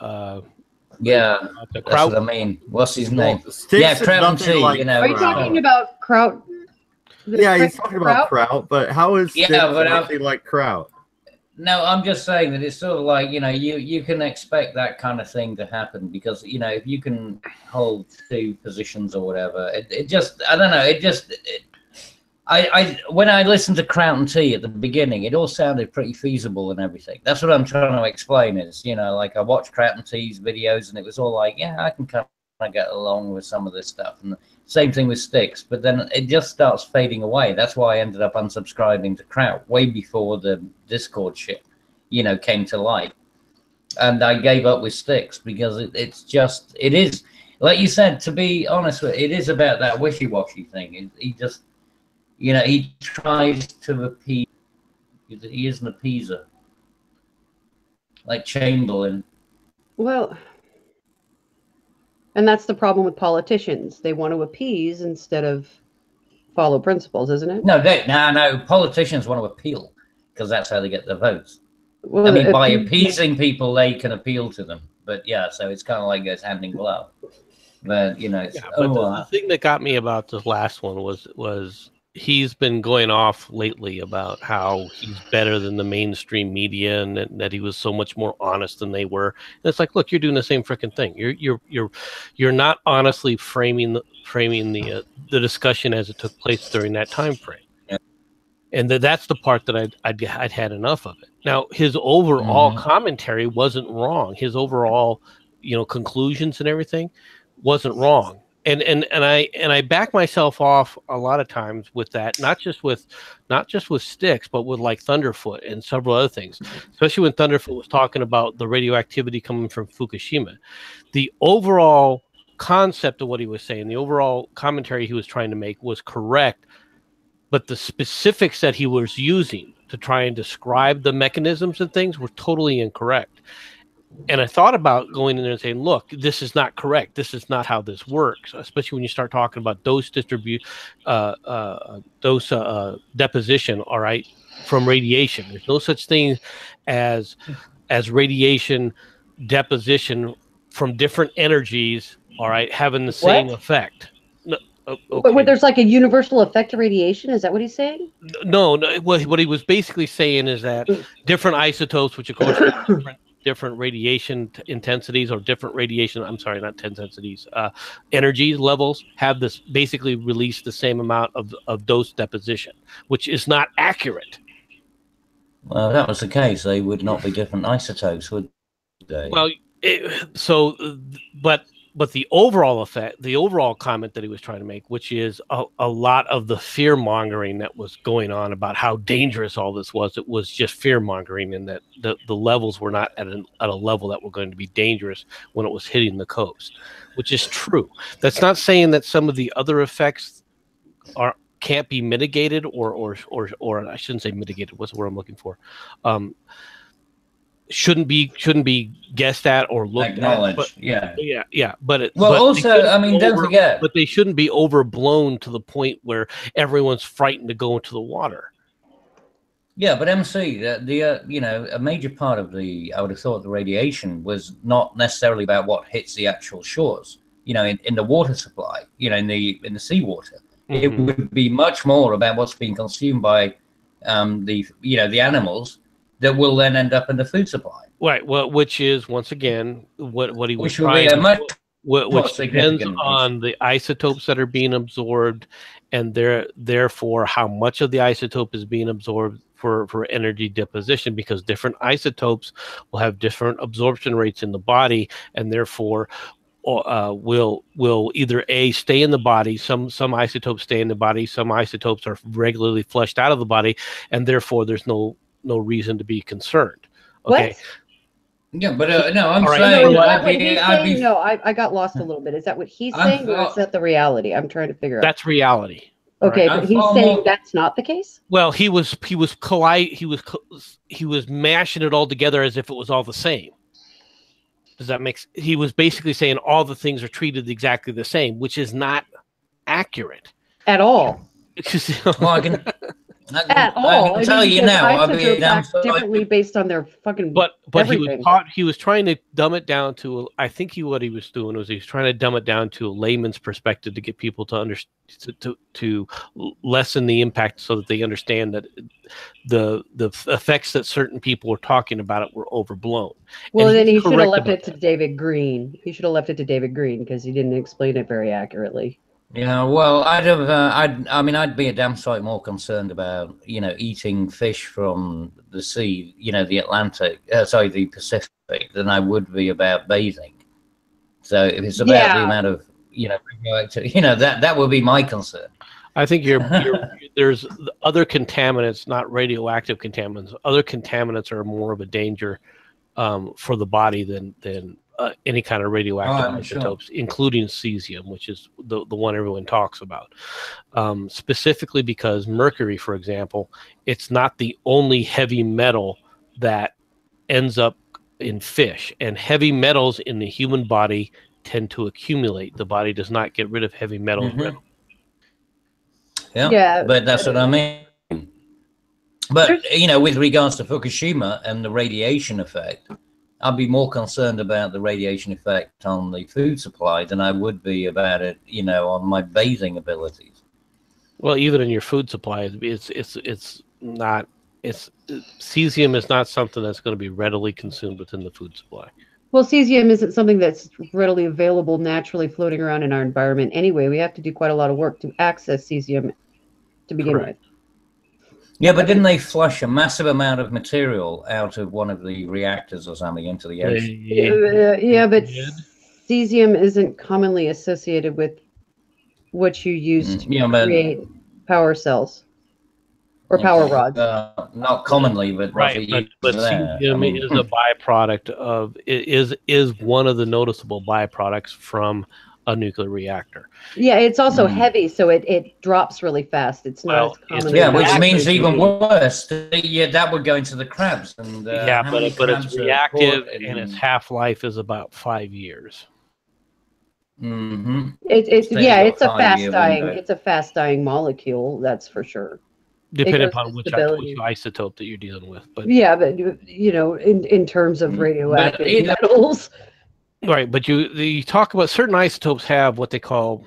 Yeah, the that's Kraut. what I mean. What's his name? Sticks Yeah, is Kraut and nothing Tea. like You know. Are you talking about Kraut? Yeah, he's talking about Kraut, but how is Sticks anything like Kraut? No, I'm just saying that it's sort of like, you know, you can expect that kind of thing to happen because, you know, if you can hold two positions or whatever, it just, I don't know, it just, when I listened to Kraut and Tea at the beginning, it all sounded pretty feasible and everything. That's what I'm trying to explain is, you know, like I watched Kraut and Tea's videos and it was all like, yeah, I can kind of get along with some of this stuff. And same thing with Sticks, but then it just starts fading away. That's why I ended up unsubscribing to Kraut way before the Discord shit, you know, came to light. And I gave up with Sticks because it's just, it is, like you said, to be honest with it is about that wishy-washy thing. He just, you know, he tries to appease, he is an appeaser. Like Chamberlain. Well, and that's the problem with politicians. They want to appease instead of follow principles, isn't it? No, politicians want to appeal because that's how they get their votes. Well, I mean, by appeasing people, they can appeal to them. But yeah, so it's kind of like goes hand in glove. But you know, it's, the thing that got me about this last one was he's been going off lately about how he's better than the mainstream media and that he was so much more honest than they were. And it's like, look, you're doing the same freaking thing. You're not honestly framing the discussion as it took place during that time frame. Yeah. And that's the part that I'd had enough of it. Now, his overall commentary wasn't wrong. His overall, you know, conclusions and everything wasn't wrong. And I back myself off a lot of times with that, not just with Sticks, but with like Thunderfoot and several other things, especially when Thunderfoot was talking about the radioactivity coming from Fukushima. The overall concept of what he was saying, the overall commentary he was trying to make was correct, but the specifics that he was using to try and describe the mechanisms and things were totally incorrect. And I thought about going in there and saying, look, this is not correct. This is not how this works, especially when you start talking about dose deposition, all right, from radiation. There's no such thing as radiation deposition from different energies, all right, having the same effect. No, okay. But there's like a universal effect of radiation? Is that what he's saying? No. What he was basically saying is that different isotopes, which of course are different radiation intensities or different radiation, I'm sorry, not intensities, energy levels have this basically release the same amount of dose deposition, which is not accurate. Well, if that was the case, they would not be different isotopes, would they? Well, but the overall effect, the overall comment that he was trying to make, which is a lot of the fear mongering that was going on about how dangerous all this was, it was just fear mongering, and that the levels were not at a level that were going to be dangerous when it was hitting the coast, which is true. That's not saying that some of the other effects can't be mitigated or I shouldn't say mitigated. What's the word I'm looking for? Shouldn't be guessed at or looked at. But, yeah. But also, I mean, don't forget. But they shouldn't be overblown to the point where everyone's frightened to go into the water. Yeah, but MC, you know, a major part of I would have thought the radiation was not necessarily about what hits the actual shores. You know, in the water supply. You know, in the seawater, it would be much more about what's being consumed by the animals that will then end up in the food supply. Right. Well, which is once again what he was trying to, which depends on the isotopes that are being absorbed, and therefore how much of the isotope is being absorbed for energy deposition, because different isotopes will have different absorption rates in the body, and therefore will either stay in the body. Some isotopes stay in the body. Some isotopes are regularly flushed out of the body, and therefore there's no reason to be concerned. Okay. What? Yeah, but no, I'm saying. I got lost a little bit. Is that what he's saying, or is that the reality? I'm trying to figure out. That's reality. Okay, but he's saying that's not the case. Well, he was mashing it all together as if it was all the same. Does that make? He was basically saying all the things are treated exactly the same, which is not accurate at all. Well, at all. I can tell you now. Isotopes act differently based on their fucking. But everything. he was trying to dumb it down to. I think what he was doing was he was trying to dumb it down to a layman's perspective to get people to understand, to lessen the impact, so that they understand that the effects that certain people were talking about it were overblown. Well, then he should have left it to David Green. He should have left it to David Green because he didn't explain it very accurately. Yeah, well, I'd be a damn sight more concerned about, eating fish from the sea, the the Pacific, than I would be about bathing. So if it's about the amount of, radioactive, that would be my concern. I think there's other contaminants, not radioactive contaminants. Other contaminants are more of a danger for the body than any kind of radioactive isotopes, including cesium, which is the one everyone talks about. Specifically because mercury, for example, it's not the only heavy metal that ends up in fish, and heavy metals in the human body tend to accumulate. The body does not get rid of heavy metals. Yeah, but that's what I mean. But, with regards to Fukushima and the radiation effect, I'd be more concerned about the radiation effect on the food supply than I would be about it, on my bathing abilities. Well, even in your food supply, cesium is not something that's going to be readily consumed within the food supply. Well, cesium isn't something that's readily available naturally floating around in our environment. Anyway, we have to do quite a lot of work to access cesium to begin with. Yeah, but didn't they flush a massive amount of material out of one of the reactors or something into the ocean? Yeah, but cesium isn't commonly associated with what you use to create power cells or power rods. Not commonly, but right. But cesium is a byproduct of is one of the noticeable byproducts from a nuclear reactor. Yeah, it's also heavy, so it drops really fast. It's not as common. Which means even worse. That would go into the crabs. And but it's reactive, and its half-life is about 5 years. It's a fast-dying molecule. That's for sure. Depending upon which isotope that you're dealing with, but in terms of radioactive metals. Right, but you talk about certain isotopes have what they call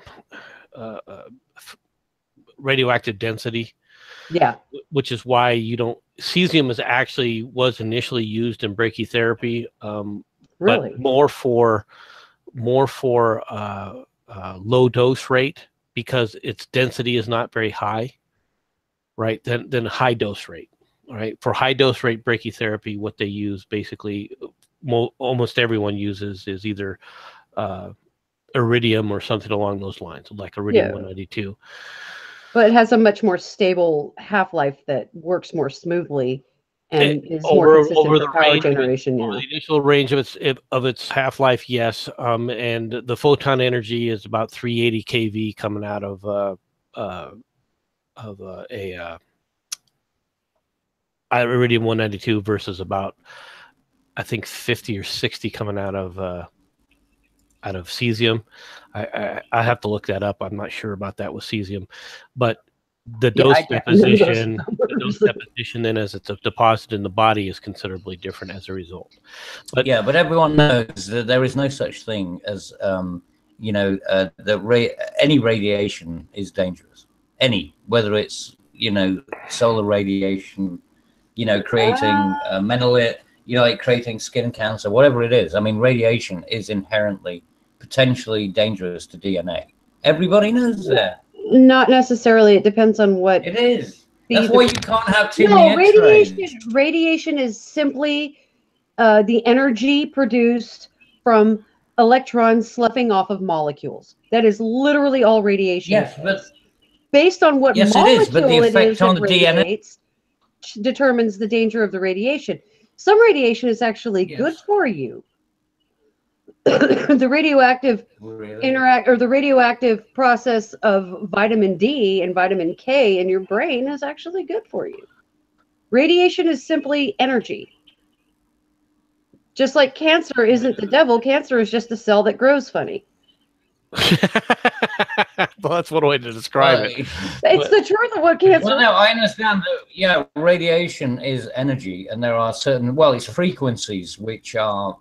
radioactive density. Yeah, which is why you don't. Cesium was initially used in brachytherapy, really, but more for low dose rate because its density is not very high. Right, than high dose rate. Right, for high dose rate brachytherapy, what they use basically. Almost everyone uses is either iridium or something along those lines, like iridium 192. But it has a much more stable half-life that works more smoothly and is more consistent for power generation. The initial range of its half-life, yes, and the photon energy is about 380 kV coming out of iridium 192 versus about, I think, 50 or 60 coming out of cesium. I have to look that up. I'm not sure about that with cesium, but the dose deposition then as it's deposited in the body is considerably different as a result. But everyone knows that there is no such thing as any radiation is dangerous. Whether it's solar radiation, creating meninite. Creating skin cancer, whatever it is. I mean, radiation is inherently potentially dangerous to DNA. Everybody knows that. Not necessarily. It depends on what it is. That's why you can't have too many radiation is simply the energy produced from electrons sloughing off of molecules. That is literally all radiation. Yes, but based on what molecule it is, but the effect on the DNA determines the danger of the radiation. Some radiation is actually good for you. The radioactive the radioactive process of vitamin D and vitamin K in your brain is actually good for you. Radiation is simply energy. Just like cancer isn't the devil, cancer is just a cell that grows funny. Well, that's one way to describe it. It's the truth of what cancer. Well, no, I understand that. Radiation is energy, and there are certain. Well, it's frequencies which are.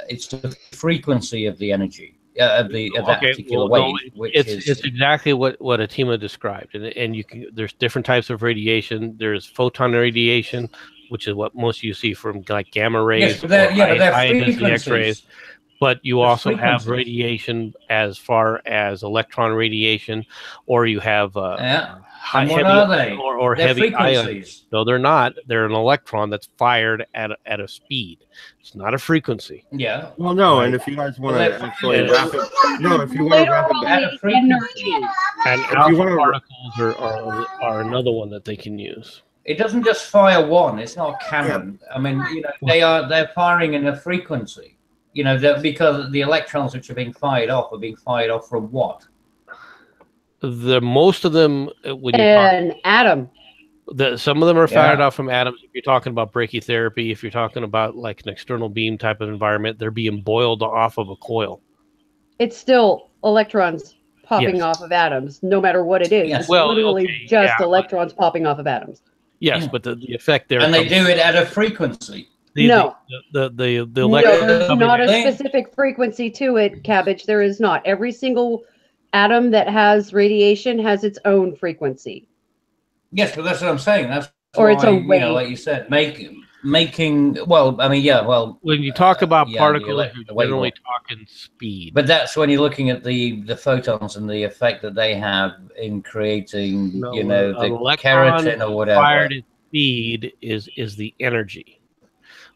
It's the frequency of the energy of that particular wave. It's exactly what Atima described, and you can. There's different types of radiation. There's photon radiation, which is what most you see from like gamma rays, but they're X-rays. But you also have radiation as far as electron radiation, or you have heavy ions. No, they're not. They're an electron that's fired at a speed. It's not a frequency. Yeah. Well, no, and if you guys want to actually wrap it, if you want to wrap it back, and alpha particles are another one that they can use. It doesn't just fire one. It's not a cannon. I mean, they're firing in a frequency. Because the electrons which are being fired off from what? Most of them, when you atom. Some of them are fired off from atoms. If you're talking about brachytherapy, if you're talking about like an external beam type of environment, they're being boiled off of a coil. It's still electrons popping off of atoms, no matter what it is. Yes. It's literally just electrons popping off of atoms. Yes, but the effect there. And they do it at a frequency. No, there's not a specific frequency to it, Cabbage. There is not. Every single atom that has radiation has its own frequency. Yes, but that's what I'm saying. That's its own wave. Like you said, making. Well, I mean, well. When you talk about particles, you're generally talking speed. But that's when you're looking at the photons and the effect that they have in creating, the keratin or whatever. Fired at speed is the energy.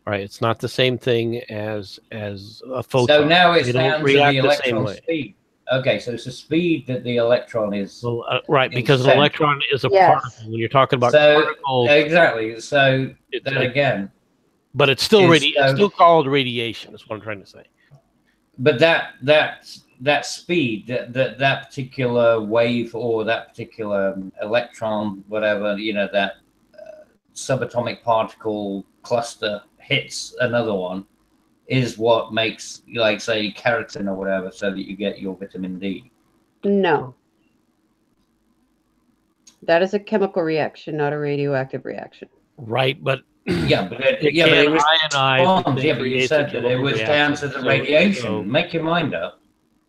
Right, it's not the same thing as a photon. So now it's down to the electron speed. Okay, so it's the speed that the electron is. Well, right, because an electron is a particle. When you're talking about particles, exactly. So then again, but it's still it's still called radiation. Is what I'm trying to say. But that speed, that particular wave or that particular electron, whatever that subatomic particle cluster hits another one is what makes, like, say, keratin or whatever, so that you get your vitamin D. No. That is a chemical reaction, not a radioactive reaction. Right, but but it was ionize. Yeah, but you said that it was down to the radiation. So make your mind up.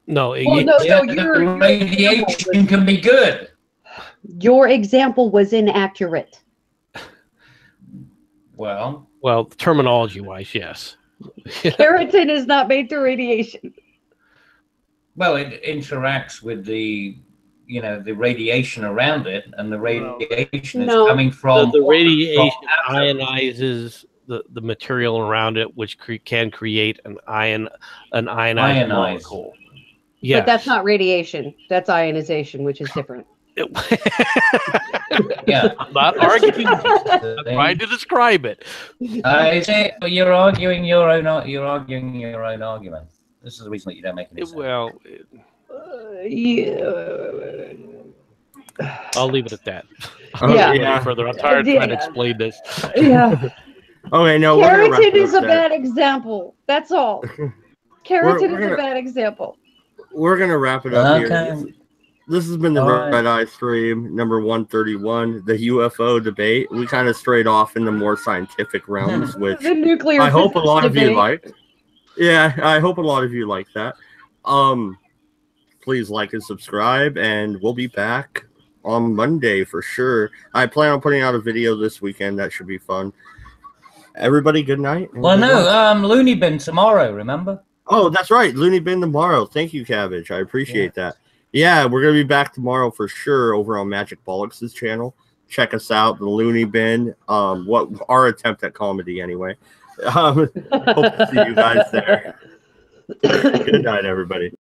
No, the radiation can be good. Your example was inaccurate. Well, terminology-wise, yes. Keratin is not made through radiation. Well, it interacts with the radiation around it, and the radiation is coming from the radiation ionizes the material around it, which can create an ionized molecule. But that's not radiation. That's ionization, which is different. I'm not arguing. I'm trying to describe it. I say you're arguing your own argument. This is the reason that you don't make any sense. Well, I'll leave it at that. Further. I'm tired of trying to explain this. Yeah. Okay, no. Keratin is a bad example. That's all. Keratin is a bad example. We're gonna wrap it up here. This has been the Redeye Stream number 131, the UFO debate. We kind of strayed off into more scientific realms, which the nuclear I hope a lot debate. of you liked. Yeah, I hope a lot of you like that. Please like and subscribe, and we'll be back on Monday for sure. I plan on putting out a video this weekend. That should be fun. Everybody, good night. Well, no, Looney Bin tomorrow, remember? Oh, that's right. Looney Bin tomorrow. Thank you, Cabbage. I appreciate that. Yeah, we're going to be back tomorrow for sure over on Magic Bollocks' channel. Check us out, the Looney Bin. What our attempt at comedy, anyway. Hope to see you guys there. Good night, everybody.